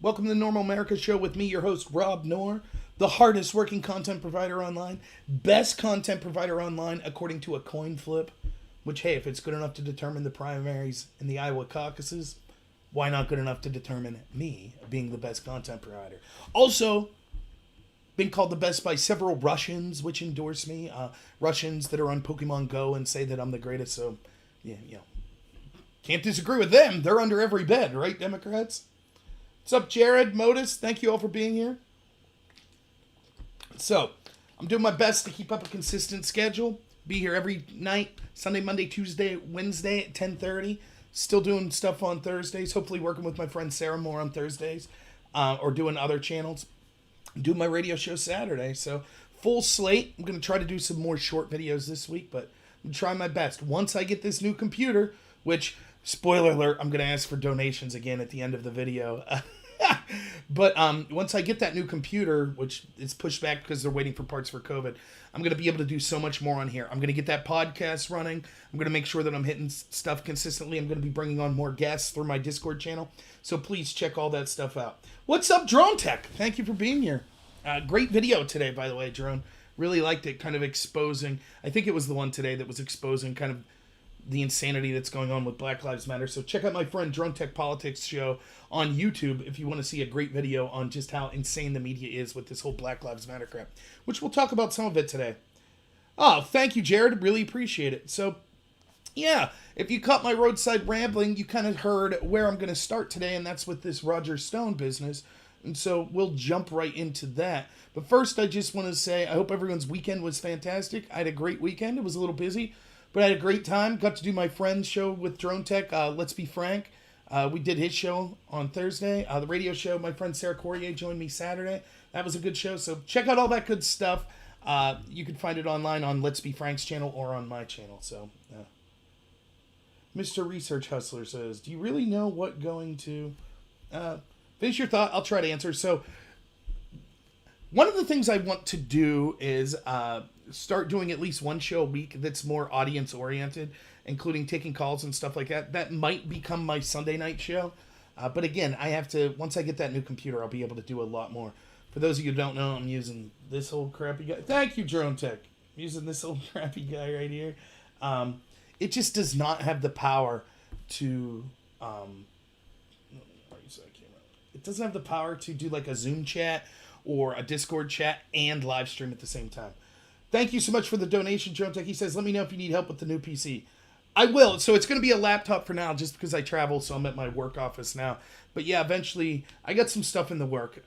Welcome to the Normal America Show with me, your host, Rob Knorr, the hardest working content provider online, best content provider online according to a coin flip, which, hey, if it's good enough to determine the primaries in the Iowa caucuses, why not good enough to determine me being the best content provider? Also, been called the best by several Russians, which endorse me. Russians that are on Pokemon Go and say that I'm the greatest, so, yeah, can't disagree with them. They're under every bed, right, Democrats? What's up, Jared, Modus? Thank you all for being here. So, I'm doing my best to keep up a consistent schedule. Be here every night, Sunday, Monday, Tuesday, Wednesday at 10:30. Still doing stuff on Thursdays. Hopefully working with my friend Sarah more on Thursdays. Or doing other channels. I'm doing my radio show Saturday. So, full slate. I'm going to try to do some more short videos this week. But I'm trying my best. Once I get this new computer, which, spoiler alert, I'm going to ask for donations again at the end of the video. But once I get that new computer, which is pushed back because they're waiting for parts for COVID, I'm going to be able to do so much more on here. I'm going to get that podcast running. I'm going to make sure that I'm hitting stuff consistently. I'm going to be bringing on more guests through my Discord channel. So please check all that stuff out. What's up, Drone Tech? Thank you for being here. Great video today, by the way, Drone. Really liked it, kind of exposing. I think it was the one today that was exposing kind of the insanity that's going on with Black Lives Matter. So check out my friend Drone Tech Politics show on YouTube if you want to see a great video on just how insane the media is with this whole Black Lives Matter crap, which we'll talk about some of it today. Oh, thank you, Jared. Really appreciate it. So, yeah, if you caught my roadside rambling, you kind of heard where I'm going to start today, and that's with this Roger Stone business. And so we'll jump right into that. But first, I just want to say I hope everyone's weekend was fantastic. I had a great weekend. It was a little busy, but I had a great time. Got to do my friend's show with Drone Tech, Let's Be Frank. We did his show on Thursday. The radio show, my friend Sarah Courier joined me Saturday. That was a good show. So check out all that good stuff. You can find it online on Let's Be Frank's channel or on my channel. So, Mr. Research Hustler says, do you really know what going to... finish your thought. I'll try to answer. So, one of the things I want to do is start doing at least one show a week that's more audience oriented, including taking calls and stuff like that. That might become my Sunday night show. But again, I have to, once I get that new computer, I'll be able to do a lot more. For those of you who don't know, I'm using this old crappy guy. Thank you, Drone Tech. I'm using this old crappy guy right here. It just does not have the power to... it doesn't have the power to do like a Zoom chat or a Discord chat and live stream at the same time. Thank you so much for the donation, Drone Tech. He says, let me know if you need help with the new PC. I will. So it's going to be a laptop for now just because I travel, so I'm at my work office now. But yeah, eventually I got some stuff in the work.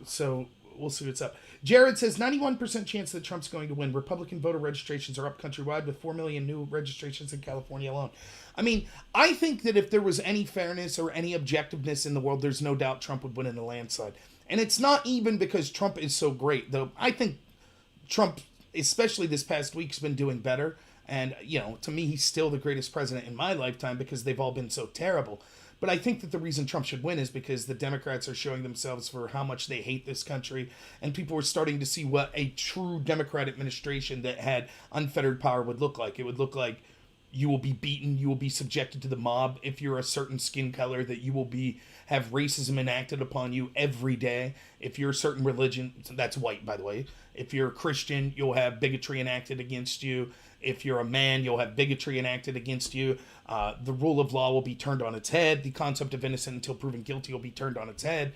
So we'll see what's up. Jared says, 91% chance that Trump's going to win. Republican voter registrations are up countrywide with 4 million new registrations in California alone. I mean, I think that if there was any fairness or any objectiveness in the world, there's no doubt Trump would win in a landslide. And it's not even because Trump is so great, though. I think Trump, especially this past week, has been doing better. And, to me, he's still the greatest president in my lifetime because they've all been so terrible. But I think that the reason Trump should win is because the Democrats are showing themselves for how much they hate this country. And people are starting to see what a true Democrat administration that had unfettered power would look like. It would look like you will be beaten, you will be subjected to the mob. If you're a certain skin color, that you will have racism enacted upon you every day. If you're a certain religion, that's white, by the way. If you're a Christian, you'll have bigotry enacted against you. If you're a man, you'll have bigotry enacted against you. The rule of law will be turned on its head. The concept of innocent until proven guilty will be turned on its head.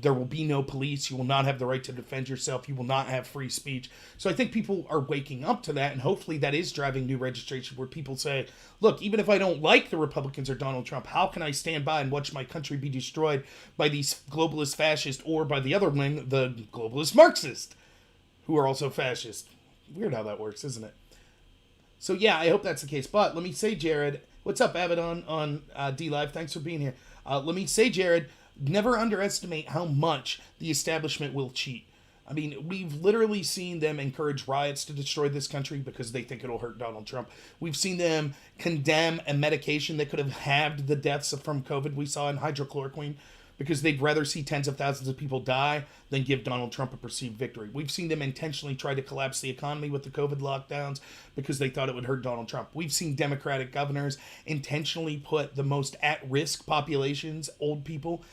There will be no police. You will not have the right to defend yourself. You will not have free speech. So I think people are waking up to that, and hopefully that is driving new registration where people say, look, even if I don't like the Republicans or Donald Trump, how can I stand by and watch my country be destroyed by these globalist fascists or by the other wing, the globalist Marxist, who are also fascist? Weird how that works, isn't it? So yeah, I hope that's the case. But let me say, Jared, what's up, Abaddon on D-Live? Thanks for being here. Let me say, Jared, never underestimate how much the establishment will cheat. I mean, we've literally seen them encourage riots to destroy this country because they think it'll hurt Donald Trump. We've seen them condemn a medication that could have halved the deaths from COVID we saw in hydrochloroquine because they'd rather see tens of thousands of people die than give Donald Trump a perceived victory. We've seen them intentionally try to collapse the economy with the COVID lockdowns because they thought it would hurt Donald Trump. We've seen Democratic governors intentionally put the most at-risk populations, old people,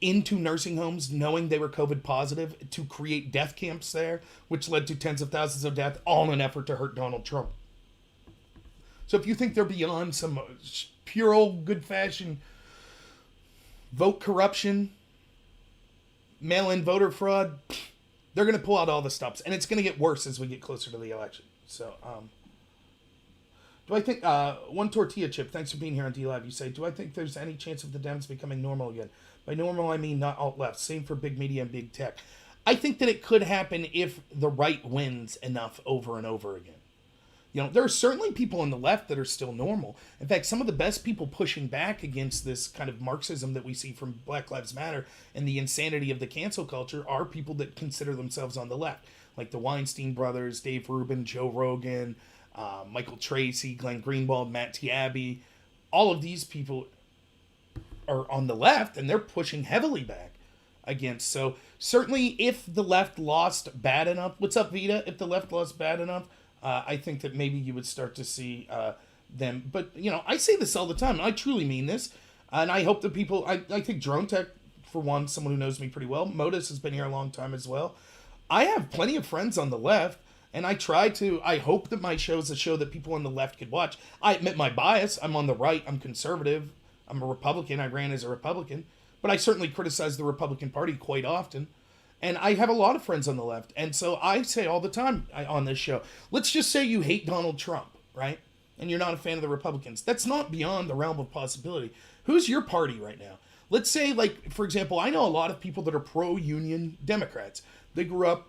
into nursing homes knowing they were COVID positive to create death camps there, which led to tens of thousands of deaths, all in an effort to hurt Donald Trump. So if you think they're beyond some pure old good fashioned vote corruption, mail-in voter fraud, they're going to pull out all the stops. And it's going to get worse as we get closer to the election. So, do I think, one tortilla chip, thanks for being here on D-Live. You say, do I think there's any chance of the Dems becoming normal again? By normal, I mean not alt-left. Same for big media and big tech. I think that it could happen if the right wins enough over and over again. You know, there are certainly people on the left that are still normal. In fact, some of the best people pushing back against this kind of Marxism that we see from Black Lives Matter and the insanity of the cancel culture are people that consider themselves on the left. Like the Weinstein brothers, Dave Rubin, Joe Rogan, Michael Tracy, Glenn Greenwald, Matt Taibbi. All of these people are on the left, and they're pushing heavily back against. So certainly if the left lost bad enough, what's up, Vita? If the left lost bad enough, I think that maybe you would start to see them. But, you know, I say this all the time. And I truly mean this. And I hope that people, I think Drone Tech, for one, someone who knows me pretty well. Modus has been here a long time as well. I have plenty of friends on the left. And I hope that my show is a show that people on the left could watch. I admit my bias. I'm on the right. I'm conservative. I'm a Republican. I ran as a Republican. But I certainly criticize the Republican Party quite often. And I have a lot of friends on the left. And so I say all the time on this show, let's just say you hate Donald Trump, right? And you're not a fan of the Republicans. That's not beyond the realm of possibility. Who's your party right now? Let's say, like, for example, I know a lot of people that are pro-union Democrats. They grew up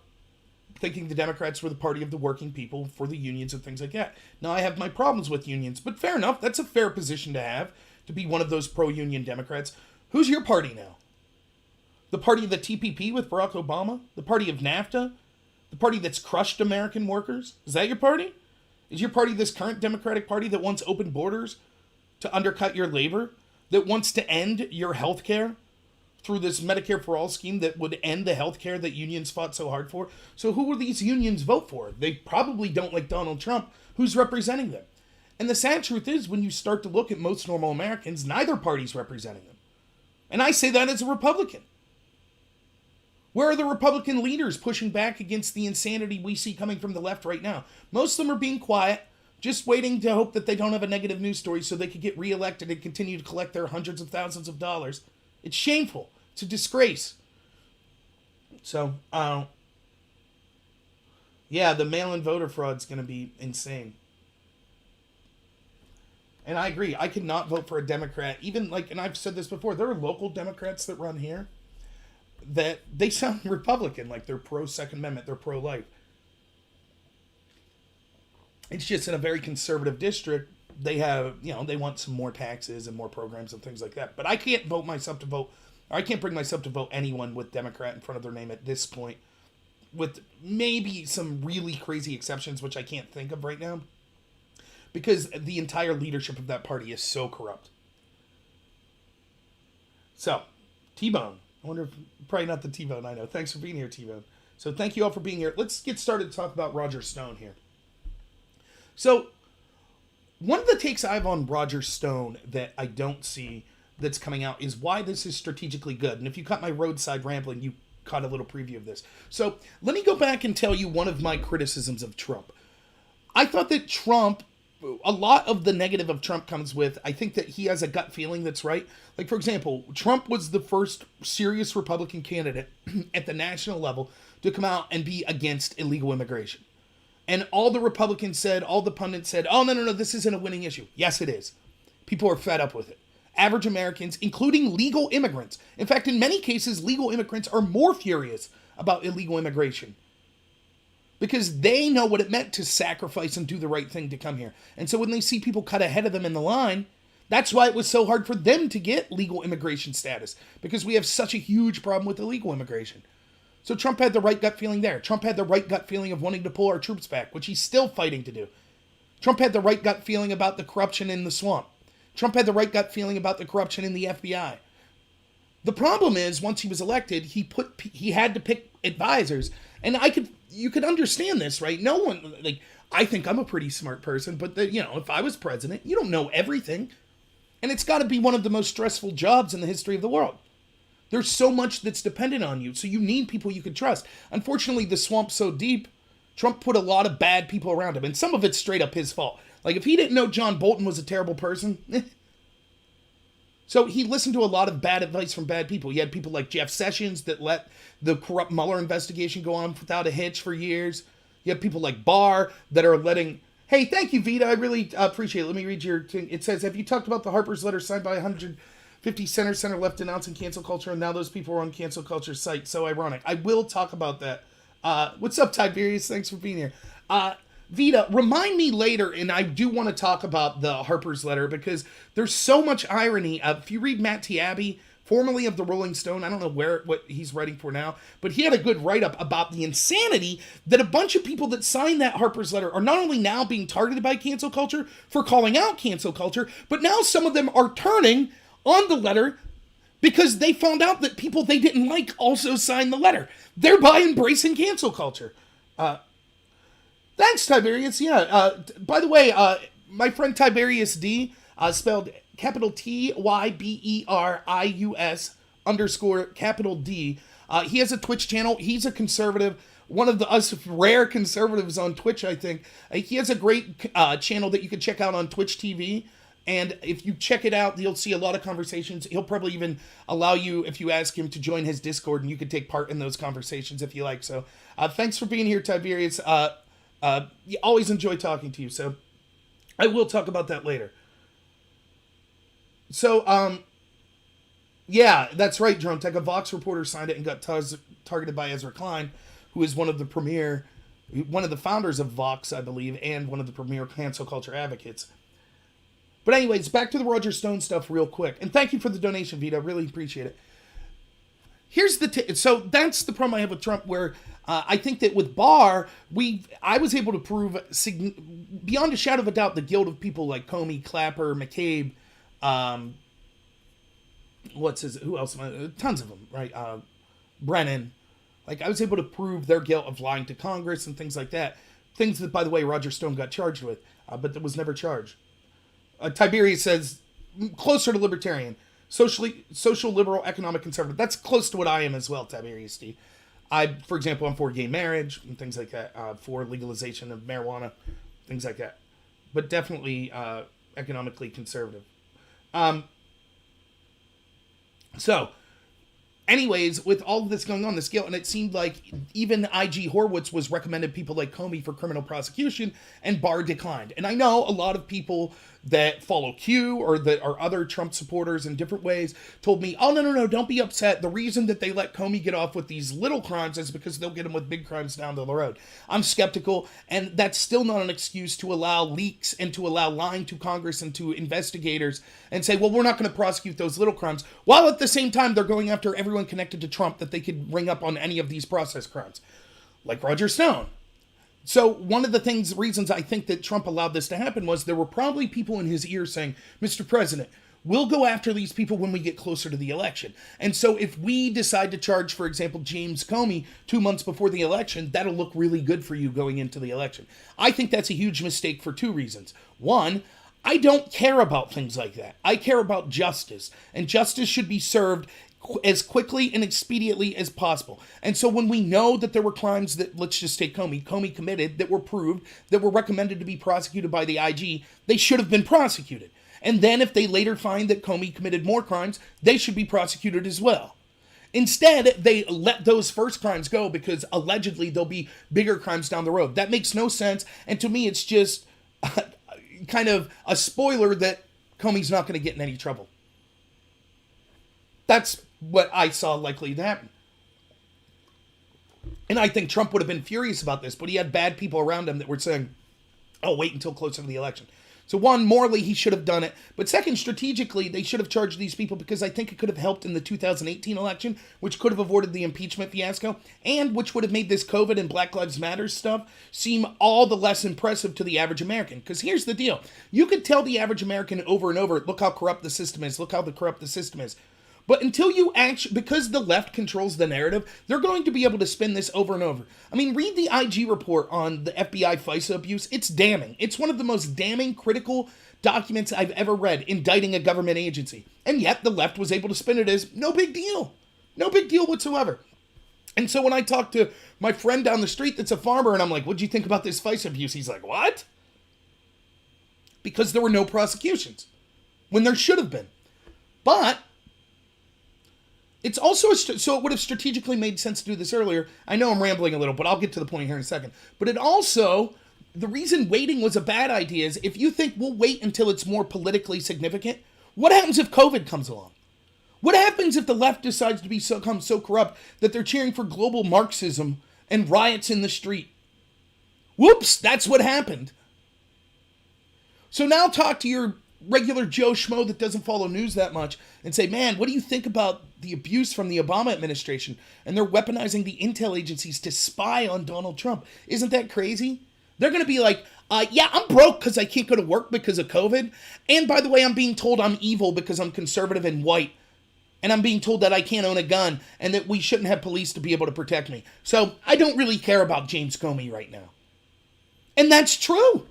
thinking the Democrats were the party of the working people for the unions and things like that. Now, I have my problems with unions, but fair enough. That's a fair position to have, to be one of those pro-union Democrats. Who's your party now? The party of the TPP with Barack Obama? The party of NAFTA? The party that's crushed American workers? Is that your party? Is your party this current Democratic Party that wants open borders to undercut your labor? That wants to end your health care through this Medicare for All scheme that would end the health care that unions fought so hard for? So who will these unions vote for? They probably don't like Donald Trump. Who's representing them? And the sad truth is, when you start to look at most normal Americans, neither party's representing them. And I say that as a Republican. Where are the Republican leaders pushing back against the insanity we see coming from the left right now? Most of them are being quiet, just waiting to hope that they don't have a negative news story so they could get reelected and continue to collect their hundreds of thousands of dollars. It's shameful. It's a disgrace. So, yeah, the mail-in voter fraud is going to be insane. And I agree. I could not vote for a Democrat. Even like, and I've said this before, there are local Democrats that run here that they sound Republican, like they're pro-Second Amendment, they're pro-life. It's just in a very conservative district, they have, you know, they want some more taxes and more programs and things like that. But I can't vote myself to vote, or I can't bring myself to vote anyone with Democrat in front of their name at this point, with maybe some really crazy exceptions, which I can't think of right now, because the entire leadership of that party is so corrupt. So, T-Bone. I wonder if, probably not the T-Bone, I know. Thanks for being here, T-Bone. So thank you all for being here. Let's get started to talk about Roger Stone here. So one of the takes I have on Roger Stone that I don't see that's coming out is why this is strategically good. And if you caught my roadside rambling, you caught a little preview of this. So let me go back and tell you one of my criticisms of Trump. I thought that Trump, a lot of the negative of Trump comes with, I think that he has a gut feeling that's right. Like, for example, Trump was the first serious Republican candidate at the national level to come out and be against illegal immigration. And all the Republicans said, all the pundits said, oh, no, this isn't a winning issue. Yes, it is. People are fed up with it. Average Americans, including legal immigrants. In fact, in many cases, legal immigrants are more furious about illegal immigration, because they know what it meant to sacrifice and do the right thing to come here. And so when they see people cut ahead of them in the line, that's why it was so hard for them to get legal immigration status, because we have such a huge problem with illegal immigration. So Trump had the right gut feeling there. Trump had the right gut feeling of wanting to pull our troops back, which he's still fighting to do. Trump had the right gut feeling about the corruption in the swamp. Trump had the right gut feeling about the corruption in the FBI. The problem is, once he was elected, he had to pick advisors. And you could understand this, right? No one, like, I think I'm a pretty smart person, but if I was president, you don't know everything. And it's got to be one of the most stressful jobs in the history of the world. There's so much that's dependent on you. So you need people you can trust. Unfortunately, the swamp's so deep, Trump put a lot of bad people around him. And some of it's straight up his fault. Like, if he didn't know John Bolton was a terrible person, So he listened to a lot of bad advice from bad people. You had people like Jeff Sessions that let the corrupt Mueller investigation go on without a hitch for years. You have people like Barr that are letting... Hey, thank you, Vita. I really appreciate it. Let me read your thing. It says, have you talked about the Harper's letter signed by 150 center left denouncing cancel culture, and now those people are on cancel culture's site? So ironic. I will talk about that. What's up, Tiberius? Thanks for being here. Vita, remind me later, and I do want to talk about the Harper's letter, because there's so much irony. If you read Matt Taibbi, formerly of the Rolling Stone, I don't know what he's writing for now, but he had a good write-up about the insanity that a bunch of people that signed that Harper's letter are not only now being targeted by cancel culture for calling out cancel culture, but now some of them are turning on the letter because they found out that people they didn't like also signed the letter, thereby embracing cancel culture. Thanks, Tiberius. Yeah. By the way, my friend Tiberius D, spelled capital TYBERIUS _, capital D. He has a Twitch channel. He's a conservative, one of us rare conservatives on Twitch, I think. He has a great channel that you can check out on Twitch TV. And if you check it out, you'll see a lot of conversations. He'll probably even allow you, if you ask him, to join his Discord, and you can take part in those conversations if you like. So thanks for being here, Tiberius. You always enjoy talking to you, so I will talk about that later. So, yeah, that's right, Drone Tech. A Vox reporter signed it and got targeted by Ezra Klein, who is one of the founders of Vox, I believe, and one of the premier cancel culture advocates. But anyways, back to the Roger Stone stuff real quick. And thank you for the donation, Vita. I really appreciate it. Here's so that's the problem I have with Trump, where I think that with Barr, I was able to prove beyond a shadow of a doubt the guilt of people like Comey, Clapper, McCabe, who else? Tons of them, right? Brennan. Like, I was able to prove their guilt of lying to Congress and things like that. Things that, by the way, Roger Stone got charged with, but that was never charged. Tiberius says, closer to libertarian. Social liberal, economic conservative. That's close to what I am as well, Tiberius D. For example, I'm for gay marriage and things like that, for legalization of marijuana, things like that. But definitely economically conservative. So, anyways, with all of this going on, the scale, and it seemed like even IG Horowitz was recommended people like Comey for criminal prosecution, and Barr declined. And I know a lot of people that follow Q or that are other Trump supporters in different ways told me, oh, no, don't be upset. The reason that they let Comey get off with these little crimes is because they'll get him with big crimes down the road. I'm skeptical, and that's still not an excuse to allow leaks and to allow lying to Congress and to investigators and say, well, we're not going to prosecute those little crimes, while at the same time they're going after everyone connected to Trump that they could ring up on any of these process crimes, like Roger Stone. So one of the reasons I think that Trump allowed this to happen was there were probably people in his ear saying, Mr. President, we'll go after these people when we get closer to the election. And so if we decide to charge, for example, James Comey 2 months before the election, that'll look really good for you going into the election. I think that's a huge mistake for two reasons. One, I don't care about things like that. I care about justice, and justice should be served as quickly and expediently as possible. And so when we know that there were crimes that, let's just take Comey committed, that were proved, that were recommended to be prosecuted by the IG, they should have been prosecuted. And then if they later find that Comey committed more crimes, they should be prosecuted as well. Instead, they let those first crimes go because allegedly there'll be bigger crimes down the road. That makes no sense. And to me, it's just kind of a spoiler that Comey's not going to get in any trouble. That's what I saw likely to happen. And I think Trump would have been furious about this, but he had bad people around him that were saying, oh, wait until closer to the election. So one, morally, he should have done it. But second, strategically, they should have charged these people because I think it could have helped in the 2018 election, which could have avoided the impeachment fiasco, and which would have made this COVID and Black Lives Matter stuff seem all the less impressive to the average American. Because here's the deal. You could tell the average American over and over, look how corrupt the system is, look how corrupt the system is. But until you actually, because the left controls the narrative, they're going to be able to spin this over and over. I mean, read the IG report on the FBI FISA abuse. It's damning. It's one of the most damning, critical documents I've ever read, indicting a government agency. And yet the left was able to spin it as no big deal. No big deal whatsoever. And so when I talk to my friend down the street that's a farmer and I'm like, what'd you think about this vice abuse? He's like, what? Because there were no prosecutions when there should have been. But it's also, so it would have strategically made sense to do this earlier. I know I'm rambling a little, but I'll get to the point here in a second. But it also, the reason waiting was a bad idea is if you think we'll wait until it's more politically significant, what happens if COVID comes along? What happens if the left decides to become so corrupt that they're cheering for global Marxism and riots in the street? Whoops, that's what happened. So now talk to your regular Joe Schmo that doesn't follow news that much and say, man, what do you think about the abuse from the Obama administration? And they're weaponizing the intel agencies to spy on Donald Trump. Isn't that crazy? They're going to be like, yeah, I'm broke because I can't go to work because of COVID. And by the way, I'm being told I'm evil because I'm conservative and white. And I'm being told that I can't own a gun and that we shouldn't have police to be able to protect me. So I don't really care about James Comey right now. And that's true.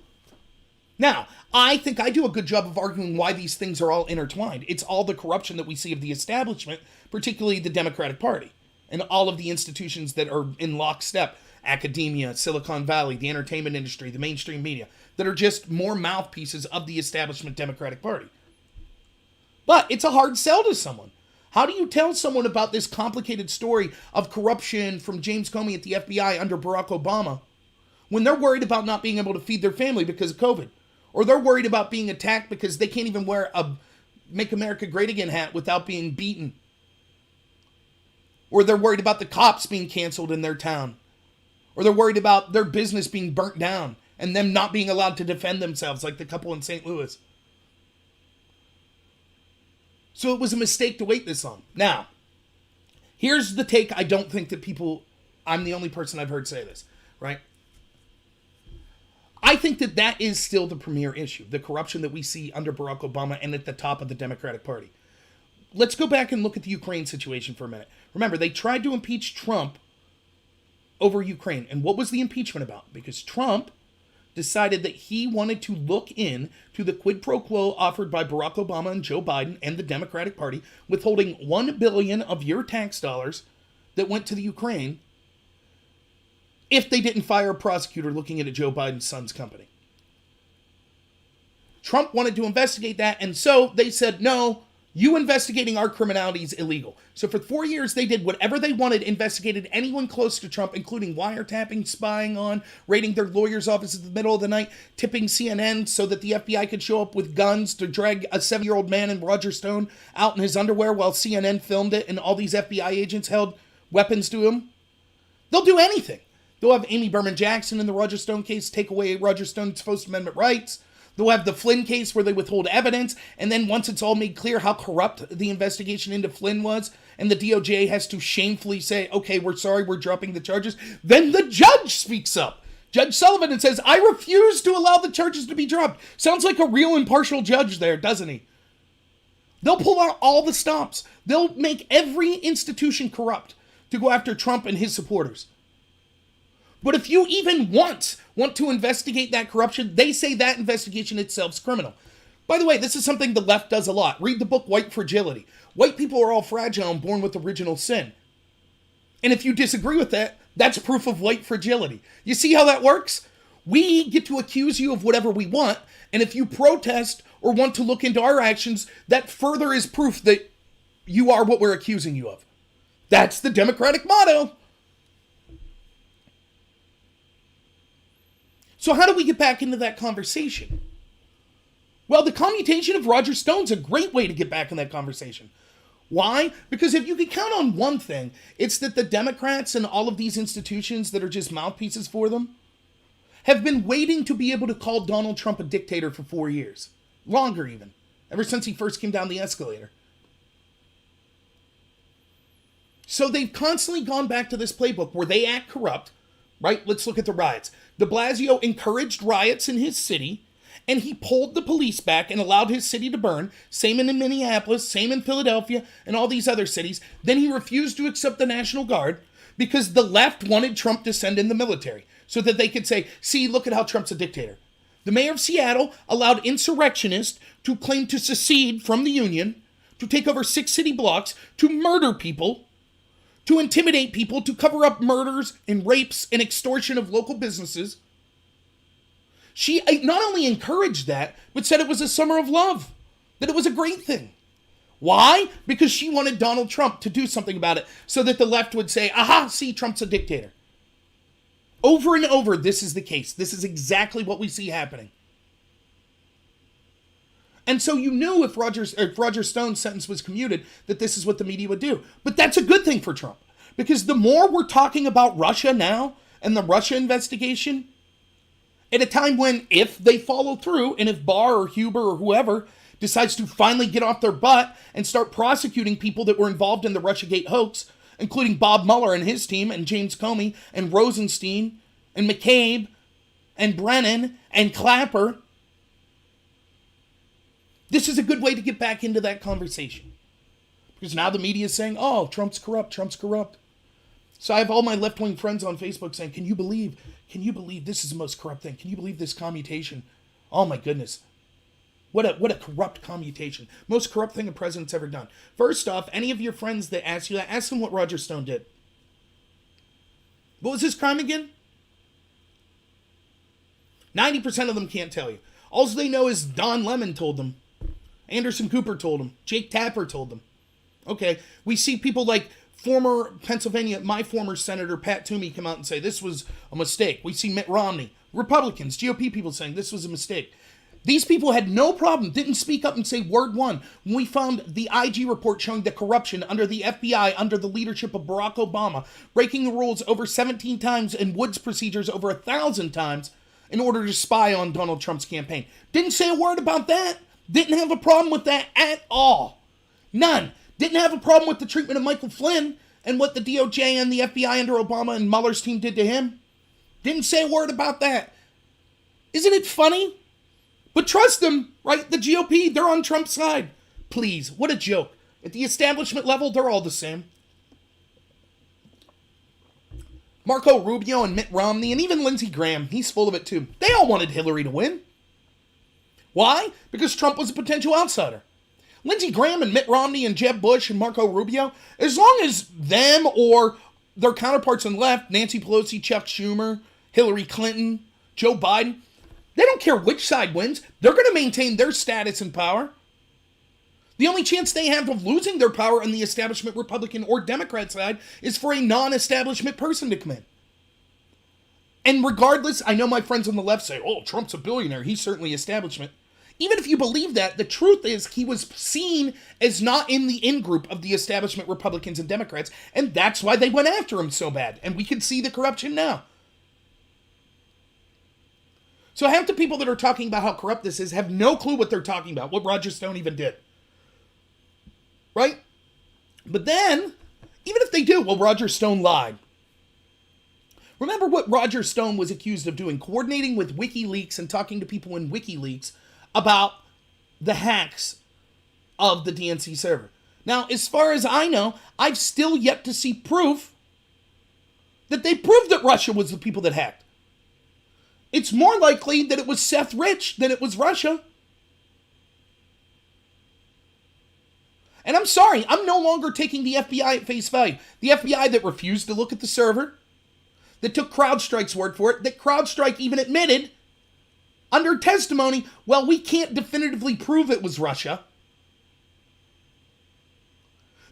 Now, I think I do a good job of arguing why these things are all intertwined. It's all the corruption that we see of the establishment, particularly the Democratic Party, and all of the institutions that are in lockstep. Academia, Silicon Valley, the entertainment industry, the mainstream media, that are just more mouthpieces of the establishment Democratic Party. But it's a hard sell to someone. How do you tell someone about this complicated story of corruption from James Comey at the FBI under Barack Obama when they're worried about not being able to feed their family because of COVID? Or they're worried about being attacked because they can't even wear a Make America Great Again hat without being beaten? Or they're worried about the cops being canceled in their town? Or they're worried about their business being burnt down and them not being allowed to defend themselves like the couple in St. Louis? So it was a mistake to wait this long. Now, here's the take. I don't think that I'm the only person I've heard say this, right? I think that that is still the premier issue, the corruption that we see under Barack Obama and at the top of the Democratic Party. Let's go back and look at the Ukraine situation for a minute. Remember, they tried to impeach Trump over Ukraine. And what was the impeachment about? Because Trump decided that he wanted to look in to the quid pro quo offered by Barack Obama and Joe Biden and the Democratic Party, withholding $1 billion of your tax dollars that went to the Ukraine if they didn't fire a prosecutor looking into Joe Biden's son's company. Trump wanted to investigate that, and so they said, no, you investigating our criminality is illegal. So for 4 years, they did whatever they wanted, investigated anyone close to Trump, including wiretapping, spying on, raiding their lawyer's office in the middle of the night, tipping CNN so that the FBI could show up with guns to drag a 7-year-old man in Roger Stone out in his underwear while CNN filmed it and all these FBI agents held weapons to him. They'll do anything. They'll have Amy Berman Jackson in the Roger Stone case take away Roger Stone's First Amendment rights. They'll have the Flynn case where they withhold evidence, and then once it's all made clear how corrupt the investigation into Flynn was, and the DOJ has to shamefully say, okay, we're sorry, we're dropping the charges, then the judge speaks up. Judge Sullivan, and says, I refuse to allow the charges to be dropped. Sounds like a real impartial judge there, doesn't he? They'll pull out all the stops. They'll make every institution corrupt to go after Trump and his supporters. But if you even want to investigate that corruption, they say that investigation itself is criminal. By the way, this is something the left does a lot. Read the book White Fragility. White people are all fragile and born with original sin. And if you disagree with that, that's proof of white fragility. You see how that works? We get to accuse you of whatever we want, and if you protest or want to look into our actions, that further is proof that you are what we're accusing you of. That's the Democratic motto. So how do we get back into that conversation? Well, the commutation of Roger Stone's a great way to get back in that conversation. Why? Because if you can count on one thing, it's that the Democrats and all of these institutions that are just mouthpieces for them have been waiting to be able to call Donald Trump a dictator for 4 years. Longer even. Ever since he first came down the escalator. So they've constantly gone back to this playbook where they act corrupt, right? Let's look at the riots. De Blasio encouraged riots in his city, and he pulled the police back and allowed his city to burn. Same in Minneapolis, same in Philadelphia, and all these other cities. Then he refused to accept the National Guard because the left wanted Trump to send in the military so that they could say, see, look at how Trump's a dictator. The mayor of Seattle allowed insurrectionists to claim to secede from the Union, to take over 6 city blocks, to murder people, to intimidate people, to cover up murders and rapes and extortion of local businesses. She not only encouraged that, but said it was a summer of love, that it was a great thing. Why? Because she wanted Donald Trump to do something about it so that the left would say, aha, see, Trump's a dictator. Over and over, this is the case. This is exactly what we see happening. And so you knew if Roger Stone's sentence was commuted, that this is what the media would do. But that's a good thing for Trump. Because the more we're talking about Russia now and the Russia investigation, at a time when, if they follow through, and if Barr or Huber or whoever decides to finally get off their butt and start prosecuting people that were involved in the Russiagate hoax, including Bob Mueller and his team, and James Comey, and Rosenstein, and McCabe, and Brennan, and Clapper, this is a good way to get back into that conversation. Because now the media is saying, oh, Trump's corrupt, Trump's corrupt. So I have all my left-wing friends on Facebook saying, can you believe this is the most corrupt thing? Can you believe this commutation? Oh my goodness. What a corrupt commutation. Most corrupt thing a president's ever done. First off, any of your friends that ask you that, ask them what Roger Stone did. What was his crime again? 90% of them can't tell you. All they know is Don Lemon told them. Anderson Cooper told them. Jake Tapper told them. Okay, we see people like former Pennsylvania, my former Senator Pat Toomey come out and say this was a mistake. We see Mitt Romney, Republicans, GOP people saying this was a mistake. These people had no problem, didn't speak up and say word one when we found the IG report showing the corruption under the FBI under the leadership of Barack Obama, breaking the rules over 17 times and Woods procedures over 1,000 times in order to spy on Donald Trump's campaign. Didn't say a word about that. Didn't have a problem with that at all. None. Didn't have a problem with the treatment of Michael Flynn and what the DOJ and the FBI under Obama and Mueller's team did to him. Didn't say a word about that. Isn't it funny? But trust them, right? The GOP, they're on Trump's side. Please, what a joke. At the establishment level, they're all the same. Marco Rubio and Mitt Romney and even Lindsey Graham, he's full of it too. They all wanted Hillary to win. Why? Because Trump was a potential outsider. Lindsey Graham and Mitt Romney and Jeb Bush and Marco Rubio, as long as them or their counterparts on the left, Nancy Pelosi, Chuck Schumer, Hillary Clinton, Joe Biden, they don't care which side wins. They're going to maintain their status and power. The only chance they have of losing their power on the establishment Republican or Democrat side is for a non-establishment person to come in. And regardless, I know my friends on the left say, oh, Trump's a billionaire. He's certainly establishment. Even if you believe that, the truth is he was seen as not in the in-group of the establishment Republicans and Democrats, and that's why they went after him so bad. And we can see the corruption now. So half the people that are talking about how corrupt this is have no clue what they're talking about, what Roger Stone even did. Right? But then, even if they do, well, Roger Stone lied. Remember what Roger Stone was accused of doing, coordinating with WikiLeaks and talking to people in WikiLeaks about the hacks of the DNC server. Now, as far as I know, I've still yet to see proof that they proved that Russia was the people that hacked. It's more likely that it was Seth Rich than it was Russia. And I'm sorry, I'm no longer taking the FBI at face value. The FBI that refused to look at the server, that took CrowdStrike's word for it, that CrowdStrike even admitted under testimony, well, we can't definitively prove it was Russia.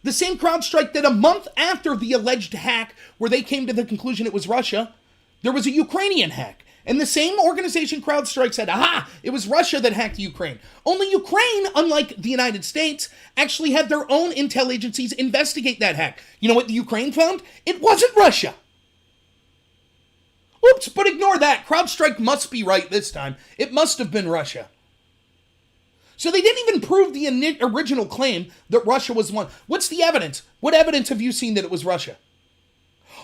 The same CrowdStrike that a month after the alleged hack, where they came to the conclusion it was Russia, there was a Ukrainian hack. And the same organization, CrowdStrike, said, aha, it was Russia that hacked Ukraine. Only Ukraine, unlike the United States, actually had their own intel agencies investigate that hack. You know what the Ukraine found? It wasn't Russia. Oops, but ignore that. CrowdStrike must be right this time. It must have been Russia. So they didn't even prove the original claim that Russia was the one. What's the evidence? What evidence have you seen that it was Russia?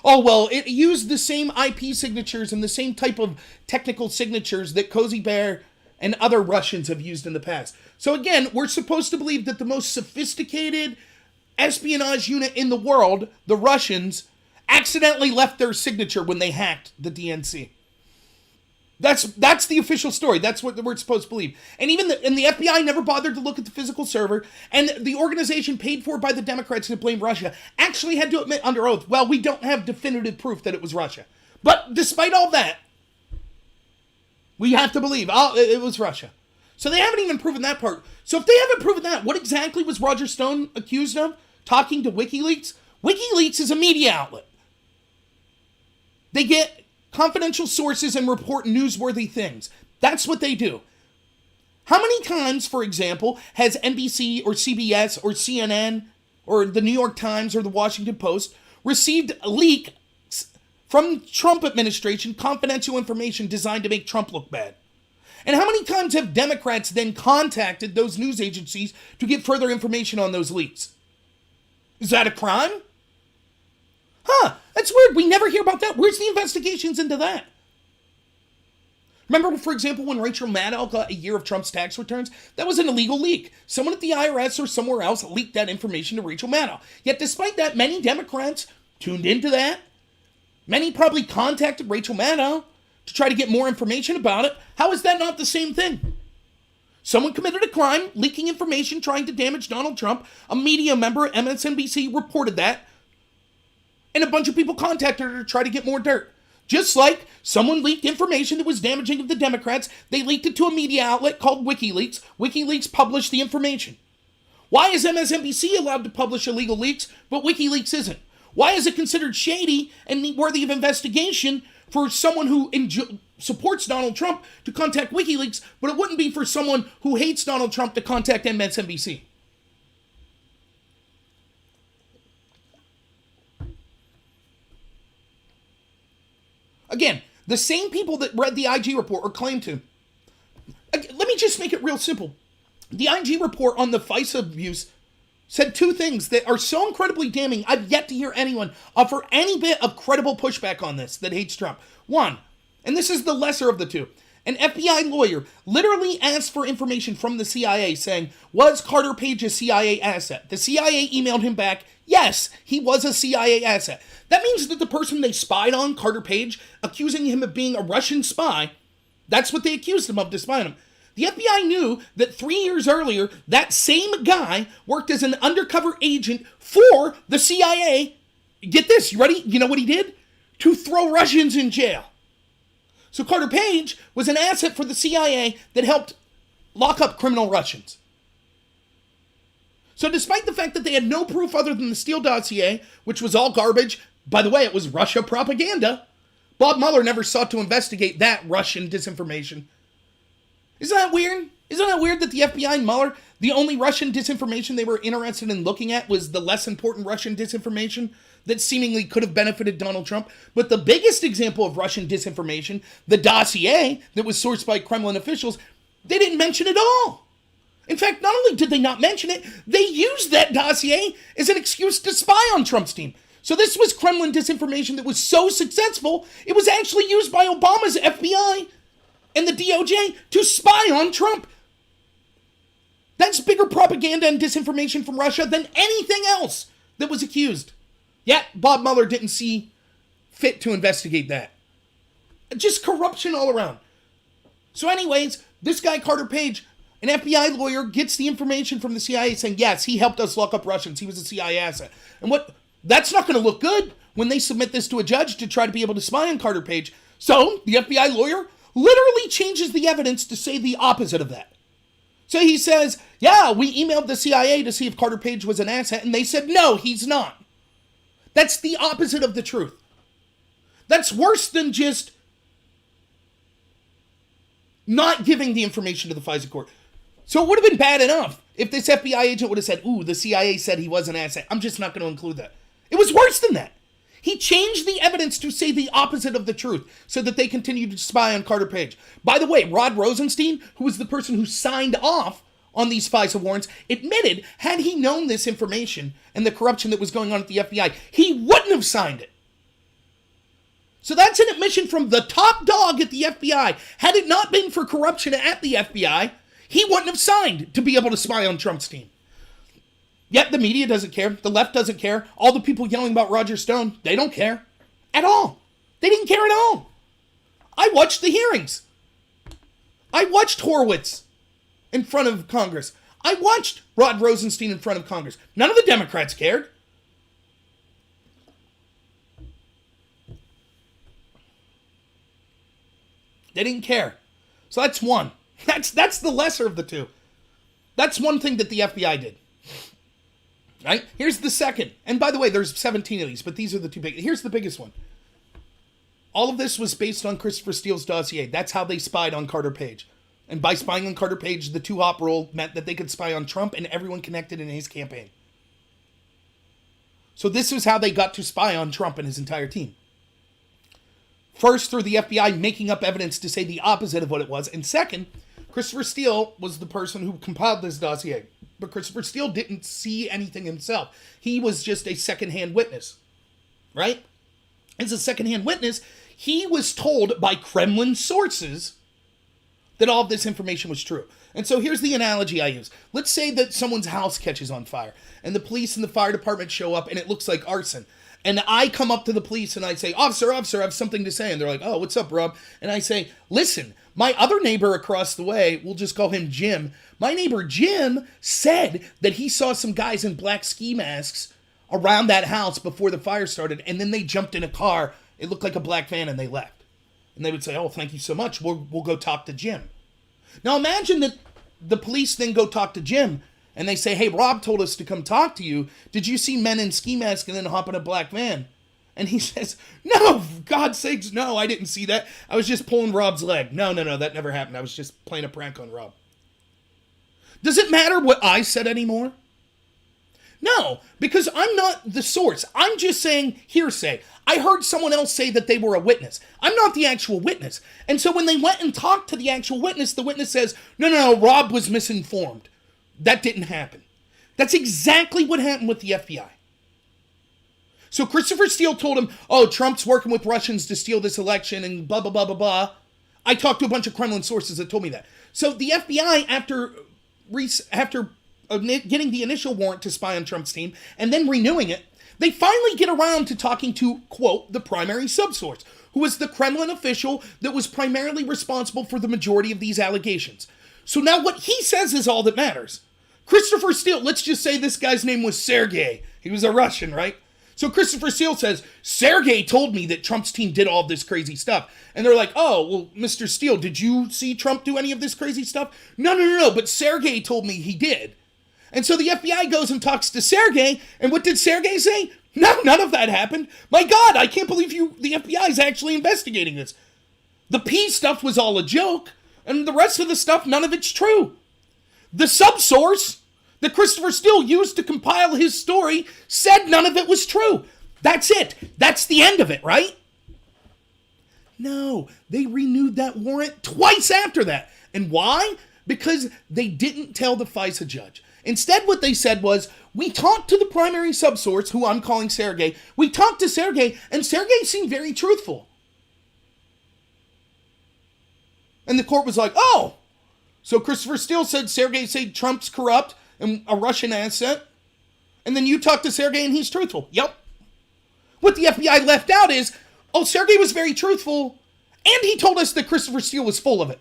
Oh, well, it used the same IP signatures and the same type of technical signatures that Cozy Bear and other Russians have used in the past. So again, we're supposed to believe that the most sophisticated espionage unit in the world, the Russians, accidentally left their signature when they hacked the DNC. That's the official story. That's what we're supposed to believe. And even the FBI never bothered to look at the physical server, and the organization paid for by the Democrats to blame Russia actually had to admit under oath, well, we don't have definitive proof that it was Russia. But despite all that, we have to believe, it was Russia. So they haven't even proven that part. So if they haven't proven that, what exactly was Roger Stone accused of? Talking to WikiLeaks? WikiLeaks is a media outlet. They get confidential sources and report newsworthy things. That's what they do. How many times, for example, has NBC or CBS or CNN or the New York Times or the Washington Post received leaks from Trump administration, confidential information designed to make Trump look bad? And how many times have Democrats then contacted those news agencies to get further information on those leaks? Is that a crime? That's weird. We never hear about that. Where's the investigations into that? Remember, for example, when Rachel Maddow got a year of Trump's tax returns? That was an illegal leak. Someone at the IRS or somewhere else leaked that information to Rachel Maddow. Yet despite that, many Democrats tuned into that. Many probably contacted Rachel Maddow to try to get more information about it. How is that not the same thing? Someone committed a crime, leaking information, trying to damage Donald Trump. A media member at MSNBC reported that. And a bunch of people contacted her to try to get more dirt. Just like someone leaked information that was damaging of the Democrats. They leaked it to a media outlet called WikiLeaks. WikiLeaks published the information. Why is MSNBC allowed to publish illegal leaks, but WikiLeaks isn't? Why is it considered shady and worthy of investigation for someone who supports Donald Trump to contact WikiLeaks, but it wouldn't be for someone who hates Donald Trump to contact MSNBC? Again, the same people that read the IG report or claim to. Let me just make it real simple. The IG report on the FISA abuse said two things that are so incredibly damning, I've yet to hear anyone offer any bit of credible pushback on this that hates Trump. One, and this is the lesser of the two, an FBI lawyer literally asked for information from the CIA saying, was Carter Page a CIA asset? The CIA emailed him back, yes, he was a CIA asset. That means that the person they spied on, Carter Page, accusing him of being a Russian spy, that's what they accused him of to spy on him. The FBI knew that 3 years earlier, that same guy worked as an undercover agent for the CIA. Get this, you ready? You know what he did? To throw Russians in jail. So Carter Page was an asset for the CIA that helped lock up criminal Russians. So despite the fact that they had no proof other than the Steele dossier, which was all garbage, by the way, it was Russia propaganda, Bob Mueller never sought to investigate that Russian disinformation. Isn't that weird? Isn't that weird that the FBI and Mueller, the only Russian disinformation they were interested in looking at was the less important Russian disinformation that seemingly could have benefited Donald Trump? But the biggest example of Russian disinformation, the dossier that was sourced by Kremlin officials, they didn't mention at all. In fact, not only did they not mention it, they used that dossier as an excuse to spy on Trump's team. So this was Kremlin disinformation that was so successful, it was actually used by Obama's FBI and the DOJ to spy on Trump. That's bigger propaganda and disinformation from Russia than anything else that was accused. Yet, Bob Mueller didn't see fit to investigate that. Just corruption all around. So anyways, this guy, Carter Page, an FBI lawyer, gets the information from the CIA saying, yes, he helped us lock up Russians. He was a CIA asset. And that's not going to look good when they submit this to a judge to try to be able to spy on Carter Page. So the FBI lawyer literally changes the evidence to say the opposite of that. So he says, yeah, we emailed the CIA to see if Carter Page was an asset, and they said, no, he's not. That's the opposite of the truth. That's worse than just not giving the information to the FISA court. So it would have been bad enough if this FBI agent would have said, ooh, the CIA said he was an asset. I'm just not going to include that. It was worse than that. He changed the evidence to say the opposite of the truth so that they continued to spy on Carter Page. By the way, Rod Rosenstein, who was the person who signed off on these FISA warrants, admitted had he known this information and the corruption that was going on at the FBI, he wouldn't have signed it. So that's an admission from the top dog at the FBI. Had it not been for corruption at the FBI, he wouldn't have signed to be able to spy on Trump's team. Yet the media doesn't care. The left doesn't care. All the people yelling about Roger Stone, they don't care at all. They didn't care at all. I watched the hearings. I watched Horowitz in front of Congress. I watched Rod Rosenstein in front of Congress. None of the Democrats cared. They didn't care. So that's one. That's the lesser of the two. That's one thing that the FBI did. Right? Here's the second. And by the way, there's 17 of these, but these are the two big. Here's the biggest one. All of this was based on Christopher Steele's dossier. That's how they spied on Carter Page. And by spying on Carter Page, the two-hop rule meant that they could spy on Trump and everyone connected in his campaign. So this was how they got to spy on Trump and his entire team. First, through the FBI making up evidence to say the opposite of what it was. And second, Christopher Steele was the person who compiled this dossier. But Christopher Steele didn't see anything himself. He was just a secondhand witness. Right? As a secondhand witness, he was told by Kremlin sources that all of this information was true. And so here's the analogy I use. Let's say that someone's house catches on fire and the police and the fire department show up and it looks like arson. And I come up to the police and I say, officer, I have something to say. And they're like, oh, what's up, Rob? And I say, listen, my other neighbor across the way, we'll just call him Jim. My neighbor Jim said that he saw some guys in black ski masks around that house before the fire started. And then they jumped in a car. It looked like a black van and they left. And they would say, oh, thank you so much. We'll go talk to Jim. Now imagine that the police then go talk to Jim and they say, hey, Rob told us to come talk to you. Did you see men in ski masks and then hop in a black van? And he says, no, for God's sakes, no, I didn't see that. I was just pulling Rob's leg. No, that never happened. I was just playing a prank on Rob. Does it matter what I said anymore? No, because I'm not the source. I'm just saying hearsay. I heard someone else say that they were a witness. I'm not the actual witness. And so when they went and talked to the actual witness, the witness says, no, Rob was misinformed. That didn't happen. That's exactly what happened with the FBI. So Christopher Steele told him, oh, Trump's working with Russians to steal this election and blah, blah, blah, blah, blah. I talked to a bunch of Kremlin sources that told me that. So the FBI, after getting the initial warrant to spy on Trump's team and then renewing it, they finally get around to talking to, quote, the primary subsource, who was the Kremlin official that was primarily responsible for the majority of these allegations. So now what he says is all that matters. Christopher Steele, let's just say this guy's name was Sergei. He was a Russian, right? So Christopher Steele says, Sergei told me that Trump's team did all this crazy stuff. And they're like, oh, well, Mr. Steele, did you see Trump do any of this crazy stuff? No, but Sergei told me he did. And so the FBI goes and talks to Sergei, and what did Sergei say? No, none of that happened. My God, I can't believe the FBI is actually investigating this. The P stuff was all a joke, and the rest of the stuff, none of it's true. The subsource that Christopher Steele used to compile his story said none of it was true. That's it. That's the end of it, right? No, they renewed that warrant twice after that. And why? Because they didn't tell the FISA judge. Instead, what they said was, we talked to the primary subsource, who I'm calling Sergei. We talked to Sergei, and Sergei seemed very truthful. And the court was like, oh, so Christopher Steele said Sergei said Trump's corrupt and a Russian asset, and then you talk to Sergei and he's truthful. Yep. What the FBI left out is, oh, Sergei was very truthful, and he told us that Christopher Steele was full of it.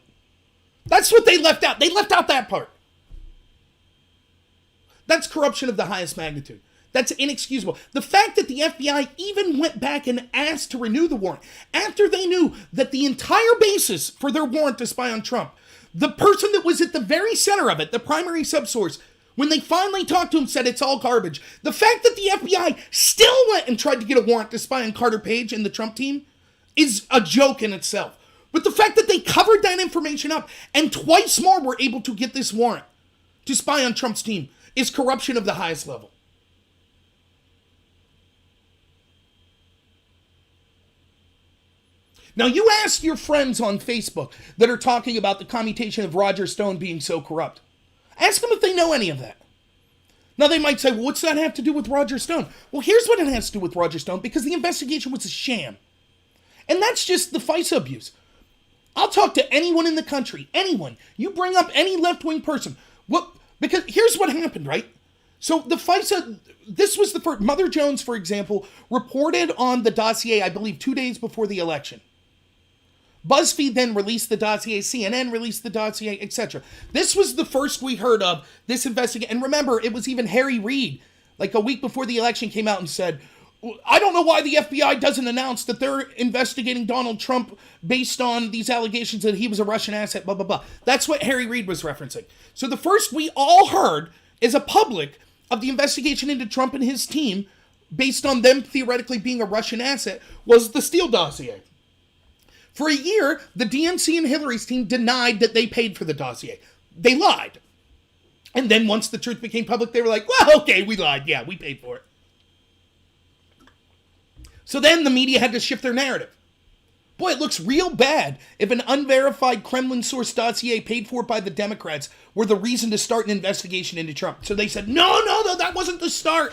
That's what they left out. They left out that part. That's corruption of the highest magnitude. That's inexcusable. The fact that the FBI even went back and asked to renew the warrant after they knew that the entire basis for their warrant to spy on Trump, the person that was at the very center of it, the primary subsource, when they finally talked to him, said it's all garbage. The fact that the FBI still went and tried to get a warrant to spy on Carter Page and the Trump team is a joke in itself. But the fact that they covered that information up and twice more were able to get this warrant to spy on Trump's team is corruption of the highest level. Now, you ask your friends on Facebook that are talking about the commutation of Roger Stone being so corrupt. Ask them if they know any of that. Now, they might say, well, what's that have to do with Roger Stone? Well, here's what it has to do with Roger Stone, because the investigation was a sham. And that's just the FISA abuse. I'll talk to anyone in the country, anyone. You bring up any left-wing person. Because here's what happened, right? So the FISA, this was the first, Mother Jones, for example, reported on the dossier, I believe, 2 days before the election. BuzzFeed then released the dossier, CNN released the dossier, etc. This was the first we heard of this investigation. And remember, it was even Harry Reid, like a week before the election, came out and said, I don't know why the FBI doesn't announce that they're investigating Donald Trump based on these allegations that he was a Russian asset, blah, blah, blah. That's what Harry Reid was referencing. So the first we all heard as a public of the investigation into Trump and his team based on them theoretically being a Russian asset was the Steele dossier. For a year, the DNC and Hillary's team denied that they paid for the dossier. They lied. And then once the truth became public, they were like, well, okay, we lied. Yeah, we paid for it. So then the media had to shift their narrative. Boy, it looks real bad if an unverified Kremlin-sourced dossier paid for by the Democrats were the reason to start an investigation into Trump. So they said, no, that wasn't the start.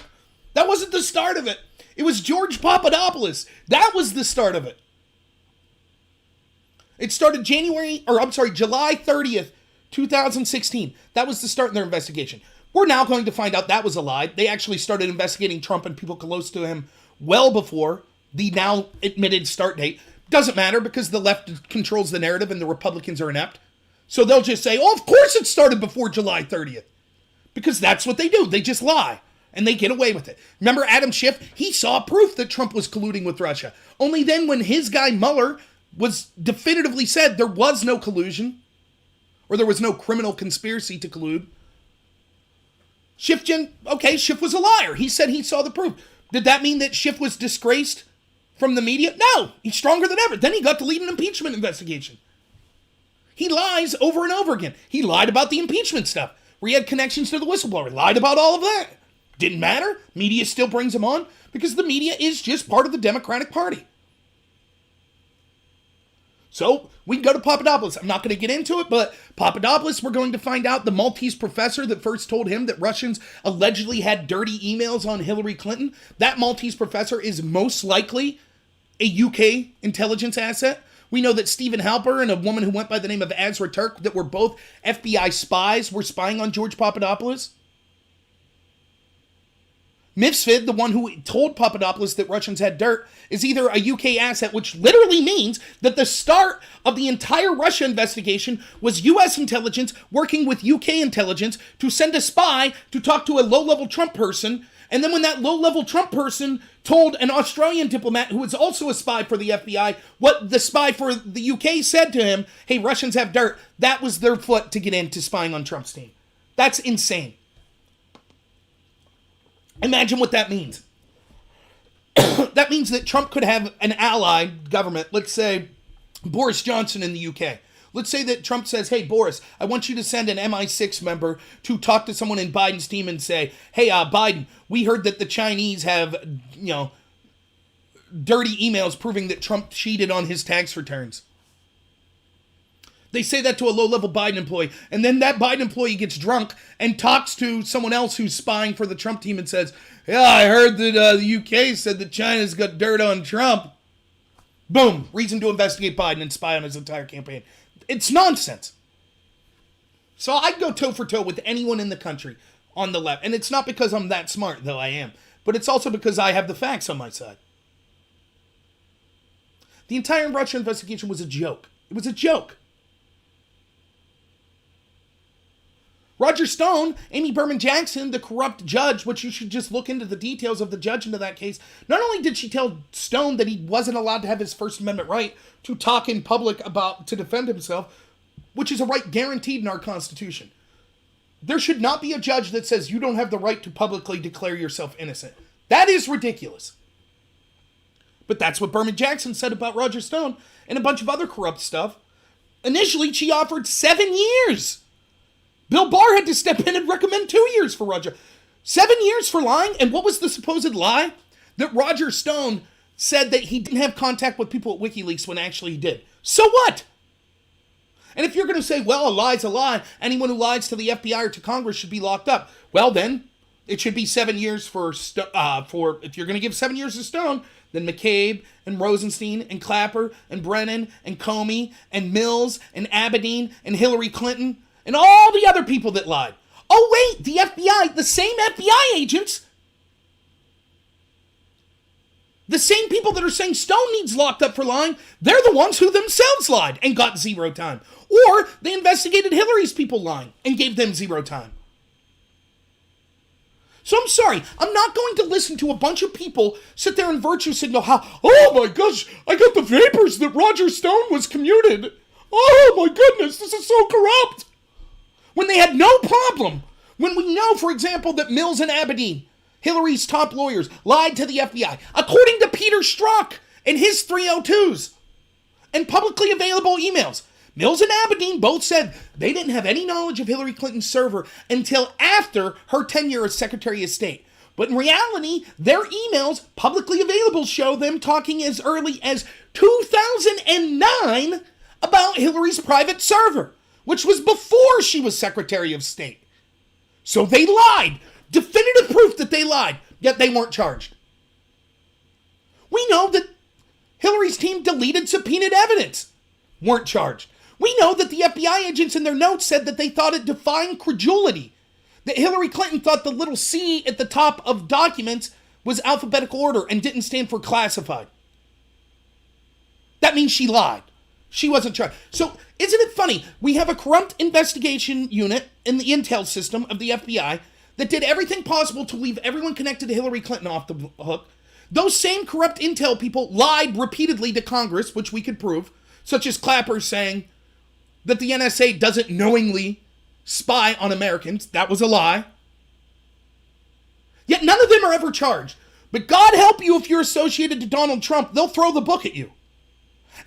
That wasn't the start of it. It was George Papadopoulos. That was the start of it. It started July 30th, 2016. That was the start of their investigation. We're now going to find out that was a lie. They actually started investigating Trump and people close to him well before the now admitted start date. Doesn't matter because the left controls the narrative and the Republicans are inept. So they'll just say, oh, of course it started before July 30th. Because that's what they do. They just lie. And they get away with it. Remember Adam Schiff? He saw proof that Trump was colluding with Russia. Only then when his guy Mueller was definitively said there was no collusion, or there was no criminal conspiracy to collude, Schiff was a liar. He said he saw the proof. Did that mean that Schiff was disgraced from the media? No, he's stronger than ever. Then he got to lead an impeachment investigation. He lies over and over again. He lied about the impeachment stuff, where he had connections to the whistleblower. He lied about all of that. Didn't matter. Media still brings him on because the media is just part of the Democratic Party. So we can go to Papadopoulos. I'm not going to get into it, but Papadopoulos, we're going to find out the Maltese professor that first told him that Russians allegedly had dirty emails on Hillary Clinton. That Maltese professor is most likely a UK intelligence asset. We know that Stephen Harper and a woman who went by the name of Azra Turk that were both FBI spies were spying on George Papadopoulos. Mifsud, the one who told Papadopoulos that Russians had dirt, is either a UK asset, which literally means that the start of the entire Russia investigation was US intelligence working with UK intelligence to send a spy to talk to a low-level Trump person. And then when that low-level Trump person told an Australian diplomat who was also a spy for the FBI what the spy for the UK said to him, hey, Russians have dirt, that was their foot to get into spying on Trump's team. That's insane. Imagine what that means. That means that Trump could have an allied government, let's say Boris Johnson in the UK. Let's say that Trump says, hey, Boris, I want you to send an MI6 member to talk to someone in Biden's team and say, hey, Biden, we heard that the Chinese have, dirty emails proving that Trump cheated on his tax returns. They say that to a low-level Biden employee, and then that Biden employee gets drunk and talks to someone else who's spying for the Trump team and says, yeah, I heard that the UK said that China's got dirt on Trump. Boom, reason to investigate Biden and spy on his entire campaign. It's nonsense. So I'd go toe for toe with anyone in the country on the left. And it's not because I'm that smart, though I am. But it's also because I have the facts on my side. The entire Russia investigation was a joke. It was a joke. Roger Stone, Amy Berman Jackson, the corrupt judge, which you should just look into the details of the judge into that case. Not only did she tell Stone that he wasn't allowed to have his First Amendment right to talk in public to defend himself, which is a right guaranteed in our Constitution. There should not be a judge that says you don't have the right to publicly declare yourself innocent. That is ridiculous. But that's what Berman Jackson said about Roger Stone and a bunch of other corrupt stuff. Initially, she offered 7 years. Bill Barr had to step in and recommend 2 years for Roger. 7 years for lying? And what was the supposed lie? That Roger Stone said that he didn't have contact with people at WikiLeaks when actually he did. So what? And if you're going to say, well, a lie's a lie, anyone who lies to the FBI or to Congress should be locked up, well then, it should be 7 years for if you're going to give 7 years to Stone, then McCabe and Rosenstein and Clapper and Brennan and Comey and Mills and Abedin and Hillary Clinton and all the other people that lied. Oh wait, the FBI, the same FBI agents The same people that are saying Stone needs locked up for lying, they're the ones who themselves lied and got 0 time. Or they investigated Hillary's people lying and gave them 0 time. So I'm sorry, I'm not going to listen to a bunch of people sit there and virtue signal how, oh my gosh, I got the vapors that Roger Stone was commuted. Oh my goodness, this is so corrupt. When they had no problem. When we know, for example, that Mills and Abedin, Hillary's top lawyers, lied to the FBI, according to Peter Strzok and his 302s and publicly available emails. Mills and Abedin both said they didn't have any knowledge of Hillary Clinton's server until after her tenure as Secretary of State. But in reality, their emails, publicly available, show them talking as early as 2009 about Hillary's private server, which was before she was Secretary of State. So they lied. Definitive proof that they lied, yet they weren't charged. We know that Hillary's team deleted subpoenaed evidence, weren't charged. We know that the FBI agents in their notes said that they thought it defined credulity, that Hillary Clinton thought the little C at the top of documents was alphabetical order and didn't stand for classified. That means she lied. She wasn't charged. So isn't it funny? We have a corrupt investigation unit in the intel system of the FBI that did everything possible to leave everyone connected to Hillary Clinton off the hook. Those same corrupt intel people lied repeatedly to Congress, which we could prove, such as Clapper saying that the NSA doesn't knowingly spy on Americans. That was a lie. Yet none of them are ever charged. But God help you if you're associated to Donald Trump, they'll throw the book at you.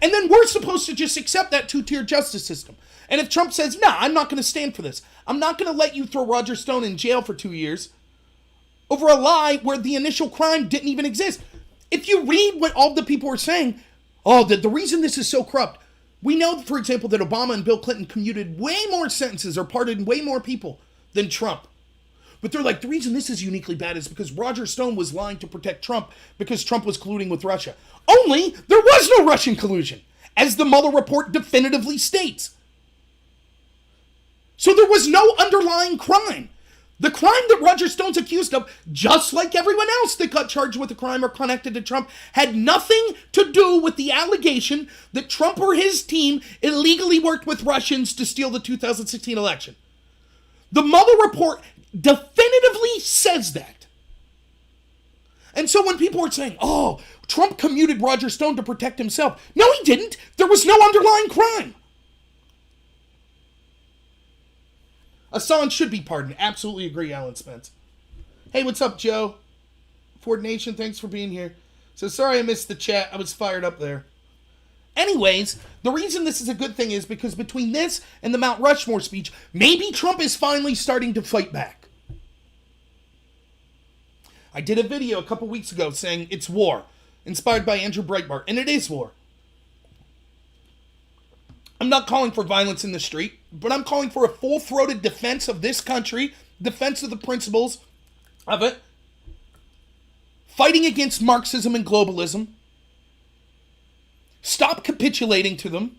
And then we're supposed to just accept that two-tier justice system. And if Trump says, nah, I'm not going to stand for this. I'm not going to let you throw Roger Stone in jail for 2 years over a lie where the initial crime didn't even exist. If you read what all the people are saying, the reason this is so corrupt, we know, for example, that Obama and Bill Clinton commuted way more sentences or pardoned way more people than Trump. But they're like, the reason this is uniquely bad is because Roger Stone was lying to protect Trump because Trump was colluding with Russia. Only there was no Russian collusion, as the Mueller report definitively states. So there was no underlying crime. The crime that Roger Stone's accused of, just like everyone else that got charged with a crime or connected to Trump, had nothing to do with the allegation that Trump or his team illegally worked with Russians to steal the 2016 election. The Mueller report definitively says that. And so when people are saying, Trump commuted Roger Stone to protect himself. No, he didn't. There was no underlying crime. Assange should be pardoned. Absolutely agree, Alan Spence. Hey, what's up, Joe? Ford Nation, thanks for being here. So sorry I missed the chat. I was fired up there. Anyways, the reason this is a good thing is because between this and the Mount Rushmore speech, maybe Trump is finally starting to fight back. I did a video a couple weeks ago saying it's war, inspired by Andrew Breitbart, and it is war. I'm not calling for violence in the street, but I'm calling for a full-throated defense of this country, defense of the principles of it, fighting against Marxism and globalism. Stop capitulating to them.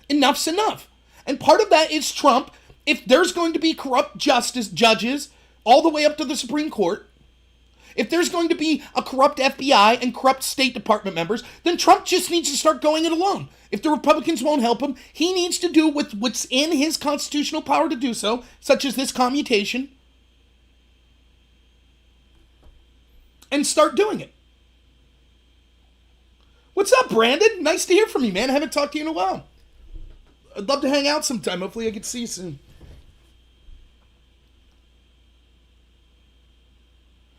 Enough's enough. And part of that is Trump. If there's going to be corrupt judges all the way up to the Supreme Court, if there's going to be a corrupt FBI and corrupt State Department members, then Trump just needs to start going it alone. If the Republicans won't help him, he needs to do what's in his constitutional power to do so, such as this commutation, and start doing it. What's up, Brandon? Nice to hear from you, man. I haven't talked to you in a while. I'd love to hang out sometime. Hopefully I can see you soon.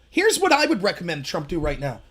Here's what I would recommend Trump do right now.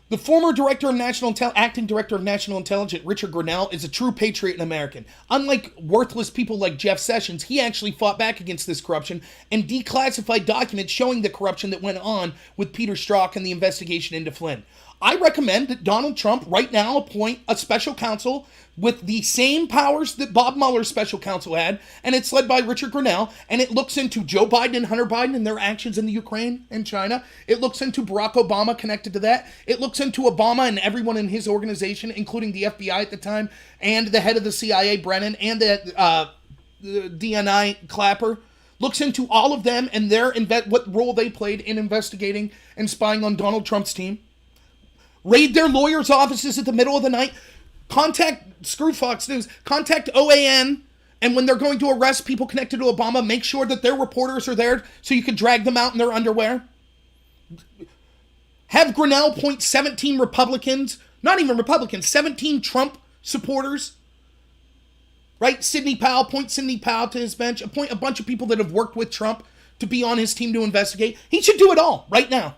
The former acting director of National Intelligence, Richard Grenell, is a true patriot and American. Unlike worthless people like Jeff Sessions, he actually fought back against this corruption and declassified documents showing the corruption that went on with Peter Strzok and the investigation into Flynn. I recommend that Donald Trump right now appoint a special counsel with the same powers that Bob Mueller's special counsel had, and it's led by Richard Grenell, and it looks into Joe Biden and Hunter Biden and their actions in the Ukraine and China. It looks into Barack Obama connected to that. It looks into Obama and everyone in his organization, including the FBI at the time, and the head of the CIA, Brennan, and the DNI, Clapper. looks into all of them and what role they played in investigating and spying on Donald Trump's team. Raid their lawyers' offices at the middle of the night. Screw Fox News, contact OAN, and when they're going to arrest people connected to Obama, make sure that their reporters are there so you can drag them out in their underwear. Have Grinnell point 17 Republicans, not even Republicans, 17 Trump supporters. Right? Sidney Powell, point Sidney Powell to his bench, appoint a bunch of people that have worked with Trump to be on his team to investigate. He should do it all right now.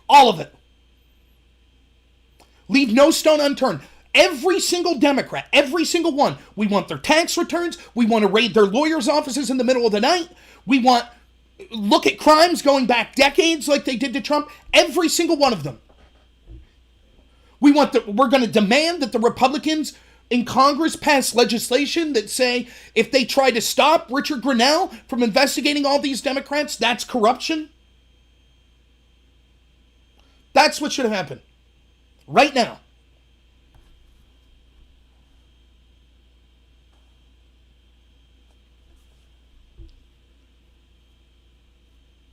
All of it. Leave no stone unturned. Every single Democrat, every single one. We want their tax returns. We want to raid their lawyers' offices in the middle of the night. We want, look at crimes going back decades like they did to Trump. Every single one of them. We're going to demand that the Republicans in Congress pass legislation that say if they try to stop Richard Grinnell from investigating all these Democrats, that's corruption. That's what should have happened. Right now.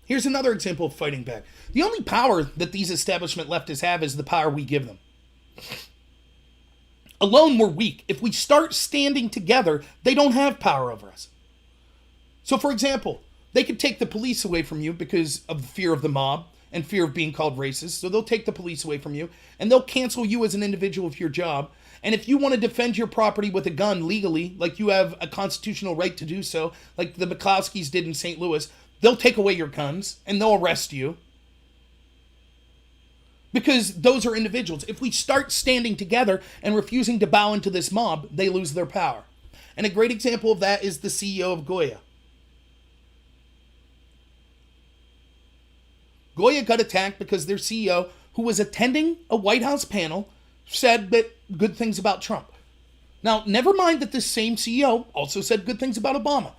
Here's another example of fighting back. The only power that these establishment leftists have is the power we give them. Alone, we're weak. If we start standing together, they don't have power over us. So, for example, they could take the police away from you because of the fear of the mob and fear of being called racist. So they'll take the police away from you, and they'll cancel you as an individual of your job. And if you want to defend your property with a gun legally, like you have a constitutional right to do so, like the McCloskeys did in St. Louis, they'll take away your guns, and they'll arrest you. Because those are individuals. If we start standing together and refusing to bow into this mob, they lose their power. And a great example of that is the CEO of Goya. Goya got attacked because their CEO, who was attending a White House panel, said good things about Trump. Now, never mind that this same CEO also said good things about Obama.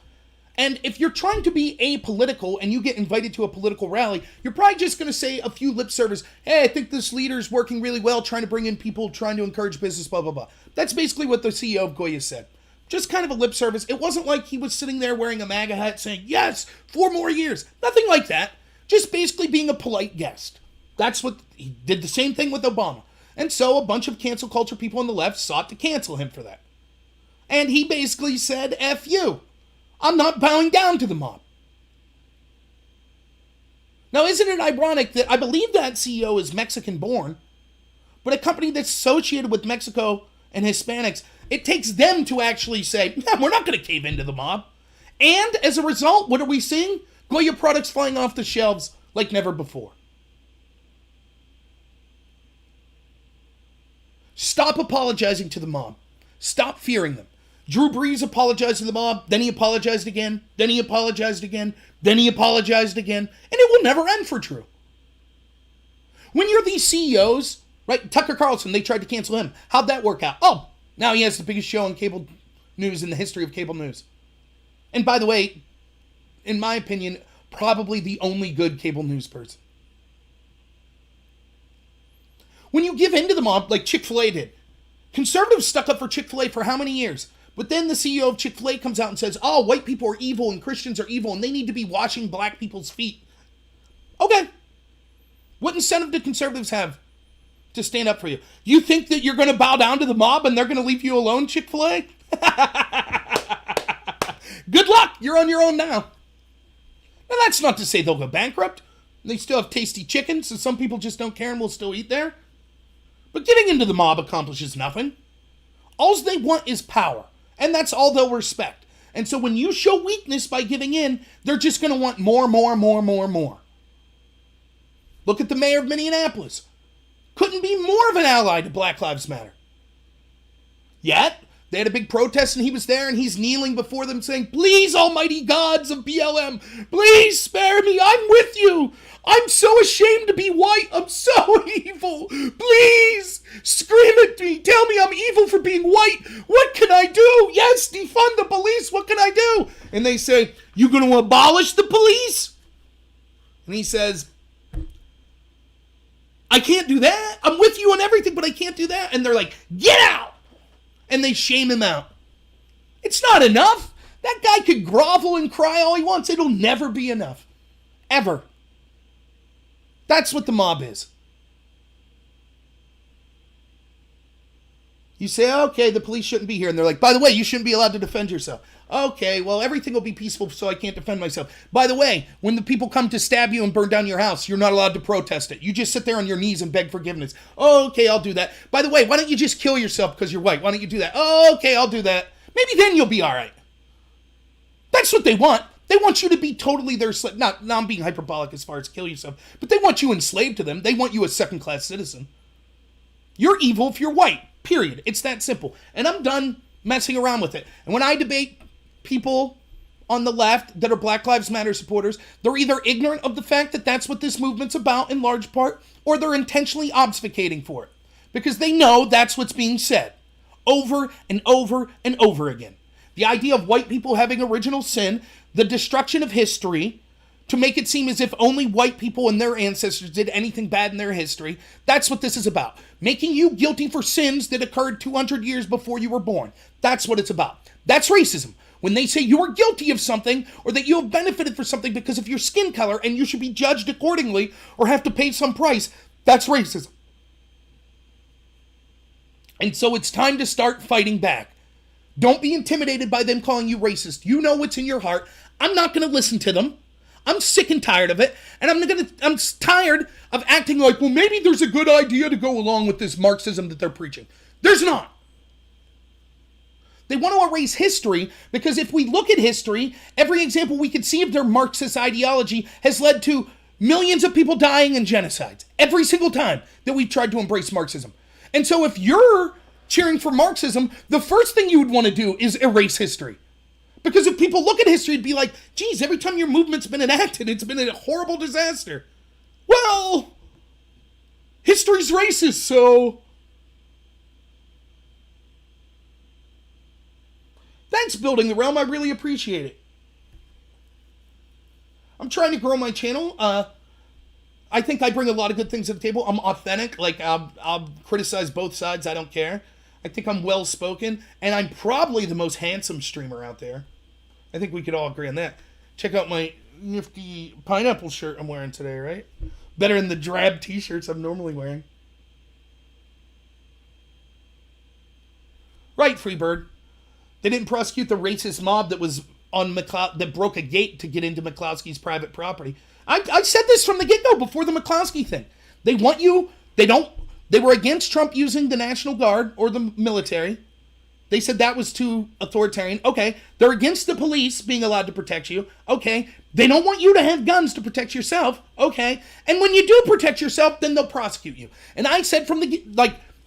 And if you're trying to be apolitical and you get invited to a political rally, you're probably just going to say a few lip service. Hey, I think this leader's working really well, trying to bring in people, trying to encourage business, blah, blah, blah. That's basically what the CEO of Goya said. Just kind of a lip service. It wasn't like he was sitting there wearing a MAGA hat saying, yes, 4 more years. Nothing like that. Just basically being a polite guest. That's what he did, the same thing with Obama. And so a bunch of cancel culture people on the left sought to cancel him for that. And he basically said, F you. I'm not bowing down to the mob. Now, isn't it ironic that I believe that CEO is Mexican-born, but a company that's associated with Mexico and Hispanics, it takes them to actually say, no, we're not going to cave into the mob. And as a result, what are we seeing? Goya products flying off the shelves like never before. Stop apologizing to the mob. Stop fearing them. Drew Brees apologized to the mob, then he apologized again, then he apologized again, then he apologized again, and it will never end for Drew. When you're these CEOs, right, Tucker Carlson, they tried to cancel him. How'd that work out? Oh, now he has the biggest show on cable news in the history of cable news. And by the way, in my opinion, probably the only good cable news person. When you give in to the mob, like Chick-fil-A did, conservatives stuck up for Chick-fil-A for how many years? But then the CEO of Chick-fil-A comes out and says, oh, white people are evil and Christians are evil and they need to be washing black people's feet. Okay. What incentive do conservatives have to stand up for you? You think that you're going to bow down to the mob and they're going to leave you alone, Chick-fil-A? Good luck. You're on your own now. Now, that's not to say they'll go bankrupt. They still have tasty chicken, so some people just don't care and will still eat there. But giving into the mob accomplishes nothing. All they want is power. And that's all they'll respect. And so when you show weakness by giving in, they're just going to want more. Look at the mayor of Minneapolis. Couldn't be more of an ally to Black Lives Matter. Yet, they had a big protest and he was there and he's kneeling before them saying, please, almighty gods of BLM, please spare me. I'm with you. I'm so ashamed to be white. I'm so evil. Please scream at me. Tell me I'm evil for being white. What can I do? Yes, defund the police. What can I do? And they say, you going to abolish the police? And he says, I can't do that. I'm with you on everything, but I can't do that. And they're like, get out. And they shame him out. It's not enough. That guy could grovel and cry all he wants. It'll never be enough. Ever. That's what the mob is. You say, okay, the police shouldn't be here. And they're like, by the way, you shouldn't be allowed to defend yourself. Okay, well, everything will be peaceful, so I can't defend myself. By the way, when the people come to stab you and burn down your house, you're not allowed to protest it. You just sit there on your knees and beg forgiveness. Oh, okay, I'll do that. By the way, why don't you just kill yourself because you're white? Why don't you do that? Oh, okay, I'll do that. Maybe then you'll be all right. That's what they want. They want you to be totally their slave. Now I'm being hyperbolic as far as kill yourself, but they want you enslaved to them. They want you a second-class citizen. You're evil if you're white, period. It's that simple. And I'm done messing around with it. And when I debate people on the left that are Black Lives Matter supporters, they're either ignorant of the fact that that's what this movement's about in large part, or they're intentionally obfuscating for it. Because they know that's what's being said over and over and over again. The idea of white people having original sin, the destruction of history, to make it seem as if only white people and their ancestors did anything bad in their history. That's what this is about. Making you guilty for sins that occurred 200 years before you were born. That's what it's about. That's racism. When they say you are guilty of something or that you have benefited for something because of your skin color and you should be judged accordingly or have to pay some price, that's racism. And so it's time to start fighting back. Don't be intimidated by them calling you racist. You know what's in your heart. I'm not going to listen to them. I'm sick and tired of it. And I'm tired of acting like, well, maybe there's a good idea to go along with this Marxism that they're preaching. There's not. They want to erase history because if we look at history, every example we could see of their Marxist ideology has led to millions of people dying in genocides. Every single time that we've tried to embrace Marxism. And so if you're cheering for Marxism, the first thing you would want to do is erase history. Because if people look at history, it'd be like, geez, every time your movement's been enacted, it's been a horrible disaster. Well, history's racist, so... Thanks, Building the Realm. I really appreciate it. I'm trying to grow my channel. I think I bring a lot of good things to the table. I'm authentic. Like, I'll criticize both sides. I don't care. I think I'm well-spoken. And I'm probably the most handsome streamer out there. I think we could all agree on that. Check out my nifty pineapple shirt I'm wearing today, right? Better than the drab t-shirts I'm normally wearing. Right, Freebird. They didn't prosecute the racist mob that was on that broke a gate to get into McCloskey's private property. I said this from the get-go before the McCloskey thing. They want you, they were against Trump using the National Guard or the military. They said that was too authoritarian. Okay. They're against the police being allowed to protect you. Okay. They don't want you to have guns to protect yourself. Okay. And when you do protect yourself, then they'll prosecute you. And I said from the,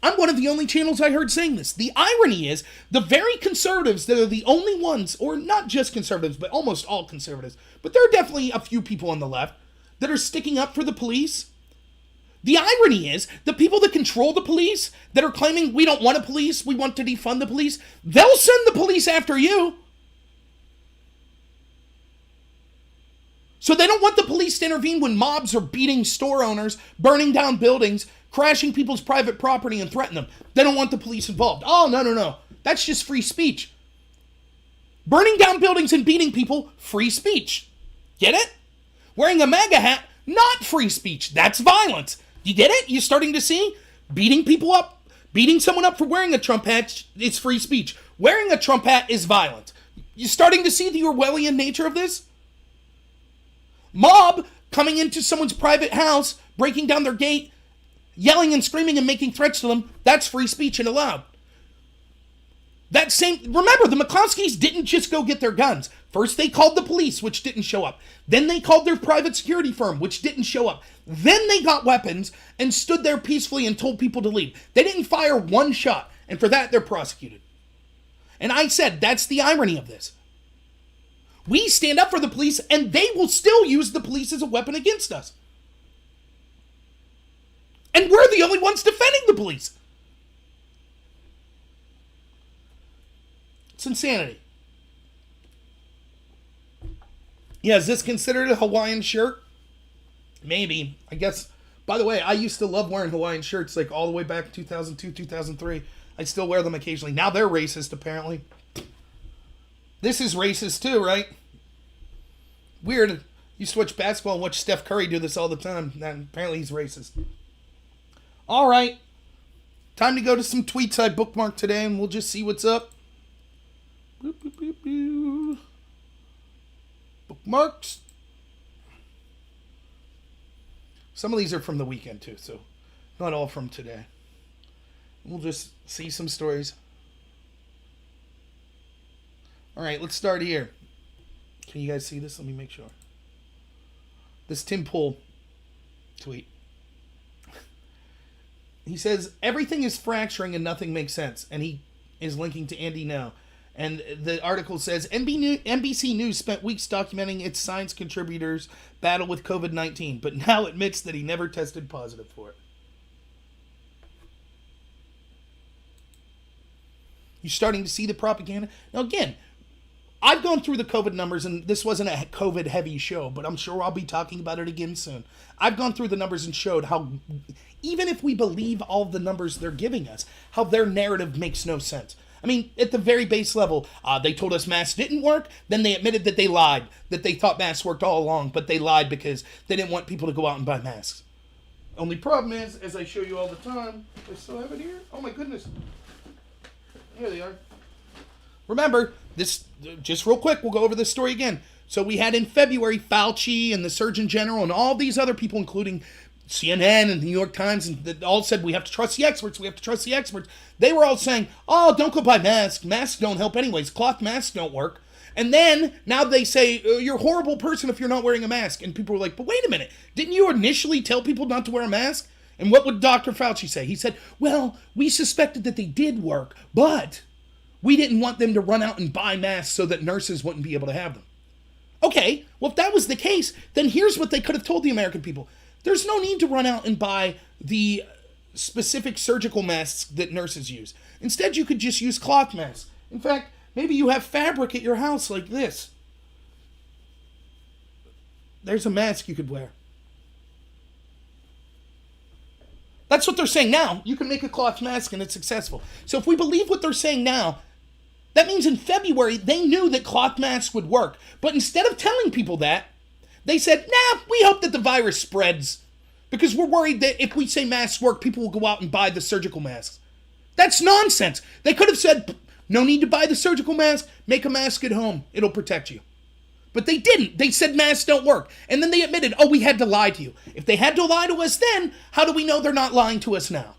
I'm one of the only channels I heard saying this. The irony is, the very conservatives that are the only ones, or not just conservatives, but almost all conservatives, but there are definitely a few people on the left that are sticking up for the police. The irony is, the people that control the police, that are claiming we don't want a police, we want to defund the police, they'll send the police after you. So they don't want the police to intervene when mobs are beating store owners, burning down buildings, crashing people's private property and threaten them. They don't want the police involved. Oh, no. That's just free speech. Burning down buildings and beating people, free speech. Get it? Wearing a MAGA hat, not free speech. That's violence. You get it? You're starting to see? Beating people up, beating someone up for wearing a Trump hat is free speech. Wearing a Trump hat is violent. You're starting to see the Orwellian nature of this? Mob coming into someone's private house, breaking down their gate, yelling and screaming and making threats to them, that's free speech and allowed. Remember, the McCloskeys didn't just go get their guns. First, they called the police, which didn't show up. Then they called their private security firm, which didn't show up. Then they got weapons and stood there peacefully and told people to leave. They didn't fire one shot, and for that, they're prosecuted. And I said, that's the irony of this. We stand up for the police, and they will still use the police as a weapon against us. And we're the only ones defending the police. It's insanity. Yeah, is this considered a Hawaiian shirt? Maybe. I guess. By the way, I used to love wearing Hawaiian shirts like all the way back 2002, 2003. I still wear them occasionally. Now they're racist, apparently. This is racist too, right? Weird. Used to watch basketball and watch Steph Curry do this all the time. And apparently he's racist. All right. Time to go to some tweets I bookmarked today, and we'll just see what's up. Boop, boop, boop, boop. Bookmarks. Some of these are from the weekend too, so not all from today. We'll just see some stories. All right, let's start here. Can you guys see this? Let me make sure. This Tim Pool tweet. He says, everything is fracturing and nothing makes sense. And he is linking to Andy Now. And the article says, NBC News spent weeks documenting its science contributors' battle with COVID-19, but now admits that he never tested positive for it. You're starting to see the propaganda. Now, again, I've gone through the COVID numbers, and this wasn't a COVID-heavy show, but I'm sure I'll be talking about it again soon. I've gone through the numbers and showed how, even if we believe all the numbers they're giving us, how their narrative makes no sense. I mean, at the very base level, they told us masks didn't work, then they admitted that they lied, that they thought masks worked all along, but they lied because they didn't want people to go out and buy masks. Only problem is, as I show you all the time, I still have it here? Oh my goodness. Here they are. Remember, this, just real quick, we'll go over this story again. So we had in February Fauci and the Surgeon General and all these other people, including CNN and the New York Times, and they all said we have to trust the experts, we have to trust the experts. They were all saying, oh, don't go buy masks. Masks don't help anyways. Cloth masks don't work. And then, now they say, you're a horrible person if you're not wearing a mask. And people were like, but wait a minute. Didn't you initially tell people not to wear a mask? And what would Dr. Fauci say? He said, well, we suspected that they did work, but we didn't want them to run out and buy masks so that nurses wouldn't be able to have them. Okay, well, if that was the case, then here's what they could have told the American people. There's no need to run out and buy the specific surgical masks that nurses use. Instead, you could just use cloth masks. In fact, maybe you have fabric at your house like this. There's a mask you could wear. That's what they're saying now. You can make a cloth mask and it's successful. So if we believe what they're saying now, that means in February, they knew that cloth masks would work. But instead of telling people that, they said, nah, we hope that the virus spreads because we're worried that if we say masks work, people will go out and buy the surgical masks. That's nonsense. They could have said, no need to buy the surgical mask, make a mask at home. It'll protect you. But they didn't. They said masks don't work. And then they admitted, oh, we had to lie to you. If they had to lie to us then, how do we know they're not lying to us now?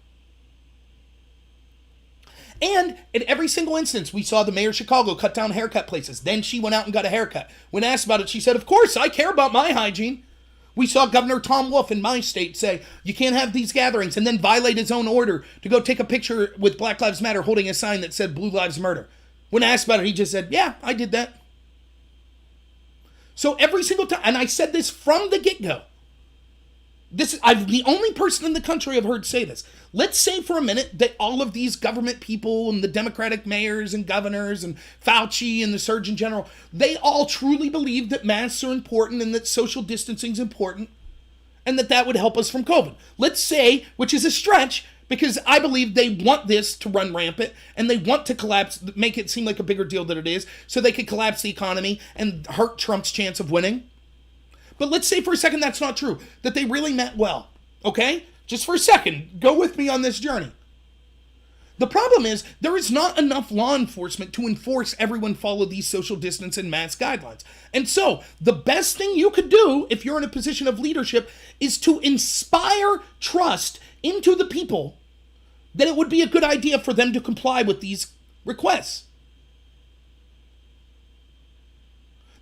And in every single instance, we saw the mayor of Chicago cut down haircut places. Then she went out and got a haircut. When asked about it, she said, of course, I care about my hygiene. We saw Governor Tom Wolf in my state say, you can't have these gatherings, and then violate his own order to go take a picture with Black Lives Matter holding a sign that said Blue Lives Murder. When asked about it, he just said, yeah, I did that. So every single time, and I said this from the get-go, I'm the only person in the country I've heard say this. Let's say for a minute that all of these government people and the Democratic mayors and governors and Fauci and the Surgeon General, they all truly believe that masks are important and that social distancing is important and that would help us from COVID. Let's say, which is a stretch, because I believe they want this to run rampant and they want to collapse, make it seem like a bigger deal than it is, so they could collapse the economy and hurt Trump's chance of winning. But let's say for a second that's not true, that they really meant well, okay? Just for a second, go with me on this journey. The problem is there is not enough law enforcement to enforce everyone follow these social distance and mask guidelines. And so the best thing you could do if you're in a position of leadership is to inspire trust into the people that it would be a good idea for them to comply with these requests.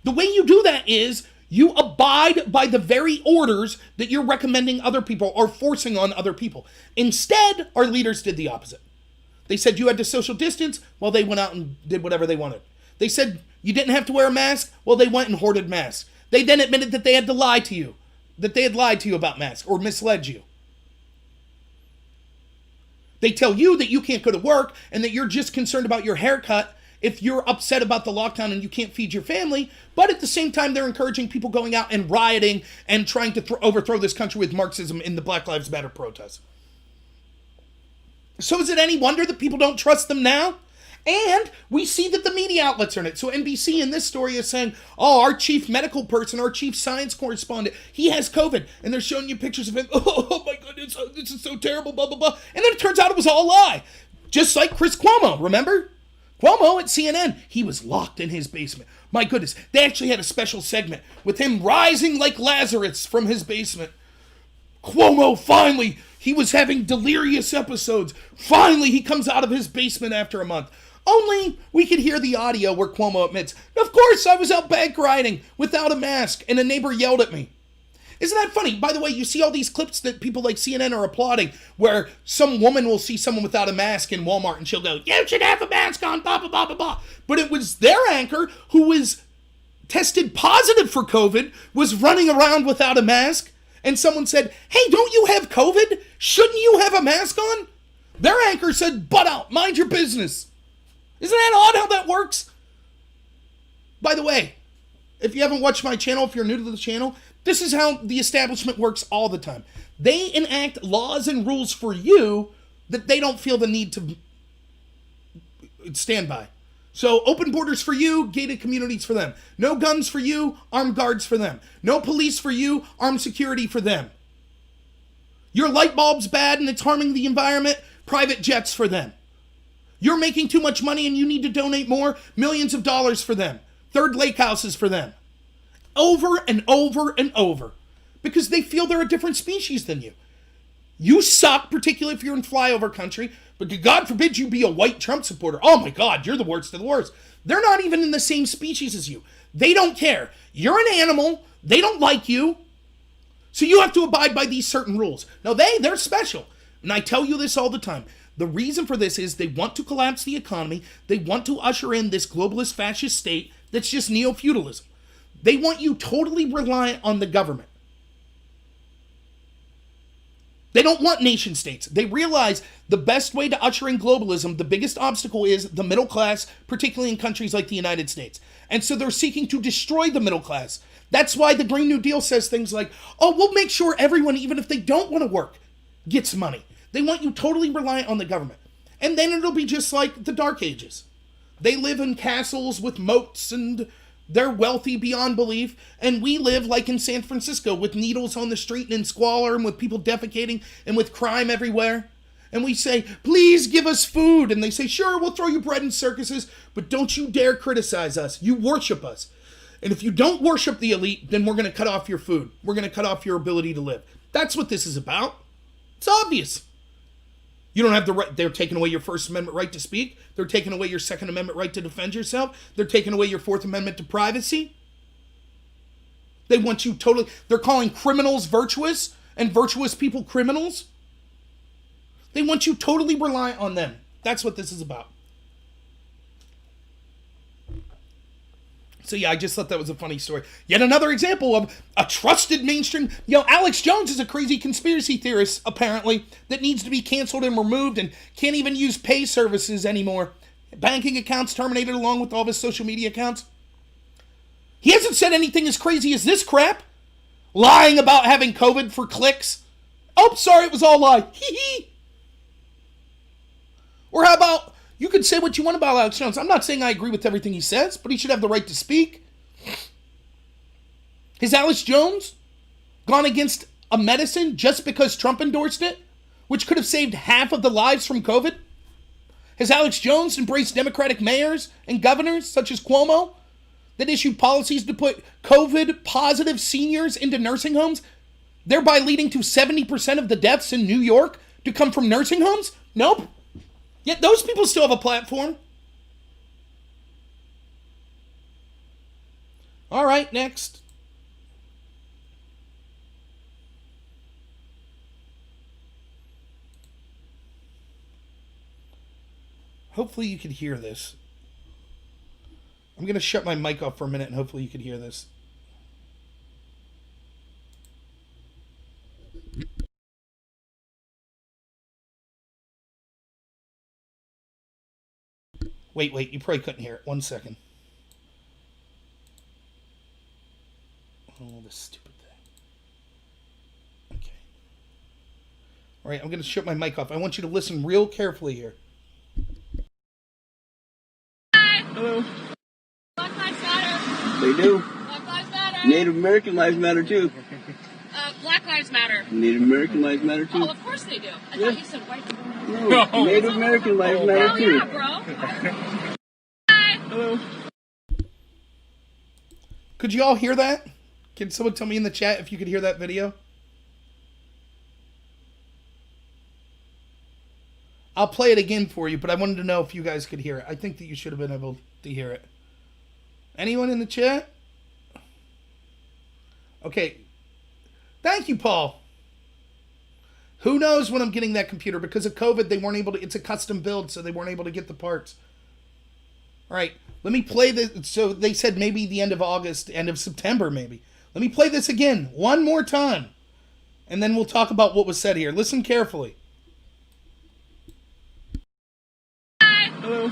The way you do that is you abide by the very orders that you're recommending other people or forcing on other people. Instead, our leaders did the opposite. They said you had to social distance, well, they went out and did whatever they wanted. They said you didn't have to wear a mask, well, they went and hoarded masks. They then admitted that they had to lie to you, that they had lied to you about masks or misled you. They tell you that you can't go to work and that you're just concerned about your haircut if you're upset about the lockdown and you can't feed your family, but at the same time, they're encouraging people going out and rioting and trying to overthrow this country with Marxism in the Black Lives Matter protests. So is it any wonder that people don't trust them now? And we see that the media outlets are in it. So NBC in this story is saying, oh, our chief medical person, our chief science correspondent, he has COVID. And they're showing you pictures of him. Oh my goodness, this is so terrible, blah, blah, blah. And then it turns out it was all a lie. Just like Chris Cuomo, remember? Cuomo at CNN, he was locked in his basement. My goodness, they actually had a special segment with him rising like Lazarus from his basement. Cuomo finally, he was having delirious episodes. Finally, he comes out of his basement after a month. Only we could hear the audio where Cuomo admits, of course I was out bike riding without a mask and a neighbor yelled at me. Isn't that funny? By the way, you see all these clips that people like CNN are applauding where some woman will see someone without a mask in Walmart and she'll go, you should have a mask on, blah, blah, blah, blah, blah. But it was their anchor who was tested positive for COVID, was running around without a mask, and someone said, hey, don't you have COVID? Shouldn't you have a mask on? Their anchor said, butt out, mind your business. Isn't that odd how that works? By the way, if you haven't watched my channel, if you're new to the channel, this is how the establishment works all the time. They enact laws and rules for you that they don't feel the need to stand by. So open borders for you, gated communities for them. No guns for you, armed guards for them. No police for you, armed security for them. Your light bulb's bad and it's harming the environment, private jets for them. You're making too much money and you need to donate more, millions of dollars for them. Third lake houses for them. Over and over and over. Because they feel they're a different species than you. You suck, particularly if you're in flyover country, but God forbid you be a white Trump supporter. Oh my God, you're the worst of the worst. They're not even in the same species as you. They don't care. You're an animal. They don't like you. So you have to abide by these certain rules. Now they're special. And I tell you this all the time. The reason for this is they want to collapse the economy. They want to usher in this globalist fascist state that's just neo-feudalism. They want you totally reliant on the government. They don't want nation states. They realize the best way to usher in globalism, the biggest obstacle is the middle class, particularly in countries like the United States. And so they're seeking to destroy the middle class. That's why the Green New Deal says things like, oh, we'll make sure everyone, even if they don't want to work, gets money. They want you totally reliant on the government. And then it'll be just like the Dark Ages. They live in castles with moats and they're wealthy beyond belief. And we live like in San Francisco with needles on the street and in squalor and with people defecating and with crime everywhere. And we say, please give us food. And they say, sure, we'll throw you bread and circuses, but don't you dare criticize us. You worship us. And if you don't worship the elite, then we're going to cut off your food. We're going to cut off your ability to live. That's what this is about. It's obvious. You don't have the right. They're taking away your First Amendment right to speak. They're taking away your Second Amendment right to defend yourself. They're taking away your Fourth Amendment to privacy. They want you totally. They're calling criminals virtuous and virtuous people criminals. They want you totally reliant on them. That's what this is about. So yeah, I just thought that was a funny story. Yet another example of a trusted mainstream. Alex Jones is a crazy conspiracy theorist, apparently, that needs to be canceled and removed and can't even use pay services anymore. Banking accounts terminated along with all of his social media accounts. He hasn't said anything as crazy as this crap. Lying about having COVID for clicks. Oh, sorry, it was all a lie. Hee hee. Or how about, you could say what you want about Alex Jones. I'm not saying I agree with everything he says, but he should have the right to speak. Has Alex Jones gone against a medicine just because Trump endorsed it, which could have saved half of the lives from COVID? Has Alex Jones embraced Democratic mayors and governors, such as Cuomo, that issued policies to put COVID-positive seniors into nursing homes, thereby leading to 70% of the deaths in New York to come from nursing homes? Nope. Yet those people still have a platform. All right, next. Hopefully you can hear this. I'm going to shut my mic off for a minute and hopefully you can hear this. Wait, you probably couldn't hear it. 1 second. Oh, this stupid thing. Okay. All right, I'm going to shut my mic off. I want you to listen real carefully here. Hello. Black Lives Matter. They do. Black Lives Matter. Native American lives matter too. Black Lives Matter. Native American lives matter too. Oh, of course they do. I thought you said white people. No, Native American lives matter Hell too. yeah, bro. Hi. Hello. Could you all hear that? Can someone tell me in the chat if you could hear that video? I'll play it again for you, but I wanted to know if you guys could hear it. I think that you should have been able to hear it. Anyone in the chat? Okay. Thank you, Paul. Who knows when I'm getting that computer? Because of COVID, they weren't able to... It's a custom build, so they weren't able to get the parts. All right. Let me play this. So they said maybe the end of August, end of September, maybe. Let me play this again one more time. And then we'll talk about what was said here. Listen carefully. Hello.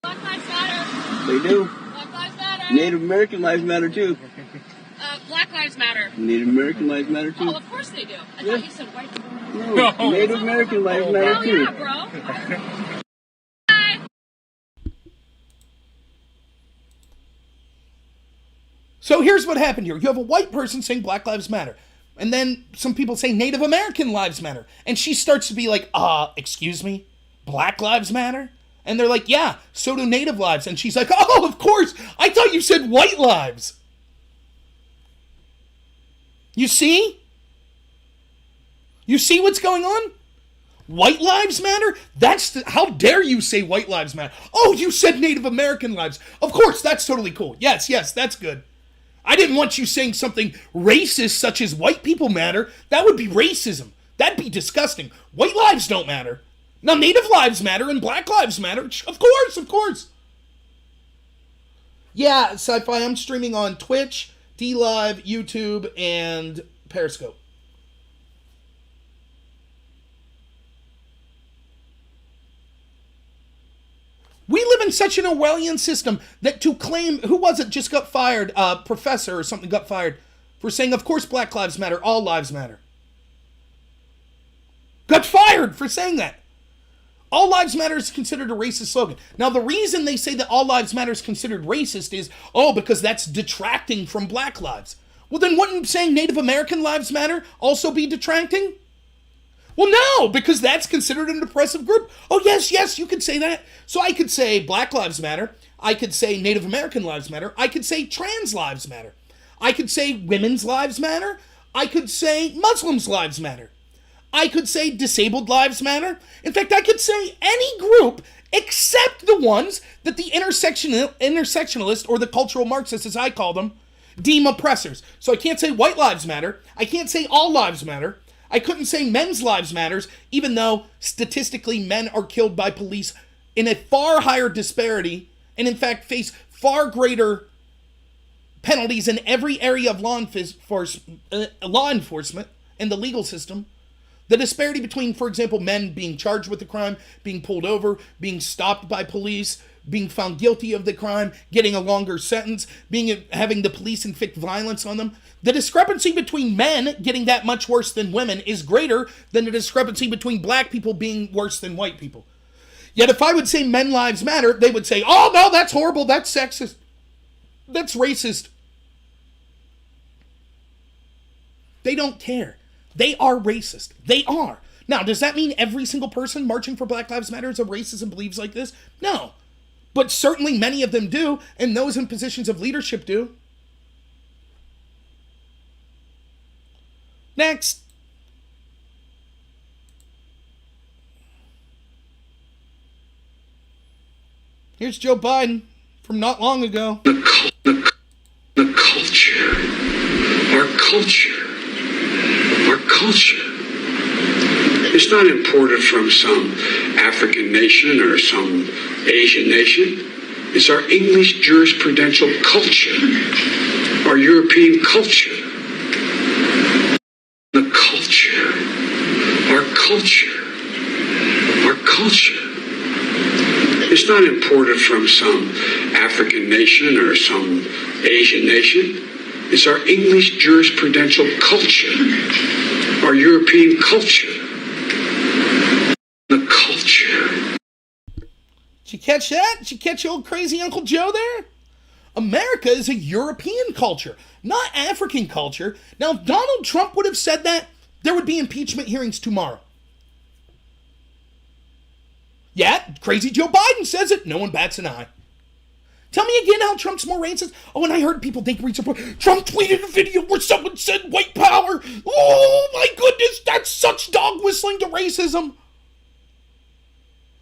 Black Lives Matter. They do. Black Lives Matter. Native American lives matter too. Black Lives Matter. Native American lives matter too. Oh, of course they do. I thought you said white people. No, Native American lives matter Hell too. yeah, bro. Hi. So here's what happened here. You have a white person saying Black Lives Matter. And then some people say Native American lives matter. And she starts to be like, excuse me? Black lives matter? And they're like, yeah, so do Native lives. And she's like, oh, of course. I thought you said white lives. You see? You see what's going on? White lives matter? How dare you say white lives matter? Oh, you said Native American lives. Of course, that's totally cool. Yes, that's good. I didn't want you saying something racist such as white people matter. That would be racism. That'd be disgusting. White lives don't matter. Now, Native lives matter and Black lives matter. Of course. Yeah, Sci-Fi, I'm streaming on Twitch, D-Live, YouTube, and Periscope. We live in such an Orwellian system that to claim, who was it just got fired, professor or something got fired for saying, of course Black lives matter, all lives matter. Got fired for saying that. All lives matter is considered a racist slogan. Now, the reason they say that all lives matter is considered racist is, because that's detracting from Black lives. Well, then wouldn't saying Native American lives matter also be detracting? Well, no, because that's considered an oppressive group. Oh, yes, you could say that. So I could say Black lives matter. I could say Native American lives matter. I could say trans lives matter. I could say women's lives matter. I could say Muslims' lives matter. I could say disabled lives matter. In fact, I could say any group except the ones that the intersectionalist or the cultural Marxists, as I call them, deem oppressors. So I can't say white lives matter. I can't say all lives matter. I couldn't say men's lives matters, even though statistically men are killed by police in a far higher disparity and in fact face far greater penalties in every area of law enforcement and the legal system. The disparity between, for example, men being charged with the crime, being pulled over, being stopped by police, being found guilty of the crime, getting a longer sentence, having the police inflict violence on them. The discrepancy between men getting that much worse than women is greater than the discrepancy between black people being worse than white people. Yet if I would say men lives matter, they would say, oh no, that's horrible, that's sexist, that's racist. They don't care. They are racist. They are. Now, does that mean every single person marching for Black Lives Matter is a racist and believes like this? No. But certainly many of them do, and those in positions of leadership do. Next. Here's Joe Biden from not long ago. The culture. Our culture. Our culture. It's not imported from some African nation or some Asian nation. It's our English jurisprudential culture. Our European culture. The culture. Our culture. Our culture. It's not imported from some African nation or some Asian nation. It's our English jurisprudential culture. Our European culture. The culture. Did you catch that? Did you catch old crazy Uncle Joe there? America is a European culture, not African culture. Now, if Donald Trump would have said that, there would be impeachment hearings tomorrow. Yeah, crazy Joe Biden says it. No one bats an eye. Tell me again how Trump's more racist. Oh, and I heard people think Trump tweeted a video where someone said white power. Oh, my goodness, that's such dog whistling to racism.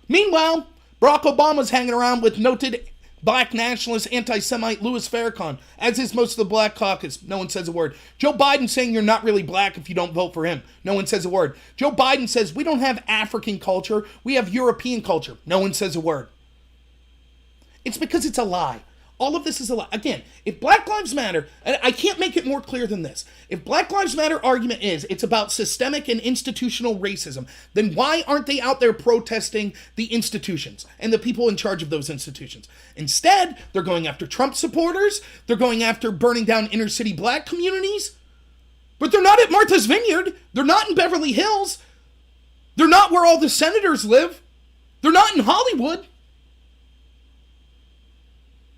Meanwhile, Barack Obama's hanging around with noted black nationalist anti-Semite Louis Farrakhan, as is most of the black caucus. No one says a word. Joe Biden saying you're not really black if you don't vote for him. No one says a word. Joe Biden says we don't have African culture, we have European culture. No one says a word. It's because it's a lie. All of this is a lie. Again, if Black Lives Matter, and I can't make it more clear than this, if Black Lives Matter argument is it's about systemic and institutional racism, then why aren't they out there protesting the institutions and the people in charge of those institutions? Instead, they're going after Trump supporters, they're going after burning down inner city black communities, but they're not at Martha's Vineyard, they're not in Beverly Hills, they're not where all the senators live, they're not in Hollywood.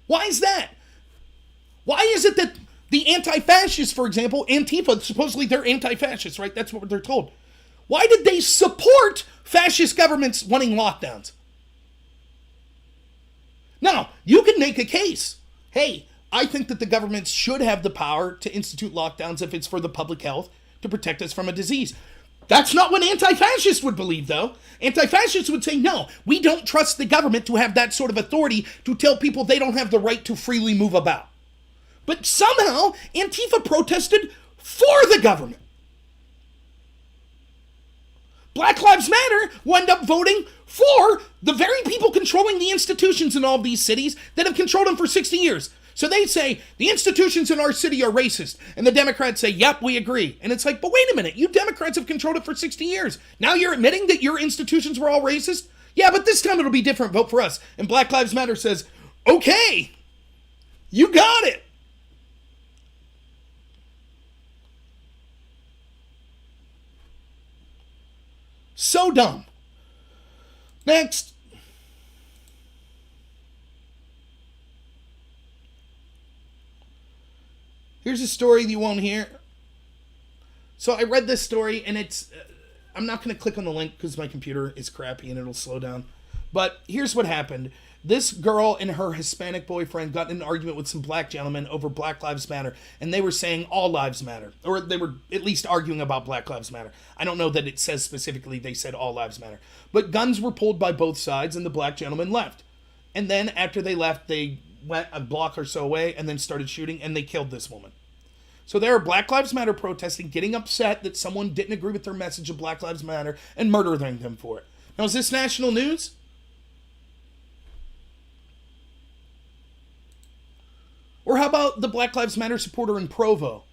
Why is that? Why is it that the anti-fascists, for example, Antifa, supposedly they're anti-fascists, right? That's what they're told. Why did they support fascist governments wanting lockdowns? Now, you can make a case. Hey, I think that the governments should have the power to institute lockdowns if it's for the public health to protect us from a disease. That's not what anti-fascists would believe, though. Anti-fascists would say, no, we don't trust the government to have that sort of authority to tell people they don't have the right to freely move about. But somehow, Antifa protested for the government. Black Lives Matter wound up voting for the very people controlling the institutions in all of these cities that have controlled them for 60 years. So they say, the institutions in our city are racist. And the Democrats say, yep, we agree. And it's like, but wait a minute, you Democrats have controlled it for 60 years. Now you're admitting that your institutions were all racist? Yeah, but this time it'll be different. Vote for us. And Black Lives Matter says, okay, you got it. So dumb. Next. Here's a story you won't hear. So I read this story, and it's... I'm not going to click on the link because my computer is crappy and it'll slow down. But here's what happened. This girl and her Hispanic boyfriend got in an argument with some black gentlemen over Black Lives Matter, and they were saying all lives matter. Or they were at least arguing about Black Lives Matter. I don't know that it says specifically they said all lives matter. But guns were pulled by both sides, and the black gentleman left. And then after they left, they went a block or so away and then started shooting, and they killed this woman. So there are Black Lives Matter protesting, getting upset that someone didn't agree with their message of Black Lives Matter and murdering them for it. Now, is this national news? Or how about the Black Lives Matter supporter in Provo,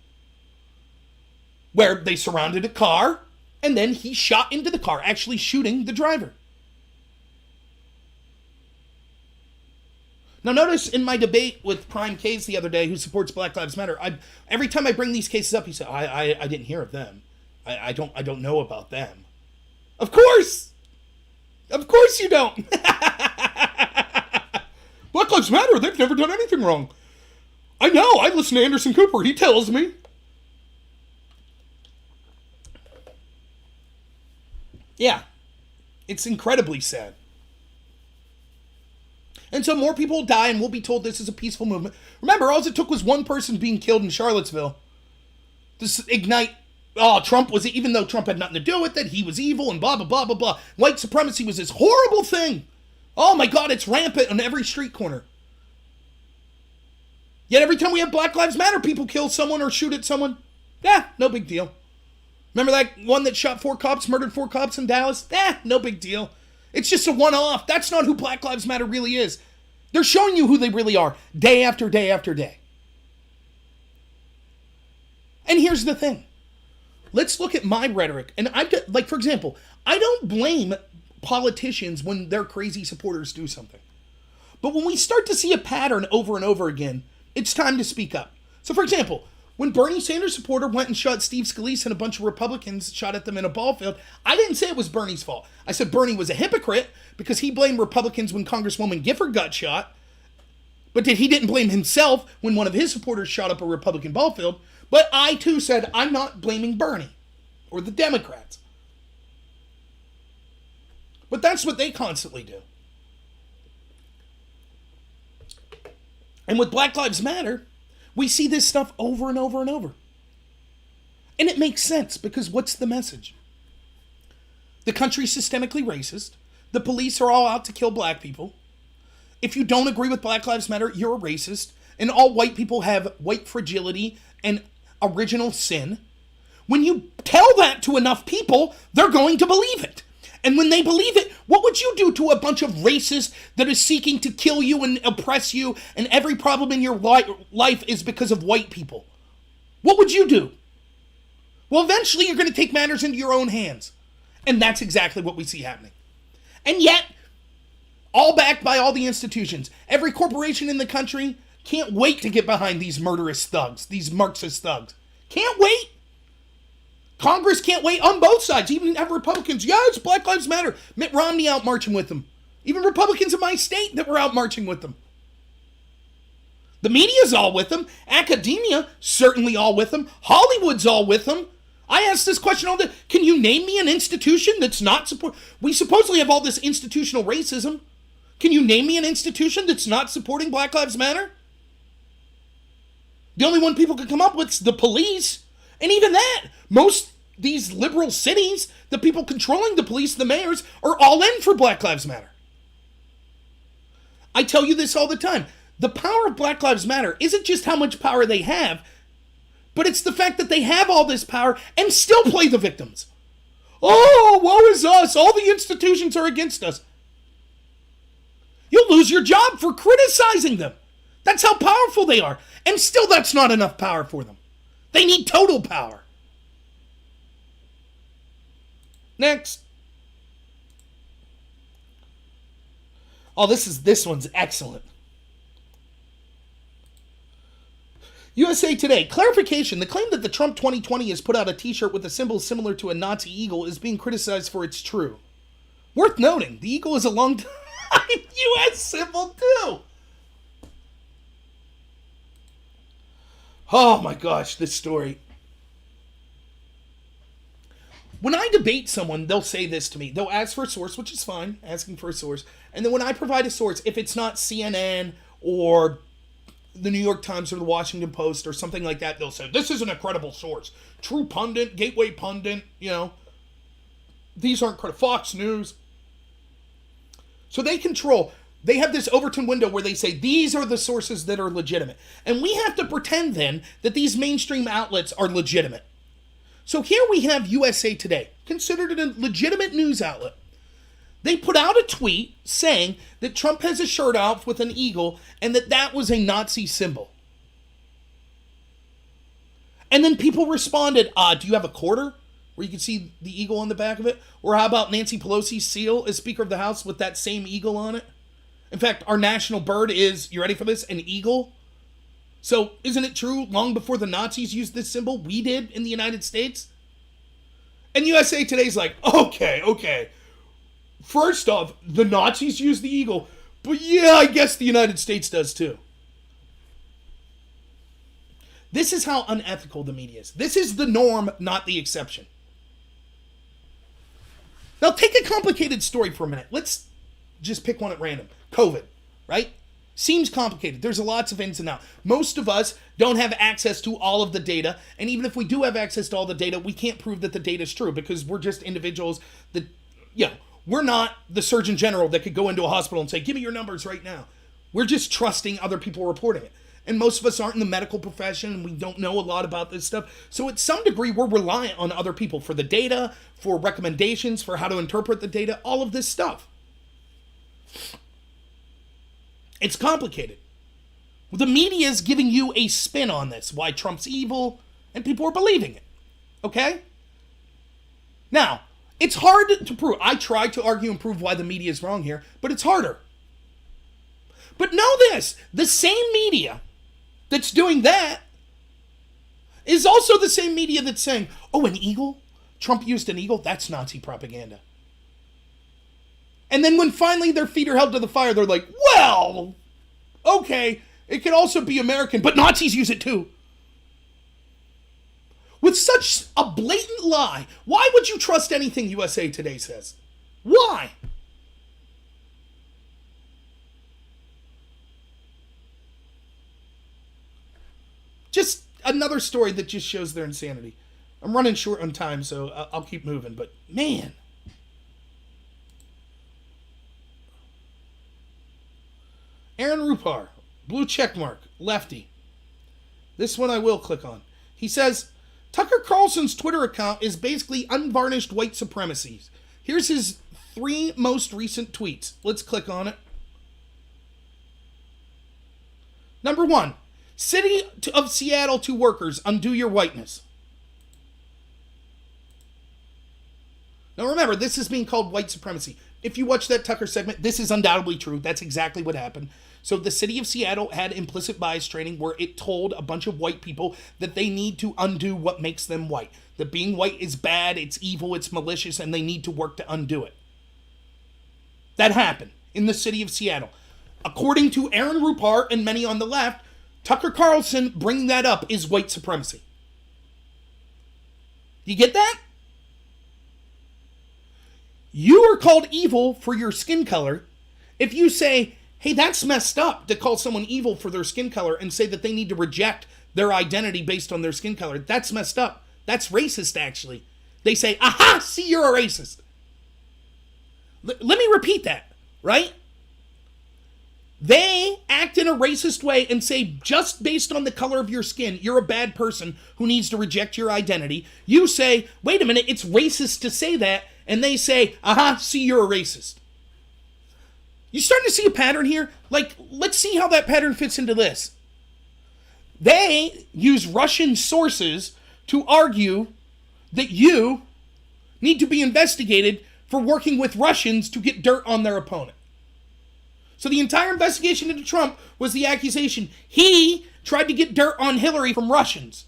where they surrounded a car and then he shot into the car, actually shooting the driver? Now, notice in my debate with Prime Case the other day, who supports Black Lives Matter, every time I bring these cases up, he said, I didn't hear of them. I don't know about them. Of course you don't. Black Lives Matter, they've never done anything wrong. I know, I listen to Anderson Cooper, he tells me. Yeah, it's incredibly sad. And so more people will die, and we'll be told this is a peaceful movement. Remember, all it took was one person being killed in Charlottesville to ignite, Trump was, even though Trump had nothing to do with it, he was evil and blah, blah, blah, blah, blah. White supremacy was this horrible thing. Oh my God, it's rampant on every street corner. Yet every time we have Black Lives Matter, people kill someone or shoot at someone. Yeah, no big deal. Remember that one that shot 4 cops, murdered 4 cops in Dallas? No big deal. It's just a one-off. That's not who Black Lives Matter really is. They're showing you who they really are, day after day after day. And here's the thing. Let's look at my rhetoric. And for example, I don't blame politicians when their crazy supporters do something. But when we start to see a pattern over and over again, it's time to speak up. So for example, When Bernie Sanders supporter went and shot Steve Scalise and a bunch of Republicans shot at them in a ball field, I didn't say it was Bernie's fault. I said Bernie was a hypocrite because he blamed Republicans when Congresswoman Gifford got shot, but he didn't blame himself when one of his supporters shot up a Republican ball field. But I too said I'm not blaming Bernie or the Democrats. But that's what they constantly do. And with Black Lives Matter, we see this stuff over and over and over. And it makes sense because what's the message? The country's systemically racist. The police are all out to kill black people. If you don't agree with Black Lives Matter, you're a racist. And all white people have white fragility and original sin. When you tell that to enough people, they're going to believe it. And when they believe it, what would you do to a bunch of racists that is seeking to kill you and oppress you, and every problem in your life is because of white people? What would you do? Well, eventually you're going to take matters into your own hands. And that's exactly what we see happening. And yet, all backed by all the institutions, every corporation in the country can't wait to get behind these murderous thugs, these Marxist thugs. Can't wait. Congress can't wait on both sides. Even have Republicans. Yes, Black Lives Matter. Mitt Romney out marching with them. Even Republicans in my state that were out marching with them. The media's all with them. Academia, certainly all with them. Hollywood's all with them. I asked this question all the time. Can you name me an institution that's not support? We supposedly have all this institutional racism. Can you name me an institution that's not supporting Black Lives Matter? The only one people can come up with is the police. And even that, most these liberal cities, the people controlling the police, the mayors, are all in for Black Lives Matter. I tell you this all the time. The power of Black Lives Matter isn't just how much power they have, but it's the fact that they have all this power and still play the victims. Oh, woe is us. All the institutions are against us. You'll lose your job for criticizing them. That's how powerful they are. And still that's not enough power for them. They need total power. Next. Oh, this one's excellent. USA Today. Clarification. The claim that the Trump 2020 has put out a t-shirt with a symbol similar to a Nazi eagle is being criticized for its true. Worth noting, the eagle is a long time U.S. symbol too. Oh my gosh, this story. When I debate someone, they'll say this to me. They'll ask for a source, which is fine, asking for a source. And then when I provide a source, if it's not CNN or the New York Times or the Washington Post or something like that, they'll say, this isn't a credible source. True Pundit, Gateway Pundit, these aren't credible. Fox News. So they have this Overton window where they say these are the sources that are legitimate. And we have to pretend then that these mainstream outlets are legitimate. So here we have USA Today, considered a legitimate news outlet. They put out a tweet saying that Trump has a shirt off with an eagle and that was a Nazi symbol. And then people responded, do you have a quarter where you can see the eagle on the back of it? Or how about Nancy Pelosi's seal as Speaker of the House with that same eagle on it? In fact, our national bird is, you ready for this, an eagle? So isn't it true, long before the Nazis used this symbol, we did in the United States? And USA Today's like, okay. First off, the Nazis used the eagle, but yeah, I guess the United States does too. This is how unethical the media is. This is the norm, not the exception. Now take a complicated story for a minute. Let's just pick one at random. COVID, right? Seems complicated. There's lots of ins and outs. Most of us don't have access to all of the data. And even if we do have access to all the data, we can't prove that the data is true because we're just individuals that, we're not the Surgeon General that could go into a hospital and say, give me your numbers right now. We're just trusting other people reporting it. And most of us aren't in the medical profession and we don't know a lot about this stuff. So at some degree, we're reliant on other people for the data, for recommendations, for how to interpret the data, all of this stuff. It's complicated. The media is giving you a spin on this, why Trump's evil, and people are believing it. Okay? Now, it's hard to prove. I try to argue and prove why the media is wrong here, but it's harder. But know this, the same media that's doing that is also the same media that's saying, oh, an eagle? Trump used an eagle? That's Nazi propaganda. And then when finally their feet are held to the fire, they're like, well, okay, it can also be American, but Nazis use it too. With such a blatant lie, why would you trust anything USA Today says? Why? Just another story that just shows their insanity. I'm running short on time, so I'll keep moving, but man. Aaron Rupar, blue checkmark, lefty. This one I will click on. He says, Tucker Carlson's Twitter account is basically unvarnished white supremacy. Here's his 3 most recent tweets. Let's click on it. Number 1, City of Seattle to workers, undo your whiteness. Now remember, this is being called white supremacy. If you watch that Tucker segment, this is undoubtedly true. That's exactly what happened. So the city of Seattle had implicit bias training where it told a bunch of white people that they need to undo what makes them white. That being white is bad, it's evil, it's malicious, and they need to work to undo it. That happened in the city of Seattle. According to Aaron Rupar and many on the left, Tucker Carlson bringing that up is white supremacy. You get that? You are called evil for your skin color if you say, hey, that's messed up to call someone evil for their skin color and say that they need to reject their identity based on their skin color. That's messed up. That's racist, actually. They say, aha, see, you're a racist. Let me repeat that, right? They act in a racist way and say, just based on the color of your skin, you're a bad person who needs to reject your identity. You say, wait a minute, it's racist to say that. And they say, aha, see, you're a racist. You starting to see a pattern here? Like, let's see how that pattern fits into this. They use Russian sources to argue that you need to be investigated for working with Russians to get dirt on their opponent. So the entire investigation into Trump was the accusation he tried to get dirt on Hillary from Russians.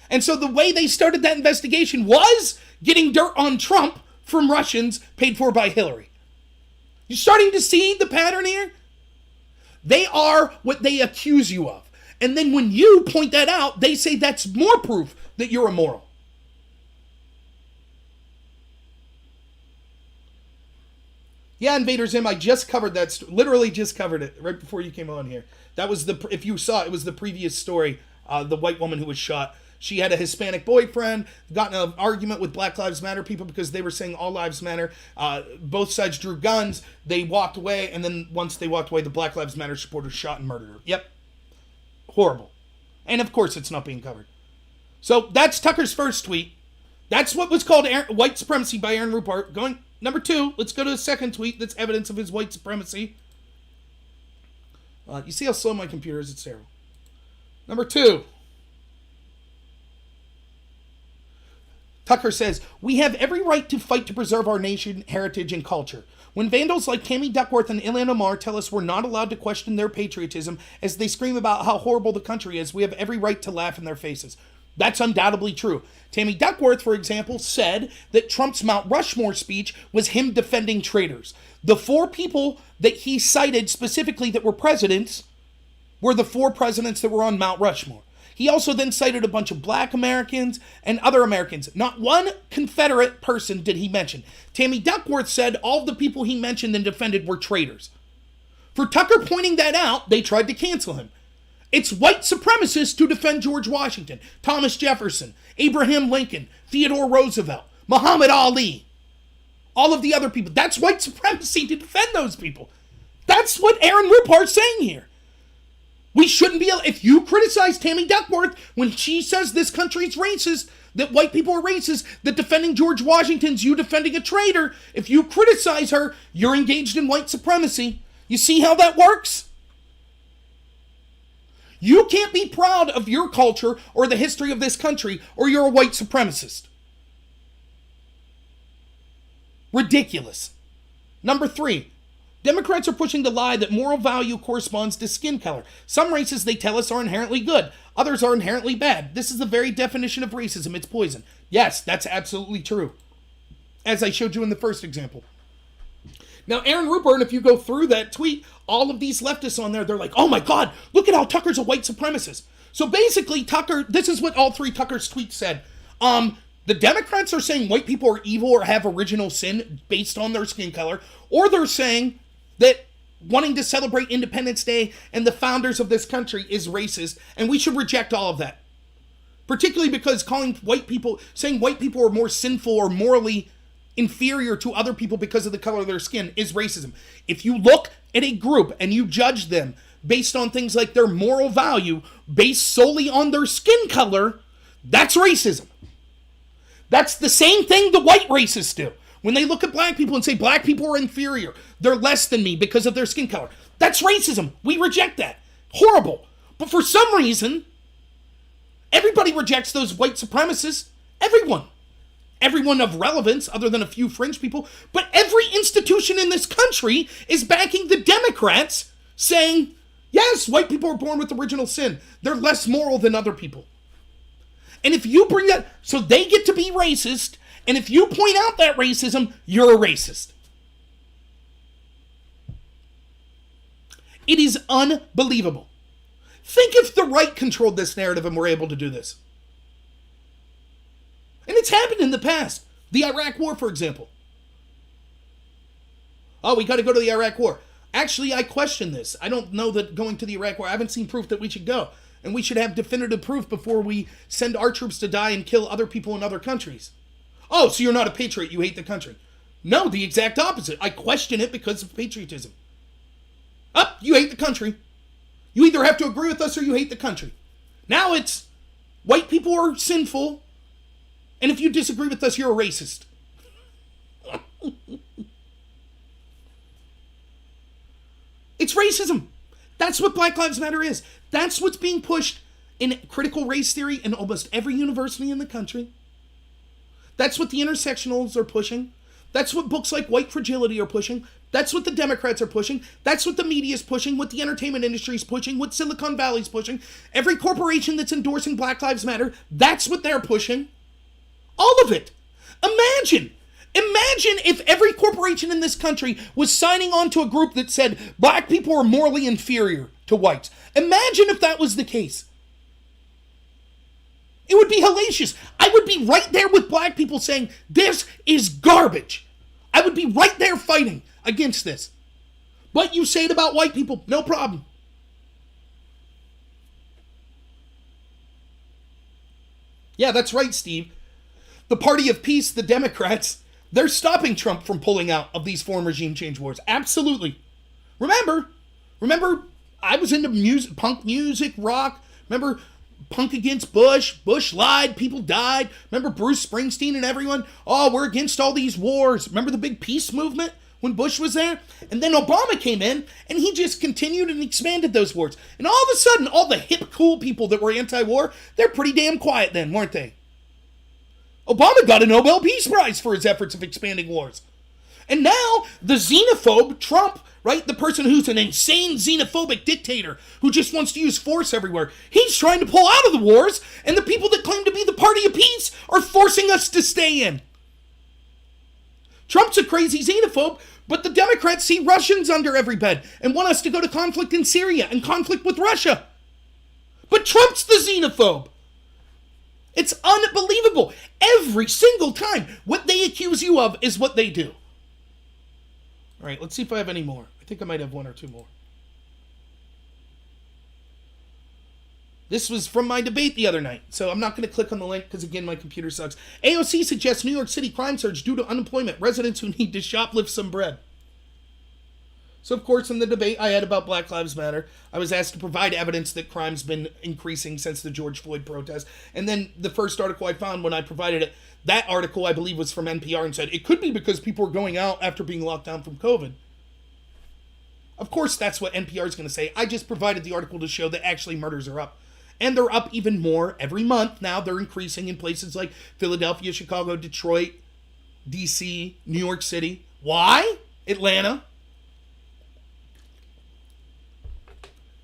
And so the way they started that investigation was getting dirt on Trump from Russians paid for by Hillary. You're starting to see the pattern here? They are what they accuse you of. And then when you point that out, they say that's more proof that you're immoral. Yeah, Invader Zim, I just covered that, literally just covered it right before you came on here. That was if you saw, it was the previous story, the white woman who was shot. She had a Hispanic boyfriend, got in an argument with Black Lives Matter people because they were saying all lives matter. Both sides drew guns. They walked away, and then once they walked away, the Black Lives Matter supporters shot and murdered her. Yep. Horrible. And of course, it's not being covered. So that's Tucker's first tweet. That's what was called white supremacy by Aaron Rupar. Going number 2, let's go to the second tweet that's evidence of his white supremacy. You see how slow my computer is? It's terrible. Number 2. Tucker says, we have every right to fight to preserve our nation, heritage, and culture. When vandals like Tammy Duckworth and Ilhan Omar tell us we're not allowed to question their patriotism as they scream about how horrible the country is, we have every right to laugh in their faces. That's undoubtedly true. Tammy Duckworth, for example, said that Trump's Mount Rushmore speech was him defending traitors. The 4 people that he cited specifically that were presidents were the 4 presidents that were on Mount Rushmore. He also then cited a bunch of black Americans and other Americans. Not one Confederate person did he mention. Tammy Duckworth said all the people he mentioned and defended were traitors. For Tucker pointing that out, they tried to cancel him. It's white supremacists to defend George Washington, Thomas Jefferson, Abraham Lincoln, Theodore Roosevelt, Muhammad Ali, all of the other people. That's white supremacy to defend those people. That's what Aaron Rupar's saying here. We shouldn't be able, if you criticize Tammy Duckworth when she says this country's racist, that white people are racist, that defending George Washington's you defending a traitor, if you criticize her, you're engaged in white supremacy. You see how that works? You can't be proud of your culture or the history of this country, or you're a white supremacist. Ridiculous. Number 3, Democrats are pushing the lie that moral value corresponds to skin color. Some races, they tell us, are inherently good. Others are inherently bad. This is the very definition of racism. It's poison. Yes, that's absolutely true. As I showed you in the first example. Now, Aaron Rupar, and if you go through that tweet, all of these leftists on there, they're like, oh my God, look at how Tucker's a white supremacist. So basically, Tucker, this is what all three Tucker's tweets said. The Democrats are saying white people are evil or have original sin based on their skin color, or they're saying that wanting to celebrate Independence Day and the founders of this country is racist, and we should reject all of that. Particularly because saying white people are more sinful or morally inferior to other people because of the color of their skin is racism. If you look at a group and you judge them based on things like their moral value, based solely on their skin color, that's racism. That's the same thing the white racists do. When they look at black people and say black people are inferior, they're less than me because of their skin color. That's racism. We reject that. Horrible. But for some reason, everybody rejects those white supremacists. Everyone. Everyone of relevance, other than a few fringe people. But every institution in this country is backing the Democrats, saying, yes, white people are born with original sin. They're less moral than other people. And if you bring that, so they get to be racist, and if you point out that racism, you're a racist. It is unbelievable. Think if the right controlled this narrative and were able to do this. And it's happened in the past. The Iraq War, for example. Oh, we got to go to the Iraq War. Actually, I question this. I don't know that going to the Iraq War, I haven't seen proof that we should go. And we should have definitive proof before we send our troops to die and kill other people in other countries. Oh, so you're not a patriot, you hate the country. No, the exact opposite. I question it because of patriotism. Oh, you hate the country. You either have to agree with us or you hate the country. Now it's white people are sinful, and if you disagree with us, you're a racist. It's racism. That's what Black Lives Matter is. That's what's being pushed in critical race theory in almost every university in the country. That's what the intersectionals are pushing. That's what books like White Fragility are pushing. That's what the Democrats are pushing. That's what the media is pushing, what the entertainment industry is pushing, what Silicon Valley is pushing. Every corporation that's endorsing Black Lives Matter, that's what they're pushing. All of it. Imagine if every corporation in this country was signing on to a group that said black people are morally inferior to whites. Imagine if that was the case. It would be hellacious. I would be right there with black people saying, this is garbage. I would be right there fighting against this. But you say it about white people, no problem. Yeah, that's right, Steve. The Party of Peace, the Democrats, they're stopping Trump from pulling out of these foreign regime change wars. Absolutely. Remember, I was into music, punk music, rock. Remember, punk against Bush. Bush lied. People died. Remember Bruce Springsteen and everyone? Oh, we're against all these wars. Remember the big peace movement when Bush was there? And then Obama came in and he just continued and expanded those wars. And all of a sudden, all the hip, cool people that were anti-war, they're pretty damn quiet then, weren't they? Obama got a Nobel Peace Prize for his efforts of expanding wars. And now, the xenophobe, Trump, right? The person who's an insane xenophobic dictator who just wants to use force everywhere. He's trying to pull out of the wars, and the people that claim to be the Party of Peace are forcing us to stay in. Trump's a crazy xenophobe, but the Democrats see Russians under every bed and want us to go to conflict in Syria and conflict with Russia. But Trump's the xenophobe. It's unbelievable. Every single time, what they accuse you of is what they do. All right, let's see if I have any more. I think I might have one or two more. This was from my debate the other night, so I'm not going to click on the link because, again, my computer sucks. AOC suggests New York City crime surge due to unemployment. Residents who need to shoplift some bread. So, of course, in the debate I had about Black Lives Matter, I was asked to provide evidence that crime's been increasing since the George Floyd protest. And then the first article I found when I provided it, that article I believe was from NPR and said, it could be because people are going out after being locked down from COVID. Of course, that's what NPR is going to say. I just provided the article to show that actually murders are up. And they're up even more every month. Now they're increasing in places like Philadelphia, Chicago, Detroit, DC, New York City. Why? Atlanta.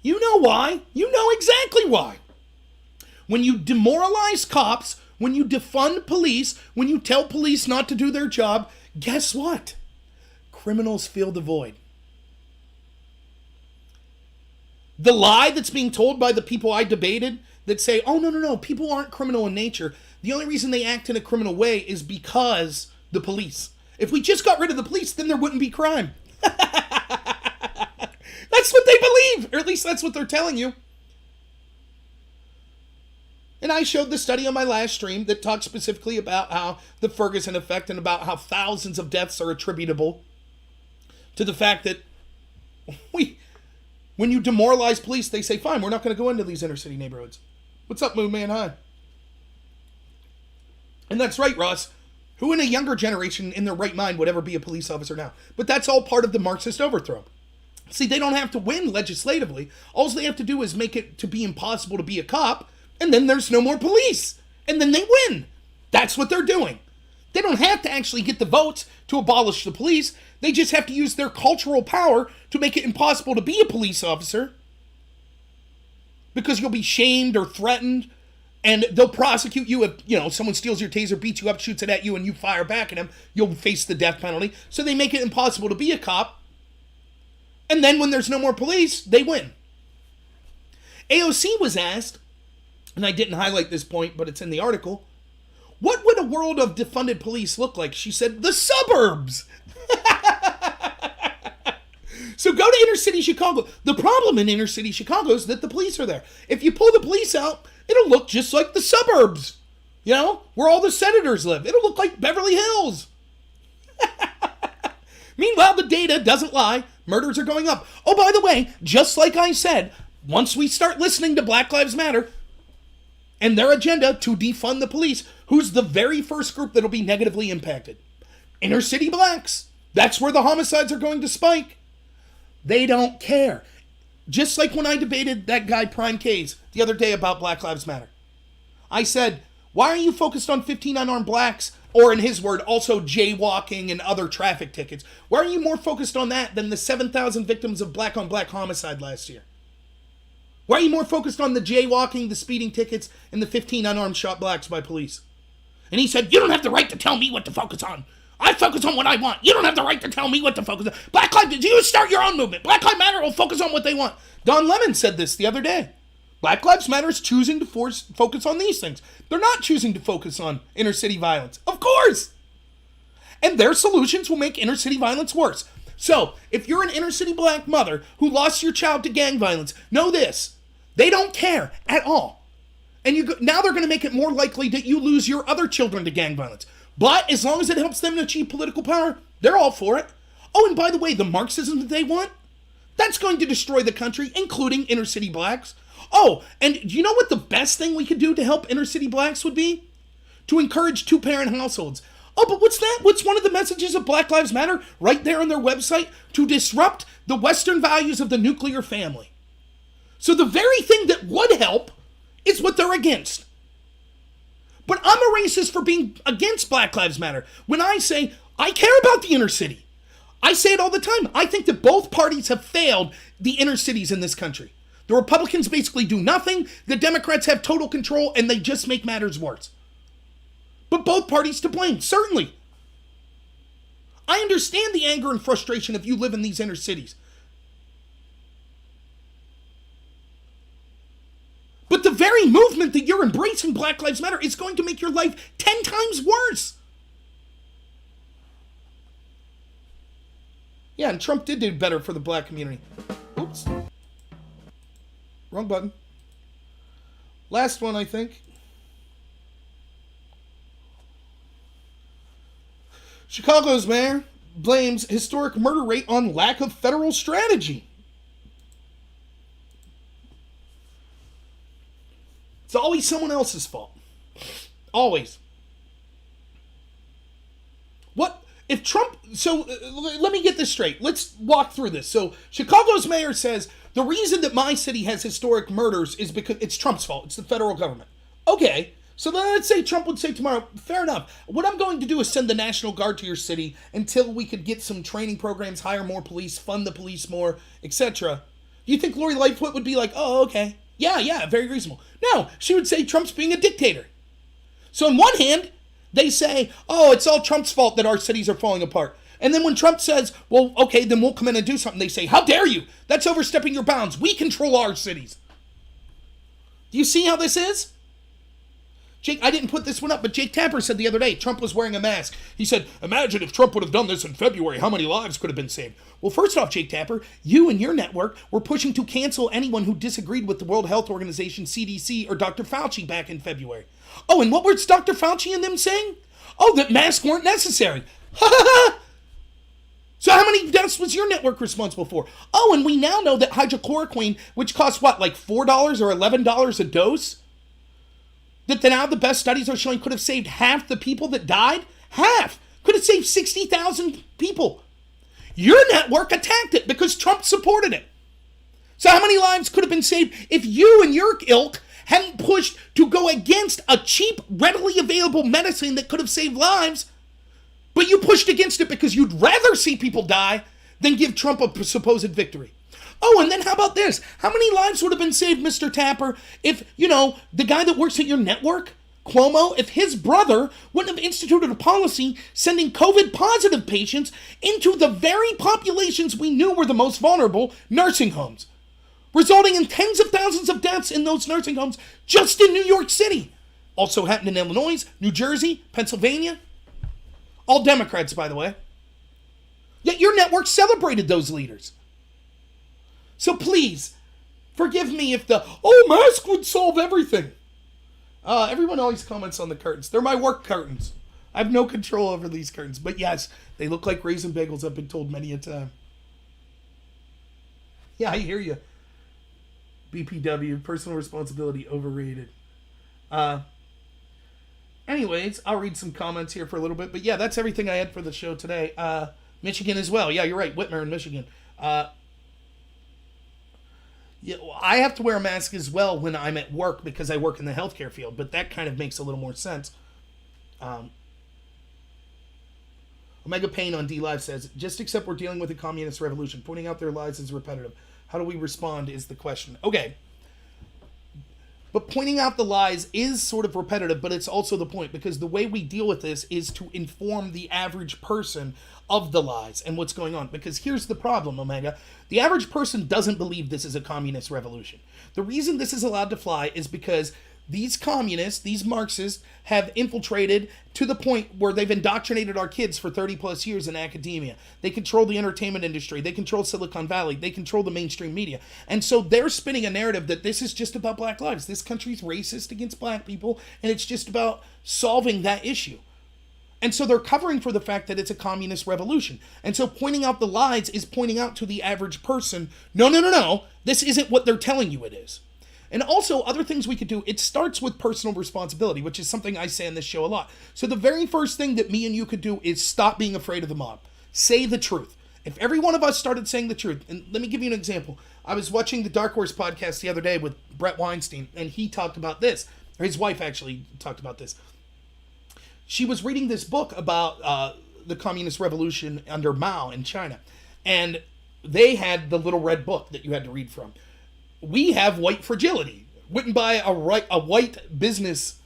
You know why. You know exactly why. When you demoralize cops, when you defund police, when you tell police not to do their job, guess what? Criminals feel the void. The lie that's being told by the people I debated that say, oh, no, people aren't criminal in nature. The only reason they act in a criminal way is because the police. If we just got rid of the police, then there wouldn't be crime. That's what they believe, or at least that's what they're telling you. And I showed the study on my last stream that talks specifically about how the Ferguson effect and about how thousands of deaths are attributable to the fact that when you demoralize police, they say, fine, we're not going to go into these inner city neighborhoods. What's up, Moon Man High? And that's right, Ross. Who in a younger generation in their right mind would ever be a police officer now? But that's all part of the Marxist overthrow. See, they don't have to win legislatively. All they have to do is make it to be impossible to be a cop, and then there's no more police. And then they win. That's what they're doing. They don't have to actually get the votes to abolish the police. They just have to use their cultural power to make it impossible to be a police officer. Because you'll be shamed or threatened, and they'll prosecute you if, someone steals your taser, beats you up, shoots it at you, and you fire back at him. You'll face the death penalty. So they make it impossible to be a cop. And then when there's no more police, they win. AOC was asked, and I didn't highlight this point, but it's in the article, what would a world of defunded police look like? She said, the suburbs. So go to inner city Chicago. The problem in inner city Chicago is that the police are there. If you pull the police out, it'll look just like the suburbs, where all the senators live. It'll look like Beverly Hills. Meanwhile, the data doesn't lie. Murders are going up. Oh, by the way, just like I said, once we start listening to Black Lives Matter and their agenda to defund the police, who's the very first group that'll be negatively impacted? Inner city blacks. That's where the homicides are going to spike. They don't care. Just like when I debated that guy Prime K's the other day about Black Lives Matter. I said, why are you focused on 15 unarmed blacks, or in his word, also jaywalking and other traffic tickets? Why are you more focused on that than the 7,000 victims of black-on-black homicide last year? Why are you more focused on the jaywalking, the speeding tickets, and the 15 unarmed shot blacks by police? And he said, you don't have the right to tell me what to focus on. I focus on what I want. You don't have the right to tell me what to focus on. Black Lives, you start your own movement. Black Lives Matter will focus on what they want. Don Lemon said this the other day. Black Lives Matter is choosing to focus on these things. They're not choosing to focus on inner city violence. Of course. And their solutions will make inner city violence worse. So, if you're an inner city black mother who lost your child to gang violence, know this. They don't care at all. And now they're going to make it more likely that you lose your other children to gang violence. But as long as it helps them achieve political power, they're all for it. Oh, and by the way, the Marxism that they want, that's going to destroy the country, including inner city blacks. Oh, and do you know what the best thing we could do to help inner city blacks would be? To encourage two-parent households. Oh, but what's that? What's one of the messages of Black Lives Matter right there on their website? To disrupt the Western values of the nuclear family. So the very thing that would help is what they're against. But I'm a racist for being against Black Lives Matter. When I say, I care about the inner city. I say it all the time. I think that both parties have failed the inner cities in this country. The Republicans basically do nothing. The Democrats have total control, and they just make matters worse. But both parties to blame, certainly. I understand the anger and frustration if you live in these inner cities. But the very movement that you're embracing, Black Lives Matter, is going to make your life 10 times worse. Yeah, and Trump did do better for the black community. Oops. Wrong button. Last one, I think. Chicago's mayor blames historic murder rate on lack of federal strategy. It's always someone else's fault. Always. What if Trump... So let me get this straight. Let's walk through this. So Chicago's mayor says, the reason that my city has historic murders is because it's Trump's fault. It's the federal government. Okay. So then let's say Trump would say tomorrow, fair enough. What I'm going to do is send the National Guard to your city until we could get some training programs, hire more police, fund the police more, etc. Do you think Lori Lightfoot would be like, oh, okay. Yeah, very reasonable. No, she would say Trump's being a dictator. So on one hand, they say, oh, it's all Trump's fault that our cities are falling apart. And then when Trump says, well, okay, then we'll come in and do something, they say, how dare you? That's overstepping your bounds. We control our cities. Do you see how this is? Jake, I didn't put this one up, but Jake Tapper said the other day, Trump was wearing a mask. He said, imagine if Trump would have done this in February, how many lives could have been saved? Well, first off, Jake Tapper, you and your network were pushing to cancel anyone who disagreed with the World Health Organization, CDC, or Dr. Fauci back in February. Oh, and what was Dr. Fauci and them saying? Oh, that masks weren't necessary. Ha ha ha! So how many deaths was your network responsible for? Oh, and we now know that hydrochloroquine, which costs what, like $4 or $11 a dose? That now the best studies are showing could have saved half the people that died? Half! Could have saved 60,000 people. Your network attacked it because Trump supported it. So how many lives could have been saved if you and your ilk hadn't pushed to go against a cheap, readily available medicine that could have saved lives? But you pushed against it because you'd rather see people die than give Trump a supposed victory. Oh, and then how about this? How many lives would have been saved, Mr. Tapper, if, the guy that works at your network, Cuomo, if his brother wouldn't have instituted a policy sending COVID-positive patients into the very populations we knew were the most vulnerable, nursing homes, resulting in tens of thousands of deaths in those nursing homes just in New York City. Also happened in Illinois, New Jersey, Pennsylvania. All Democrats, by the way. Yet your network celebrated those leaders. So please, forgive me if mask would solve everything. Everyone always comments on the curtains. They're my work curtains. I have no control over these curtains. But yes, they look like raisin bagels, I've been told many a time. Yeah, I hear you. BPW, personal responsibility, overrated. Anyways, I'll read some comments here for a little bit. But yeah, that's everything I had for the show today. Michigan as well. Yeah, you're right. Whitmer in Michigan. Yeah, I have to wear a mask as well when I'm at work because I work in the healthcare field. But that kind of makes a little more sense. Omega Payne on D Live says, just accept we're dealing with a communist revolution. Pointing out their lies is repetitive. How do we respond is the question. Okay. But pointing out the lies is sort of repetitive, but it's also the point, because the way we deal with this is to inform the average person of the lies and what's going on. Because here's the problem, Omega. The average person doesn't believe this is a communist revolution. The reason this is allowed to fly is because these communists, these Marxists, have infiltrated to the point where they've indoctrinated our kids for 30 plus years in academia. They control the entertainment industry. They control Silicon Valley. They control the mainstream media. And so they're spinning a narrative that this is just about black lives. This country's racist against black people, and it's just about solving that issue. And so they're covering for the fact that it's a communist revolution. And so pointing out the lies is pointing out to the average person, no, this isn't what they're telling you it is. And also, other things we could do, it starts with personal responsibility, which is something I say on this show a lot. So the very first thing that me and you could do is stop being afraid of the mob. Say the truth. If every one of us started saying the truth, and let me give you an example. I was watching the Dark Horse podcast the other day with Brett Weinstein, and he talked about this. Or his wife actually talked about this. She was reading this book about the communist revolution under Mao in China. And they had the little red book that you had to read from. We have White Fragility, written by a white business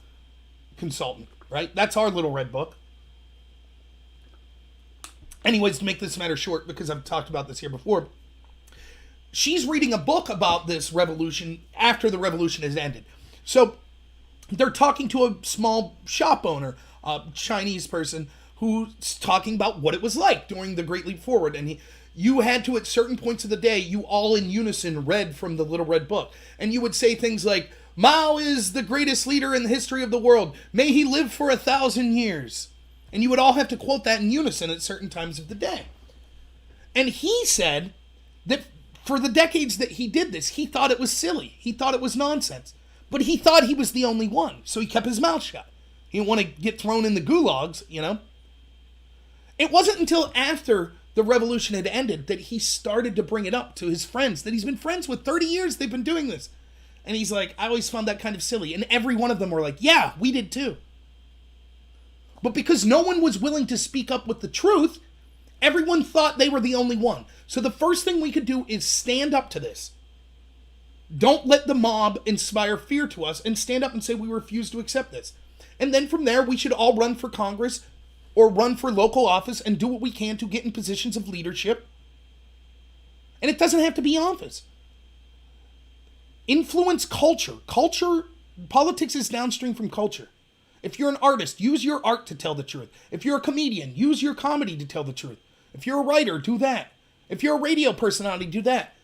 consultant, right? That's our little red book. Anyways, to make this matter short, because I've talked about this here before, she's reading a book about this revolution after the revolution has ended. So they're talking to a small shop owner, a Chinese person, who's talking about what it was like during the Great Leap Forward. And you had to, at certain points of the day, you all in unison read from the little red book. And you would say things like, Mao is the greatest leader in the history of the world. May he live for 1,000 years. And you would all have to quote that in unison at certain times of the day. And he said that for the decades that he did this, he thought it was silly. He thought it was nonsense. But he thought he was the only one. So he kept his mouth shut. He didn't want to get thrown in the gulags, It wasn't until after the revolution had ended that he started to bring it up to his friends, that he's been friends with 30 years. They've been doing this. And he's like, I always found that kind of silly. And every one of them were like, yeah, we did too. But because no one was willing to speak up with the truth, everyone thought they were the only one. So the first thing we could do is stand up to this. Don't let the mob inspire fear to us, and stand up and say we refuse to accept this. And then from there, we should all run for Congress or run for local office and do what we can to get in positions of leadership. And it doesn't have to be office. Influence culture. Politics is downstream from culture. If you're an artist, use your art to tell the truth. If you're a comedian, use your comedy to tell the truth. If you're a writer, do that. If you're a radio personality, do that.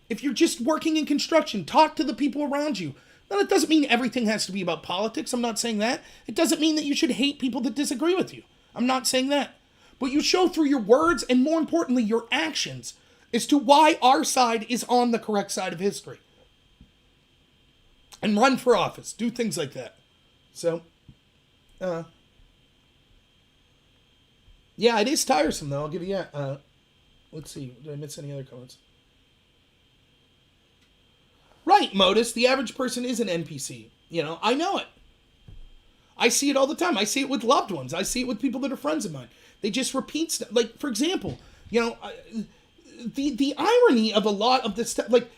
If you're just working in construction, talk to the people around you. Now, that doesn't mean everything has to be about politics. I'm not saying that. It doesn't mean that you should hate people that disagree with you. I'm not saying that. But you show through your words and, more importantly, your actions as to why our side is on the correct side of history. And run for office. Do things like that. So, yeah, it is tiresome, though. I'll give you that. Let's see. Did I miss any other comments? Right, Modus. The average person is an NPC. You know, I know it. I see it all the time. I see it with loved ones. I see it with people that are friends of mine. They just repeat stuff. Like, for example, you know, the irony of a lot of this stuff, like,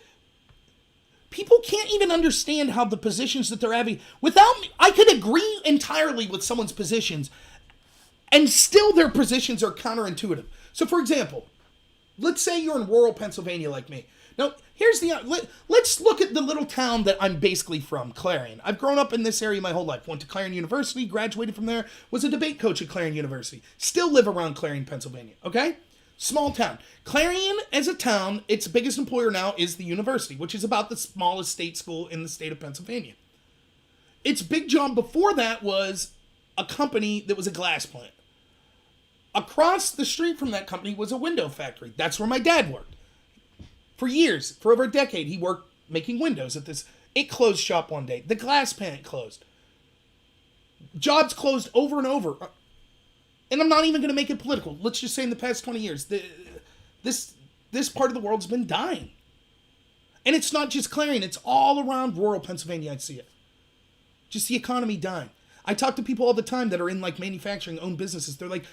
people can't even understand how the positions that they're having, without me, I could agree entirely with someone's positions, and still their positions are counterintuitive. So, for example, let's say you're in rural Pennsylvania like me. Now, here's let's look at the little town that I'm basically from, Clarion. I've grown up in this area my whole life. Went to Clarion University, graduated from there, was a debate coach at Clarion University. Still live around Clarion, Pennsylvania, okay? Small town. Clarion, as a town, its biggest employer now is the university, which is about the smallest state school in the state of Pennsylvania. Its big job before that was a company that was a glass plant. Across the street from that company was a window factory. That's where my dad worked. For years, for over a decade, he worked making windows at this. It closed shop one day. The glass plant closed. Jobs closed over and over. And I'm not even going to make it political. Let's just say in the past 20 years, this part of the world's been dying. And it's not just Clarion. It's all around rural Pennsylvania. I see it. Just the economy dying. I talk to people all the time that are in like manufacturing, own businesses. They're like,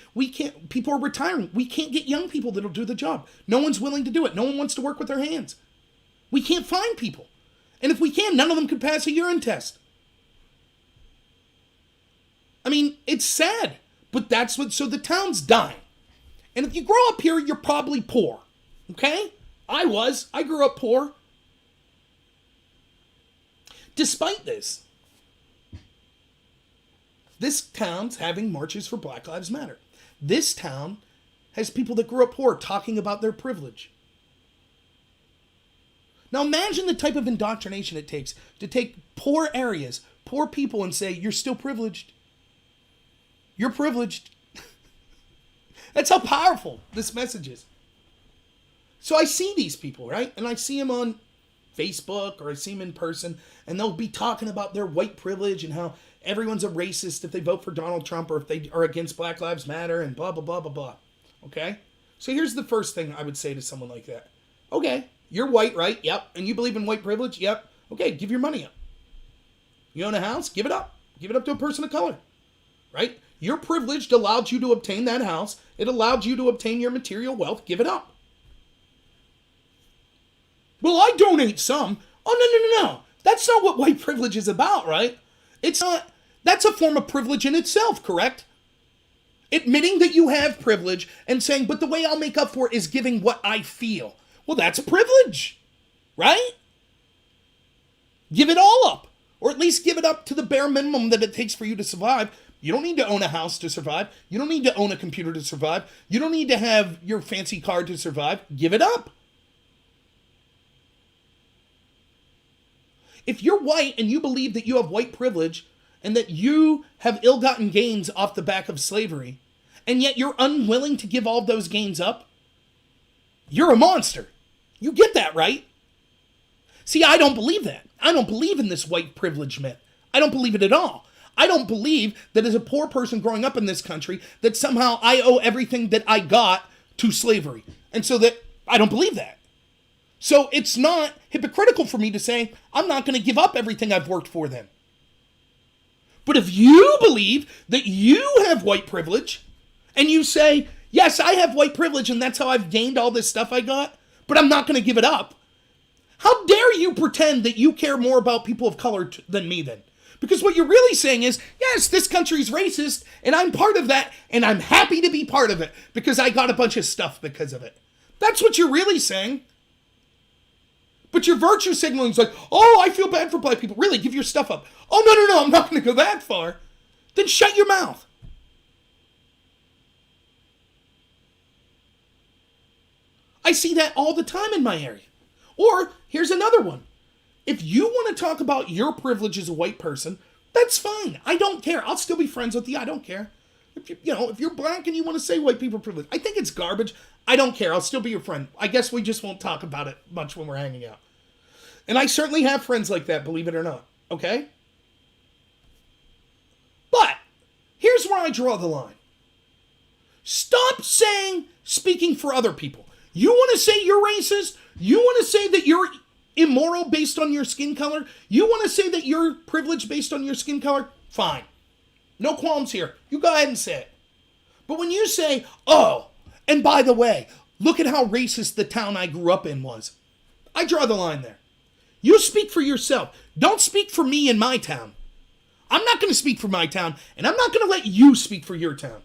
people are retiring. We can't get young people that'll do the job. No one's willing to do it. No one wants to work with their hands. We can't find people. And if we can, none of them could pass a urine test. I mean, it's sad, but so the town's dying. And if you grow up here, you're probably poor. Okay? I grew up poor. Despite this town's having marches for Black Lives Matter. This town has people that grew up poor talking about their privilege. Now imagine the type of indoctrination it takes to take poor areas, poor people, and say, you're still privileged. You're privileged. That's how powerful this message is. So I see these people, right? And I see them on Facebook, or I see them in person, and they'll be talking about their white privilege and how everyone's a racist if they vote for Donald Trump or if they are against Black Lives Matter and blah, blah, blah, blah, blah. Okay? So here's the first thing I would say to someone like that. Okay, you're white, right? Yep. And you believe in white privilege? Yep. Okay, give your money up. You own a house? Give it up. Give it up to a person of color. Right? Your privilege allowed you to obtain that house. It allowed you to obtain your material wealth. Give it up. Well, I donate some. Oh, no. That's not what white privilege is about, right? It's not. That's a form of privilege in itself, correct? Admitting that you have privilege and saying, but the way I'll make up for it is giving what I feel. Well, that's a privilege, right? Give it all up. Or at least give it up to the bare minimum that it takes for you to survive. You don't need to own a house to survive. You don't need to own a computer to survive. You don't need to have your fancy car to survive. Give it up. If you're white and you believe that you have white privilege and that you have ill-gotten gains off the back of slavery, and yet you're unwilling to give all of those gains up, you're a monster. You get that, right? See, I don't believe that. I don't believe in this white privilege myth. I don't believe it at all. I don't believe that as a poor person growing up in this country, that somehow I owe everything that I got to slavery. And so that, I don't believe that. So it's not hypocritical for me to say, I'm not going to give up everything I've worked for then. But if you believe that you have white privilege, and you say, yes, I have white privilege, and that's how I've gained all this stuff I got, but I'm not going to give it up, How dare you pretend that you care more about people of color than me then? Because what you're really saying is, yes, this country's racist, and I'm part of that, and I'm happy to be part of it because I got a bunch of stuff because of it. That's what you're really saying. But your virtue signaling is like, oh, I feel bad for black people. Really, give your stuff up. Oh, no, I'm not going to go that far. Then shut your mouth. I see that all the time in my area. Or, here's another one. If you want to talk about your privilege as a white person, that's fine. I don't care. I'll still be friends with you. I don't care. If you're black and you want to say white people privilege, I think it's garbage. I don't care. I'll still be your friend. I guess we just won't talk about it much when we're hanging out. And I certainly have friends like that, believe it or not. Okay? But, here's where I draw the line. Stop speaking for other people. You want to say you're racist? You want to say that you're immoral based on your skin color? You want to say that you're privileged based on your skin color? Fine. No qualms here. You go ahead and say it. But when you say, oh, and by the way, look at how racist the town I grew up in was, I draw the line there. You speak for yourself. Don't speak for me in my town. I'm not going to speak for my town, and I'm not going to let you speak for your town.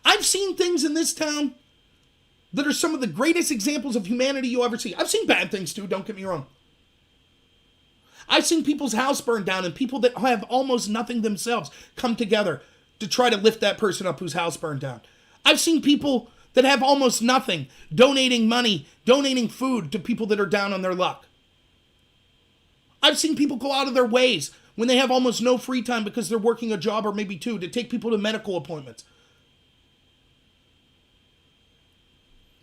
I've seen things in this town that are some of the greatest examples of humanity you'll ever see. I've seen bad things too, don't get me wrong. I've seen people's house burned down and people that have almost nothing themselves come together to try to lift that person up whose house burned down. I've seen people that have almost nothing donating money, donating food to people that are down on their luck. I've seen people go out of their ways when they have almost no free time because they're working a job or maybe two to take people to medical appointments.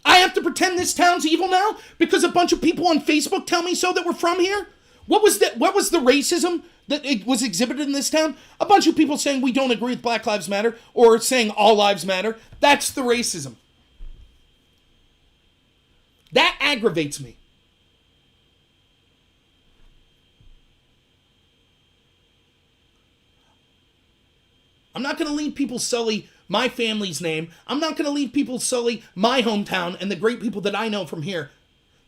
I have to pretend this town's evil now because a bunch of people on Facebook tell me so that we're from here? What was the racism that it was exhibited in this town? A bunch of people saying we don't agree with Black Lives Matter or saying all lives matter. That's the racism. That aggravates me. I'm not going to leave people sully my family's name. I'm not going to leave people sully my hometown and the great people that I know from here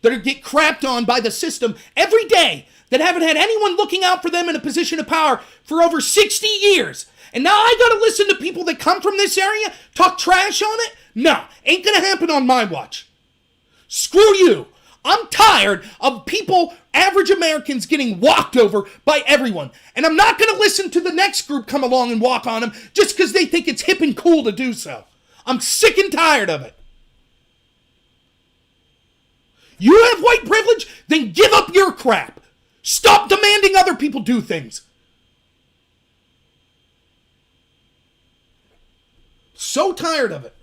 that get crapped on by the system every day, that haven't had anyone looking out for them in a position of power for over 60 years. And now I got to listen to people that come from this area talk trash on it? No, ain't going to happen on my watch. Screw you. I'm tired of people, average Americans, getting walked over by everyone. And I'm not going to listen to the next group come along and walk on them just because they think it's hip and cool to do so. I'm sick and tired of it. You have white privilege? Then give up your crap. Stop demanding other people do things. So tired of it.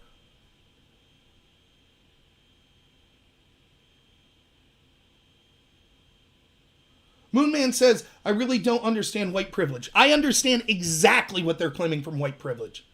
Moonman says, I really don't understand white privilege. I understand exactly what they're claiming from white privilege.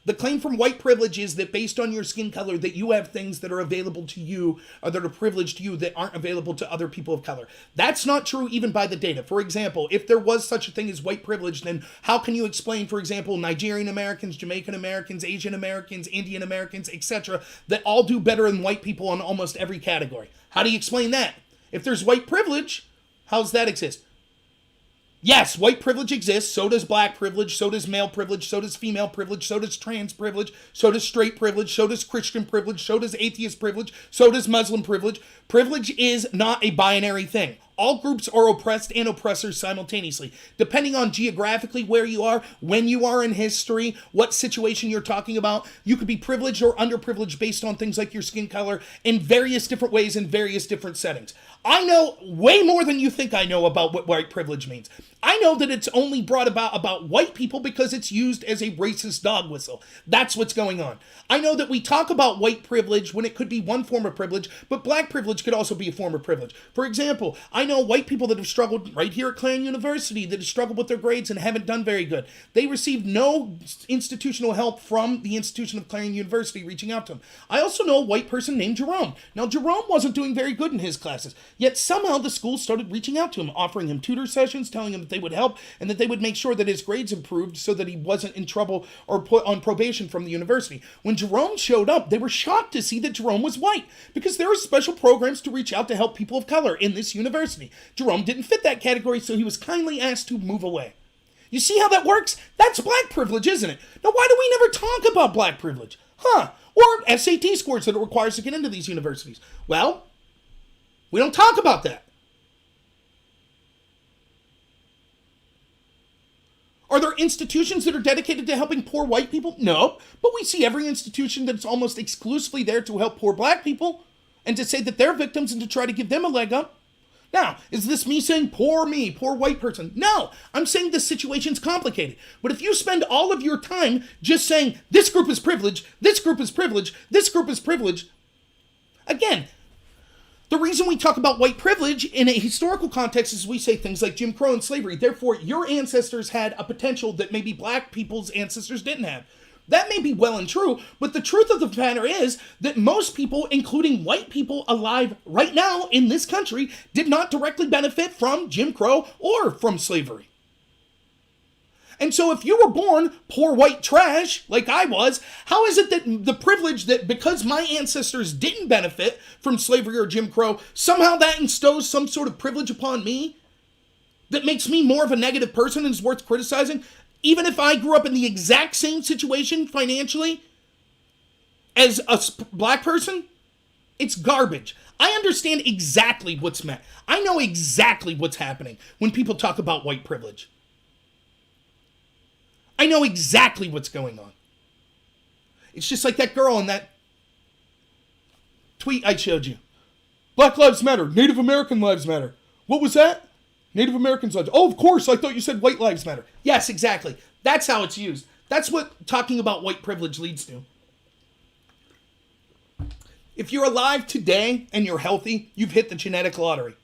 The claim from white privilege is that based on your skin color, that you have things that are available to you or that are privileged to you that aren't available to other people of color. That's not true even by the data. For example, if there was such a thing as white privilege, then how can you explain, for example, Nigerian Americans, Jamaican Americans, Asian Americans, Indian Americans, etc., that all do better than white people on almost every category? How do you explain that? If there's white privilege, how does that exist? Yes, white privilege exists, so does black privilege, so does male privilege, so does female privilege, so does trans privilege, so does straight privilege, so does Christian privilege, so does atheist privilege, so does Muslim privilege. Privilege is not a binary thing. All groups are oppressed and oppressors simultaneously. Depending on geographically where you are, when you are in history, what situation you're talking about, you could be privileged or underprivileged based on things like your skin color in various different ways in various different settings. I know way more than you think I know about what white privilege means. I know that it's only brought about white people because it's used as a racist dog whistle. That's what's going on. I know that we talk about white privilege when it could be one form of privilege, but black privilege could also be a form of privilege. For example, I I know white people that have struggled right here at Clarendon University that have struggled with their grades and haven't done very good. They received no institutional help from the institution of Clarendon University reaching out to them. I also know a white person named Jerome. Now, Jerome wasn't doing very good in his classes, yet somehow the school started reaching out to him, offering him tutor sessions, telling him that they would help and that they would make sure that his grades improved so that he wasn't in trouble or put on probation from the university. When Jerome showed up, they were shocked to see that Jerome was white because there are special programs to reach out to help people of color in this university. Jerome didn't fit that category, so he was kindly asked to move away. You see how that works? That's black privilege, isn't it? Now, why do we never talk about black privilege? Or SAT scores that it requires to get into these universities? Well, we don't talk about that. Are there institutions that are dedicated to helping poor white people? No, but we see every institution that's almost exclusively there to help poor black people and to say that they're victims and to try to give them a leg up. Now, is this me saying poor me, poor white person? No, I'm saying this situation's complicated. But if you spend all of your time just saying this group is privileged, this group is privileged, this group is privileged, again, the reason we talk about white privilege in a historical context is we say things like Jim Crow and slavery. Therefore, your ancestors had a potential that maybe black people's ancestors didn't have. That may be well and true, but the truth of the matter is that most people, including white people alive right now in this country, did not directly benefit from Jim Crow or from slavery. And so if you were born poor white trash, like I was, how is it that the privilege that because my ancestors didn't benefit from slavery or Jim Crow, somehow that instows some sort of privilege upon me that makes me more of a negative person and is worth criticizing? Even if I grew up in the exact same situation financially as a black person, it's garbage. I understand exactly what's meant. I know exactly what's happening when people talk about white privilege. I know exactly what's going on. It's just like that girl in that tweet I showed you. Black Lives Matter. Native American Lives Matter. What was that? Native Americans lives. Oh, of course. I thought you said white lives matter. Yes, exactly. That's how it's used. That's what talking about white privilege leads to. If you're alive today and you're healthy, you've hit the genetic lottery.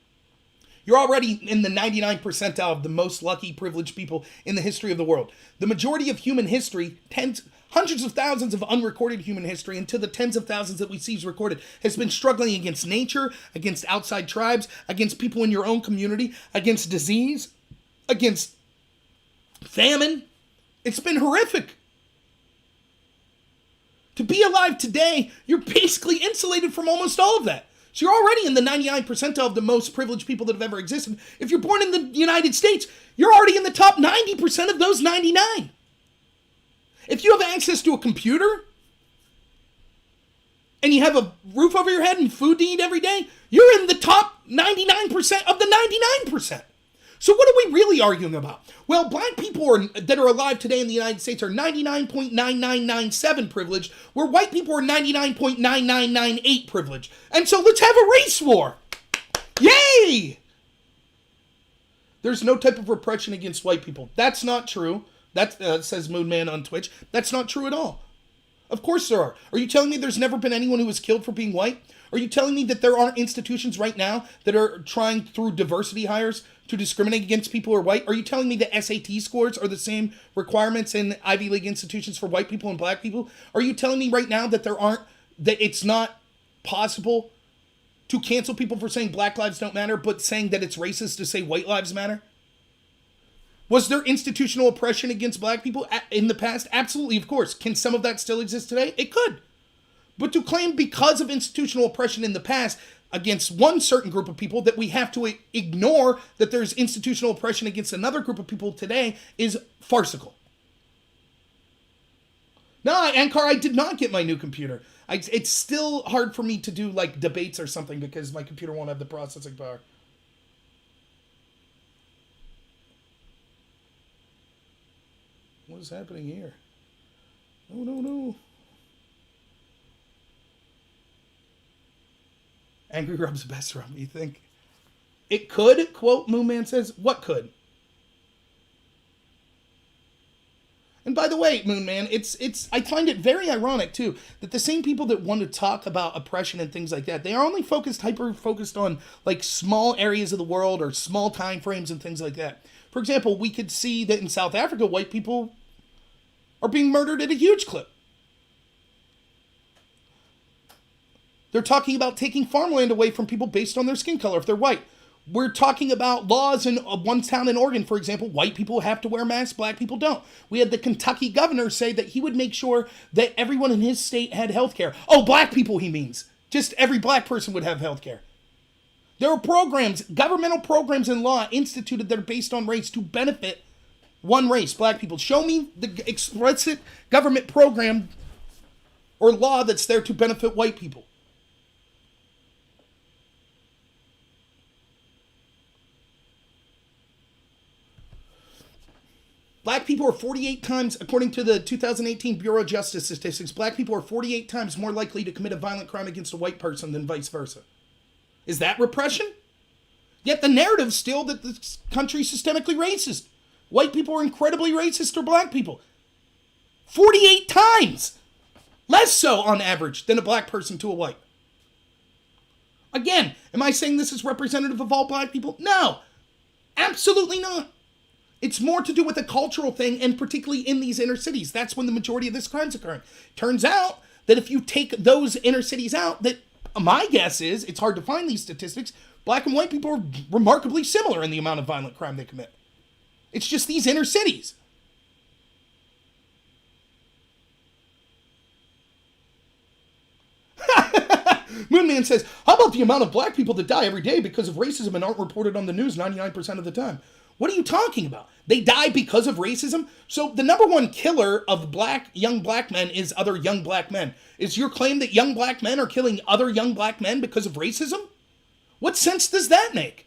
You're already in the 99th percentile of the most lucky, privileged people in the history of the world. The majority of human history, hundreds of thousands of unrecorded human history, and to the tens of thousands that we see is recorded, has been struggling against nature, against outside tribes, against people in your own community, against disease, against famine. It's been horrific. To be alive today, you're basically insulated from almost all of that. So you're already in the 99th percentile of the most privileged people that have ever existed. If you're born in the United States, you're already in the top 90% of those 99. If you have access to a computer and you have a roof over your head and food to eat every day, you're in the top 99% of the 99%. So what are we really arguing about? Well, black people that are alive today in the United States are 99.9997 privileged, where white people are 99.9998 privileged. And so let's have a race war. Yay! There's no type of repression against white people. That's not true. That says Moonman on Twitch. That's not true at all. Of course there are. Are you telling me there's never been anyone who was killed for being white? Are you telling me that there aren't institutions right now that are trying through diversity hires to discriminate against people who are white? Are you telling me that SAT scores are the same requirements in Ivy League institutions for white people and black people? Are you telling me right now that that it's not possible to cancel people for saying black lives don't matter, but saying that it's racist to say white lives matter? Was there institutional oppression against black people in the past? Absolutely, of course. Can some of that still exist today? It could. But to claim because of institutional oppression in the past against one certain group of people that we have to ignore that there's institutional oppression against another group of people today is farcical. No, Ankar, I did not get my new computer. It's still hard for me to do like debates or something because my computer won't have the processing power. What is happening here? No. Angry Rub's the best rub, you think? It could, quote Moonman says. What could? And by the way, Moon Man, I find it very ironic too that the same people that want to talk about oppression and things like that, they are only hyper focused on like small areas of the world or small time frames and things like that. For example, we could see that in South Africa, white people are being murdered at a huge clip. They're talking about taking farmland away from people based on their skin color if they're white. We're talking about laws in one town in Oregon, for example, white people have to wear masks, black people don't. We had the Kentucky governor say that he would make sure that everyone in his state had health care. Oh, black people, he means. Just every black person would have health care. There are programs, governmental programs and law instituted that are based on race to benefit one race, black people. Show me the explicit government program or law that's there to benefit white people. Black people are 48 times, according to the 2018 Bureau of Justice statistics, black people are 48 times more likely to commit a violent crime against a white person than vice versa. Is that repression? Yet the narrative's still that the country's systemically racist. White people are incredibly racist to black people. 48 times! Less so on average than a black person to a white. Again, am I saying this is representative of all black people? No! Absolutely not. It's more to do with a cultural thing, and particularly in these inner cities. That's when the majority of this crime's occurring. Turns out that if you take those inner cities out, that my guess is, it's hard to find these statistics, black and white people are remarkably similar in the amount of violent crime they commit. It's just these inner cities. Moonman says, how about the amount of black people that die every day because of racism and aren't reported on the news 99% of the time? What are you talking about? They die because of racism? So the number one killer of young black men is other young black men. Is your claim that young black men are killing other young black men because of racism? What sense does that make?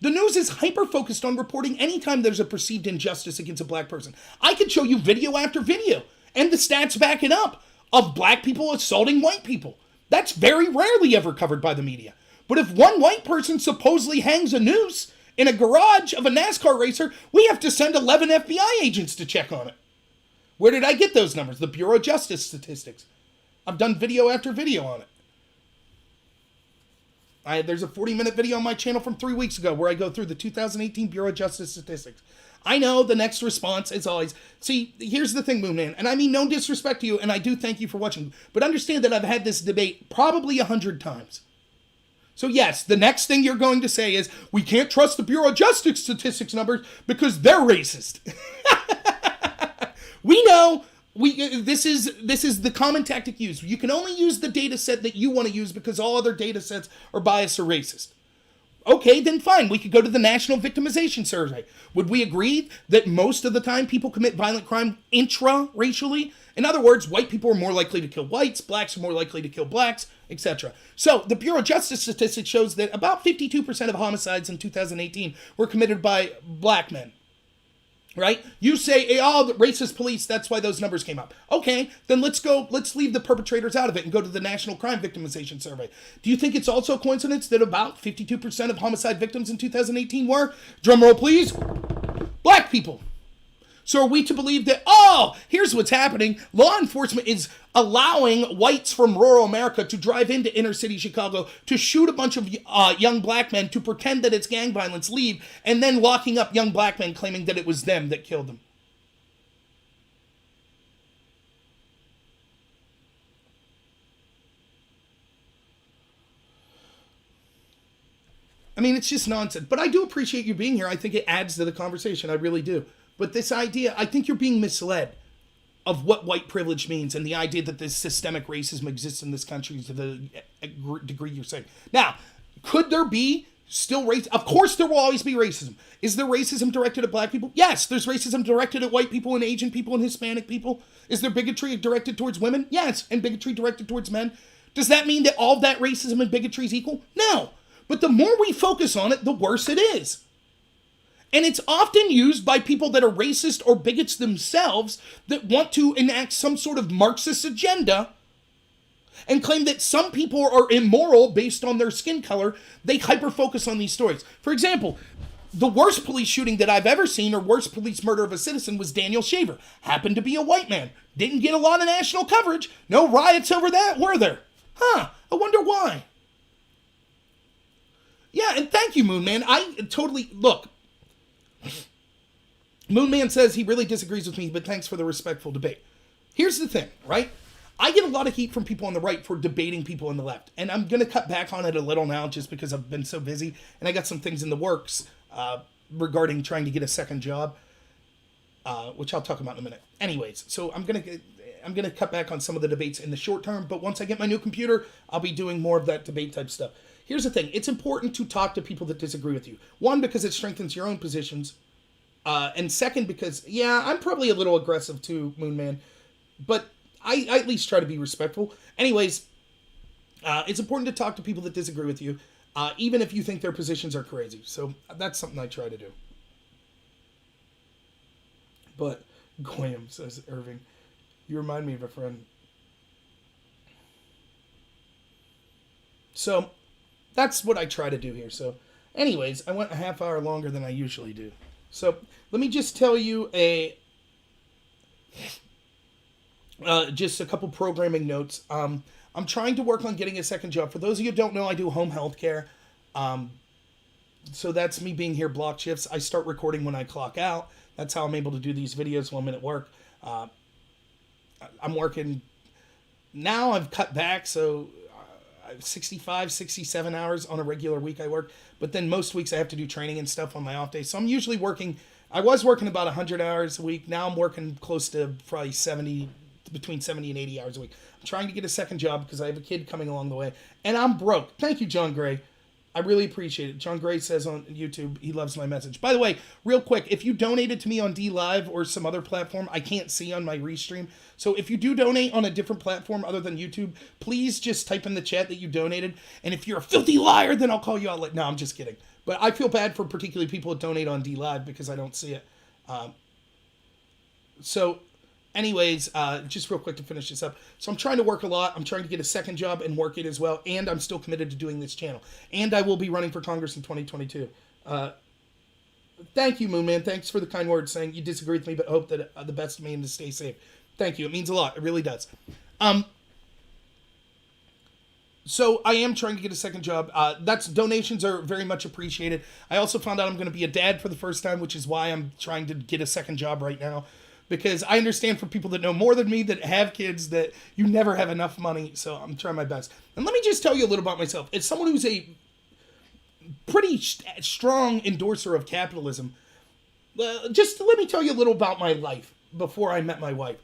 The news is hyper-focused on reporting anytime there's a perceived injustice against a black person. I could show you video after video, and the stats back it up, of black people assaulting white people. That's very rarely ever covered by the media. But if one white person supposedly hangs a noose in a garage of a NASCAR racer, we have to send 11 FBI agents to check on it. Where did I get those numbers? The Bureau of Justice statistics. I've done video after video on it. There's a 40-minute video on my channel from 3 weeks ago where I go through the 2018 Bureau of Justice statistics. I know the next response is always, see, here's the thing, Moonman, and I mean no disrespect to you, and I do thank you for watching, but understand that I've had this debate probably 100 times. So yes, the next thing you're going to say is, we can't trust the Bureau of Justice statistics numbers because they're racist. We know, this is the common tactic used. You can only use the data set that you want to use because all other data sets are biased or racist. Okay, then fine, we could go to the National Victimization Survey. Would we agree that most of the time people commit violent crime intra-racially? In other words, white people are more likely to kill whites, blacks are more likely to kill blacks, etc. So the Bureau of Justice statistics shows that about 52% of homicides in 2018 were committed by black men. Right? You say, hey, oh, the racist police, that's why those numbers came up. Okay, then let's leave the perpetrators out of it and go to the National Crime Victimization Survey. Do you think it's also a coincidence that about 52% of homicide victims in 2018 were, drumroll please, black people? So are we to believe that, oh, here's what's happening. Law enforcement is allowing whites from rural America to drive into inner city Chicago to shoot a bunch of young black men to pretend that it's gang violence, leave, and then locking up young black men claiming that it was them that killed them. I mean, it's just nonsense. But I do appreciate you being here. I think it adds to the conversation. I really do. But this idea, I think you're being misled of what white privilege means and the idea that this systemic racism exists in this country to the degree you're saying. Now, could there be still race? Of course there will always be racism. Is there racism directed at black people? Yes, there's racism directed at white people and Asian people and Hispanic people. Is there bigotry directed towards women? Yes, and bigotry directed towards men. Does that mean that all that racism and bigotry is equal? No. But the more we focus on it, the worse it is. And it's often used by people that are racist or bigots themselves that want to enact some sort of Marxist agenda and claim that some people are immoral based on their skin color. They hyper-focus on these stories. For example, The worst police shooting that I've ever seen, or worst police murder of a citizen, was Daniel Shaver. Happened to be a white man. Didn't get a lot of national coverage. No riots over that, were there? Huh, I wonder why. Yeah, and thank you, Moon Man. I totally, look. Moon Man says he really disagrees with me, but thanks for the respectful debate. Here's the thing, right? I get a lot of heat from people on the right for debating people on the left. And I'm going to cut back on it a little now just because I've been so busy. And I got some things in the works regarding trying to get a second job, which I'll talk about in a minute. Anyways, so I'm gonna cut back on some of the debates in the short term. But once I get my new computer, I'll be doing more of that debate type stuff. Here's the thing. It's important to talk to people that disagree with you. One, because it strengthens your own positions. And second, because, yeah, I'm probably a little aggressive too, Moon Man. But I at least try to be respectful. Anyways, it's important to talk to people that disagree with you, even if you think their positions are crazy. So that's something I try to do. But Goyam, says Irving, you remind me of a friend. So that's what I try to do here. So anyways, I went a half hour longer than I usually do. So let me just tell you just a couple programming notes. I'm trying to work on getting a second job. For those of you who don't know, I do home health care. So that's me being here block shifts. I start recording when I clock out. That's how I'm able to do these videos while I'm at work. I'm working now. I've cut back, so 65, 67 hours on a regular week I work. But then most weeks I have to do training and stuff on my off days. So I'm usually working. I was working about 100 hours a week. Now I'm working close to probably between 70 and 80 hours a week. I'm trying to get a second job because I have a kid coming along the way. And I'm broke. Thank you, John Gray. I really appreciate it. John Gray says on YouTube he loves my message. By the way, real quick, if you donated to me on D Live or some other platform, I can't see on my restream. So if you do donate on a different platform other than YouTube, please just type in the chat that you donated. And if you're a filthy liar, then I'll call you out. No, I'm just kidding. But I feel bad for particularly people that donate on D Live because I don't see it. Anyways, just real quick to finish this up. So I'm trying to work a lot. I'm trying to get a second job and work it as well. And I'm still committed to doing this channel. And I will be running for Congress in 2022. Thank you, Moon Man. Thanks for the kind words saying you disagree with me, but hope that the best of me and to stay safe. Thank you. It means a lot. It really does. So I am trying to get a second job. Donations are very much appreciated. I also found out I'm going to be a dad for the first time, which is why I'm trying to get a second job right now. Because I understand from people that know more than me that have kids that you never have enough money. So I'm trying my best. And let me just tell you a little about myself. As someone who's a pretty strong endorser of capitalism, just let me tell you a little about my life before I met my wife.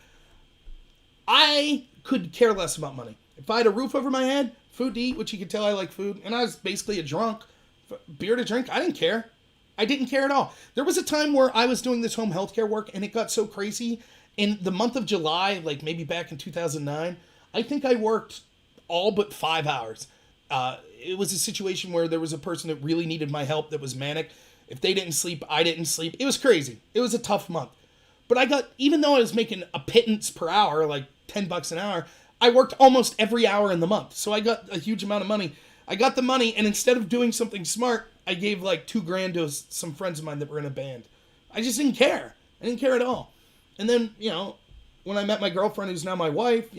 I could care less about money. If I had a roof over my head, food to eat, which you can tell I like food, and I was basically a drunk, beer to drink, I didn't care. I didn't care at all. There was a time where I was doing this home healthcare work and it got so crazy. In the month of July, like maybe back in 2009, I think I worked all but 5 hours. It was a situation where there was a person that really needed my help that was manic. If they didn't sleep, I didn't sleep. It was crazy. It was a tough month. But even though I was making a pittance per hour, like $10 an hour, I worked almost every hour in the month. So I got a huge amount of money. I got the money, and instead of doing something smart, I gave like $2,000 to some friends of mine that were in a band. I just didn't care. I didn't care at all. And then, when I met my girlfriend, who's now my wife,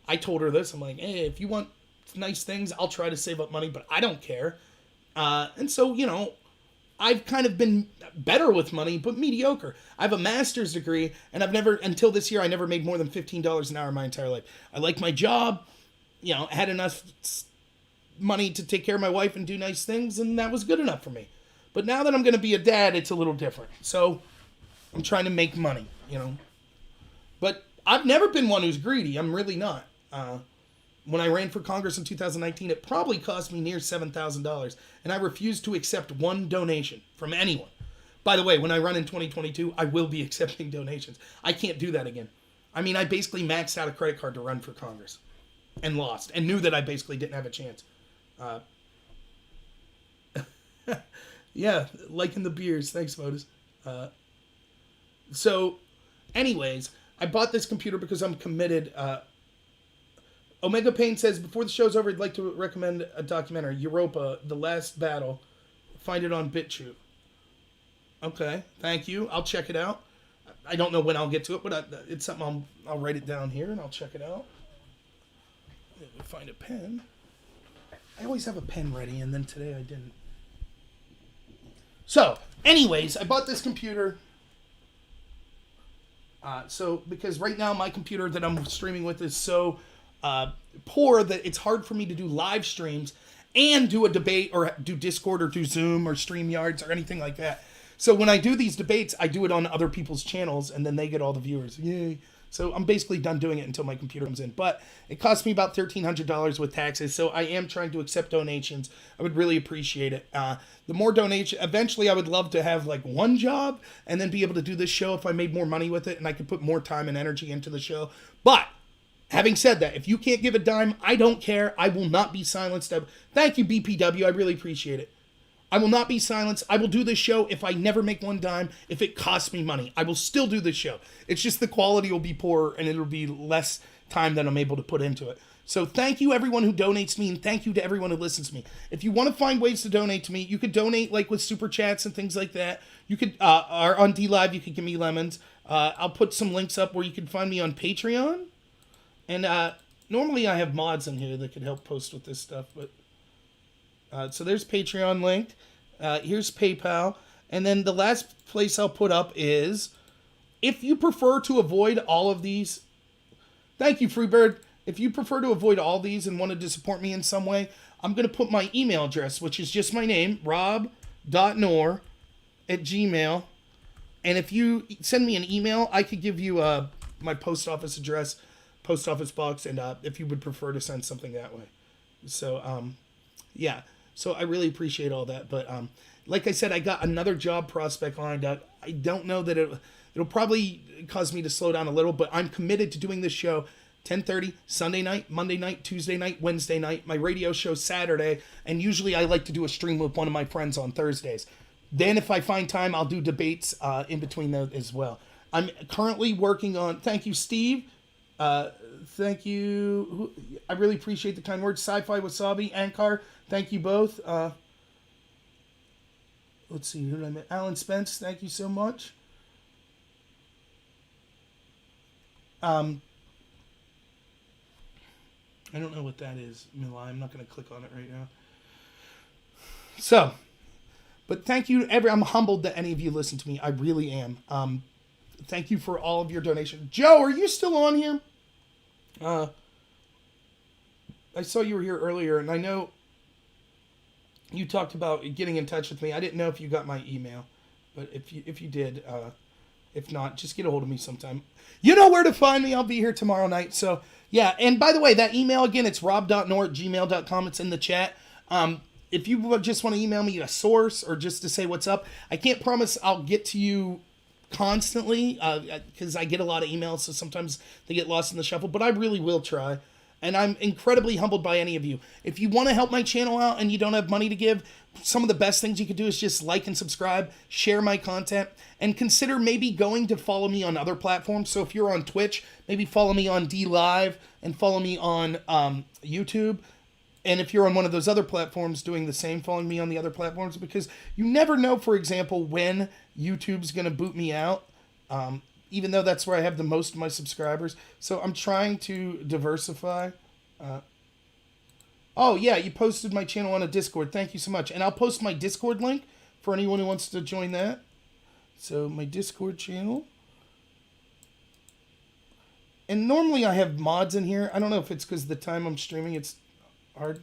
I told her this. I'm like, hey, if you want nice things, I'll try to save up money, but I don't care. And so, I've kind of been better with money, but mediocre. I have a master's degree, and until this year, I never made more than $15 an hour in my entire life. I like my job, had enough money to take care of my wife and do nice things, and that was good enough for me. But now that I'm going to be a dad, it's a little different. So I'm trying to make money, But I've never been one who's greedy. I'm really not. When I ran for Congress in 2019, it probably cost me near $7,000, and I refused to accept one donation from anyone. By the way, when I run in 2022, I will be accepting donations. I can't do that again. I mean, I basically maxed out a credit card to run for Congress and lost, and knew that I basically didn't have a chance. Yeah, liking the beers. Thanks, Modus. So, anyways, I bought this computer because I'm committed. Omega Payne says, before the show's over, I'd like to recommend a documentary, Europa, The Last Battle. Find it on BitChute. Okay, thank you. I'll check it out. I don't know when I'll get to it, but it's something I'll write it down here and I'll check it out. Let me find a pen. I always have a pen ready, and then today I didn't. So, anyways, I bought this computer. Because right now my computer that I'm streaming with is so poor that it's hard for me to do live streams and do a debate or do Discord or do Zoom or StreamYards or anything like that. So when I do these debates, I do it on other people's channels and then they get all the viewers. Yay. So I'm basically done doing it until my computer comes in. But it cost me about $1,300 with taxes. So I am trying to accept donations. I would really appreciate it. The more donation, eventually I would love to have like one job and then be able to do this show if I made more money with it and I could put more time and energy into the show. But having said that, if you can't give a dime, I don't care. I will not be silenced. Thank you, BPW. I really appreciate it. I will not be silenced. I will do this show if I never make one dime, if it costs me money. I will still do this show. It's just the quality will be poor and it'll be less time than I'm able to put into it. So thank you everyone who donates me and thank you to everyone who listens to me. If you want to find ways to donate to me, you could donate like with super chats and things like that. You could, or on DLive, you could give me lemons. I'll put some links up where you can find me on Patreon. And normally I have mods in here that could help post with this stuff, but so there's Patreon linked. Here's PayPal. And then the last place I'll put up is, if you prefer to avoid all of these, thank you, Freebird. If you prefer to avoid all these and wanted to support me in some way, I'm going to put my email address, which is just my name, rob.noor@gmail. And if you send me an email, I could give you my post office address, post office box, and if you would prefer to send something that way. So, yeah. So I really appreciate all that. But like I said, I got another job prospect lined up. I don't know that it'll probably cause me to slow down a little, but I'm committed to doing this show 10:30, Sunday night, Monday night, Tuesday night, Wednesday night. My radio show Saturday. And usually I like to do a stream with one of my friends on Thursdays. Then if I find time, I'll do debates in between those as well. I'm currently working on, thank you, Steve. Thank you. I really appreciate the kind words. Sci-Fi Wasabi, Ankar. Thank you both. Let's see, who did I meet? Alan Spence, thank you so much. I don't know what that is, Mila. I'm not going to click on it right now. So, but thank you. I'm humbled that any of you listen to me. I really am. Thank you for all of your donations. Joe, are you still on here? I saw you were here earlier, and I know you talked about getting in touch with me. I didn't know if you got my email, but if you did, if not, just get a hold of me sometime. You know where to find me. I'll be here tomorrow night. So, yeah. And by the way, that email, again, it's rob.noor@gmail.com. It's in the chat. If you just want to email me a source or just to say what's up, I can't promise I'll get to you constantly because I get a lot of emails, so sometimes they get lost in the shuffle, but I really will try. And I'm incredibly humbled by any of you. If you want to help my channel out and you don't have money to give, some of the best things you could do is just like and subscribe, share my content, and consider maybe going to follow me on other platforms. So if you're on Twitch, maybe follow me on DLive and follow me on YouTube. And if you're on one of those other platforms doing the same, following me on the other platforms, because you never know, for example, when YouTube's going to boot me out. Even though that's where I have the most of my subscribers. So I'm trying to diversify. Oh, yeah, you posted my channel on a Discord. Thank you so much. And I'll post my Discord link for anyone who wants to join that. So my Discord channel. And normally I have mods in here. I don't know if it's because the time I'm streaming, it's hard.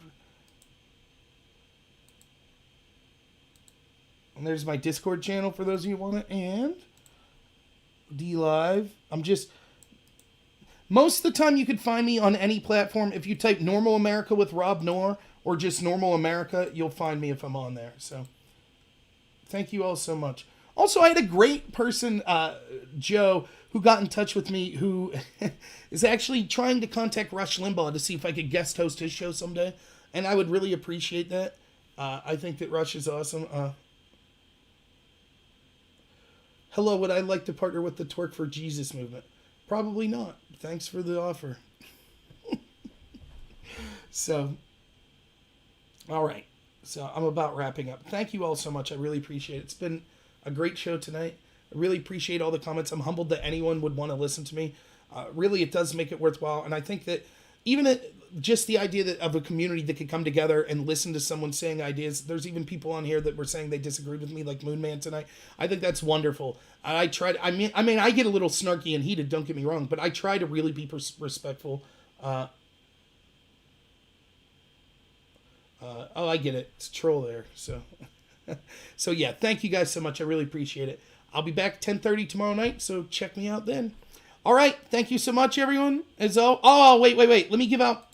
And there's my Discord channel for those of you who want it. And DLive. Most of the time you could find me on any platform. If you type Normal America with Rob Noor or just Normal America, you'll find me if I'm on there. So thank you all so much. Also, I had a great person, Joe, who got in touch with me, who is actually trying to contact Rush Limbaugh to see if I could guest host his show someday. And I would really appreciate that. I think that Rush is awesome. Hello, would I like to partner with the Twerk for Jesus movement? Probably not. Thanks for the offer. So, all right. So I'm about wrapping up. Thank you all so much. I really appreciate it. It's been a great show tonight. I really appreciate all the comments. I'm humbled that anyone would want to listen to me. Really, it does make it worthwhile. And I think that even just the idea that of a community that could come together and listen to someone saying ideas. There's even people on here that were saying they disagreed with me, like Moon Man tonight. I think that's wonderful. I tried. I mean, I get a little snarky and heated. Don't get me wrong, but I try to really be respectful. Oh, I get it. It's a troll there. So yeah. Thank you guys so much. I really appreciate it. I'll be back 10:30 tomorrow night. So check me out then. All right. Thank you so much, everyone. Wait. Let me give out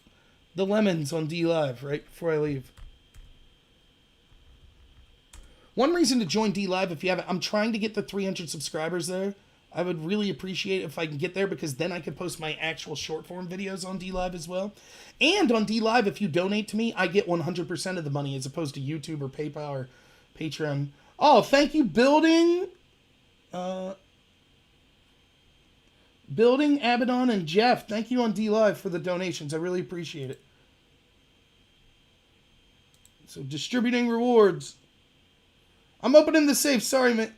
the lemons on D Live right before I leave. One reason to join D Live, if you haven't, I'm trying to get the 300 subscribers there. I would really appreciate it if I can get there, because then I can post my actual short form videos on D Live as well. And on D Live, if you donate to me, I get 100% of the money, as opposed to YouTube or PayPal or Patreon. Oh, thank you, Building, Abaddon, and Jeff. Thank you on D Live for the donations. I really appreciate it. So, distributing rewards. I'm opening the safe. Sorry, man.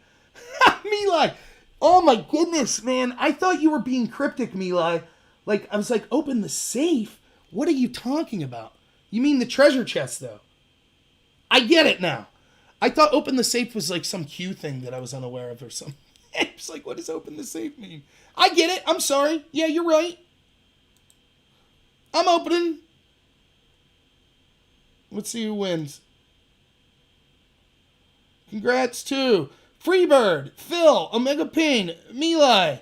Milai. Oh, my goodness, man. I thought you were being cryptic, Milai. Like, I was like, open the safe? What are you talking about? You mean the treasure chest, though? I get it now. I thought open the safe was like some Q thing that I was unaware of or something. It's like, what does open the safe mean? I get it. I'm sorry. Yeah, you're right. I'm opening. Let's see who wins. Congrats to Freebird, Phil, Omega Pain, Milai,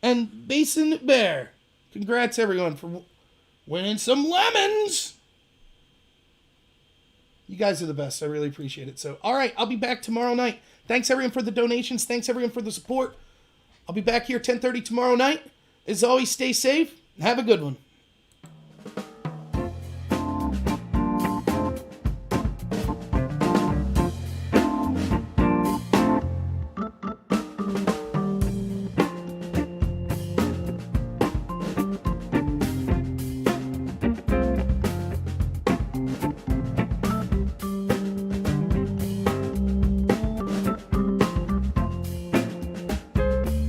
and Basin Bear. Congrats, everyone, for winning some lemons. You guys are the best. I really appreciate it. So, all right, I'll be back tomorrow night. Thanks, everyone, for the donations. Thanks, everyone, for the support. I'll be back here 10:30 tomorrow night. As always, stay safe and have a good one.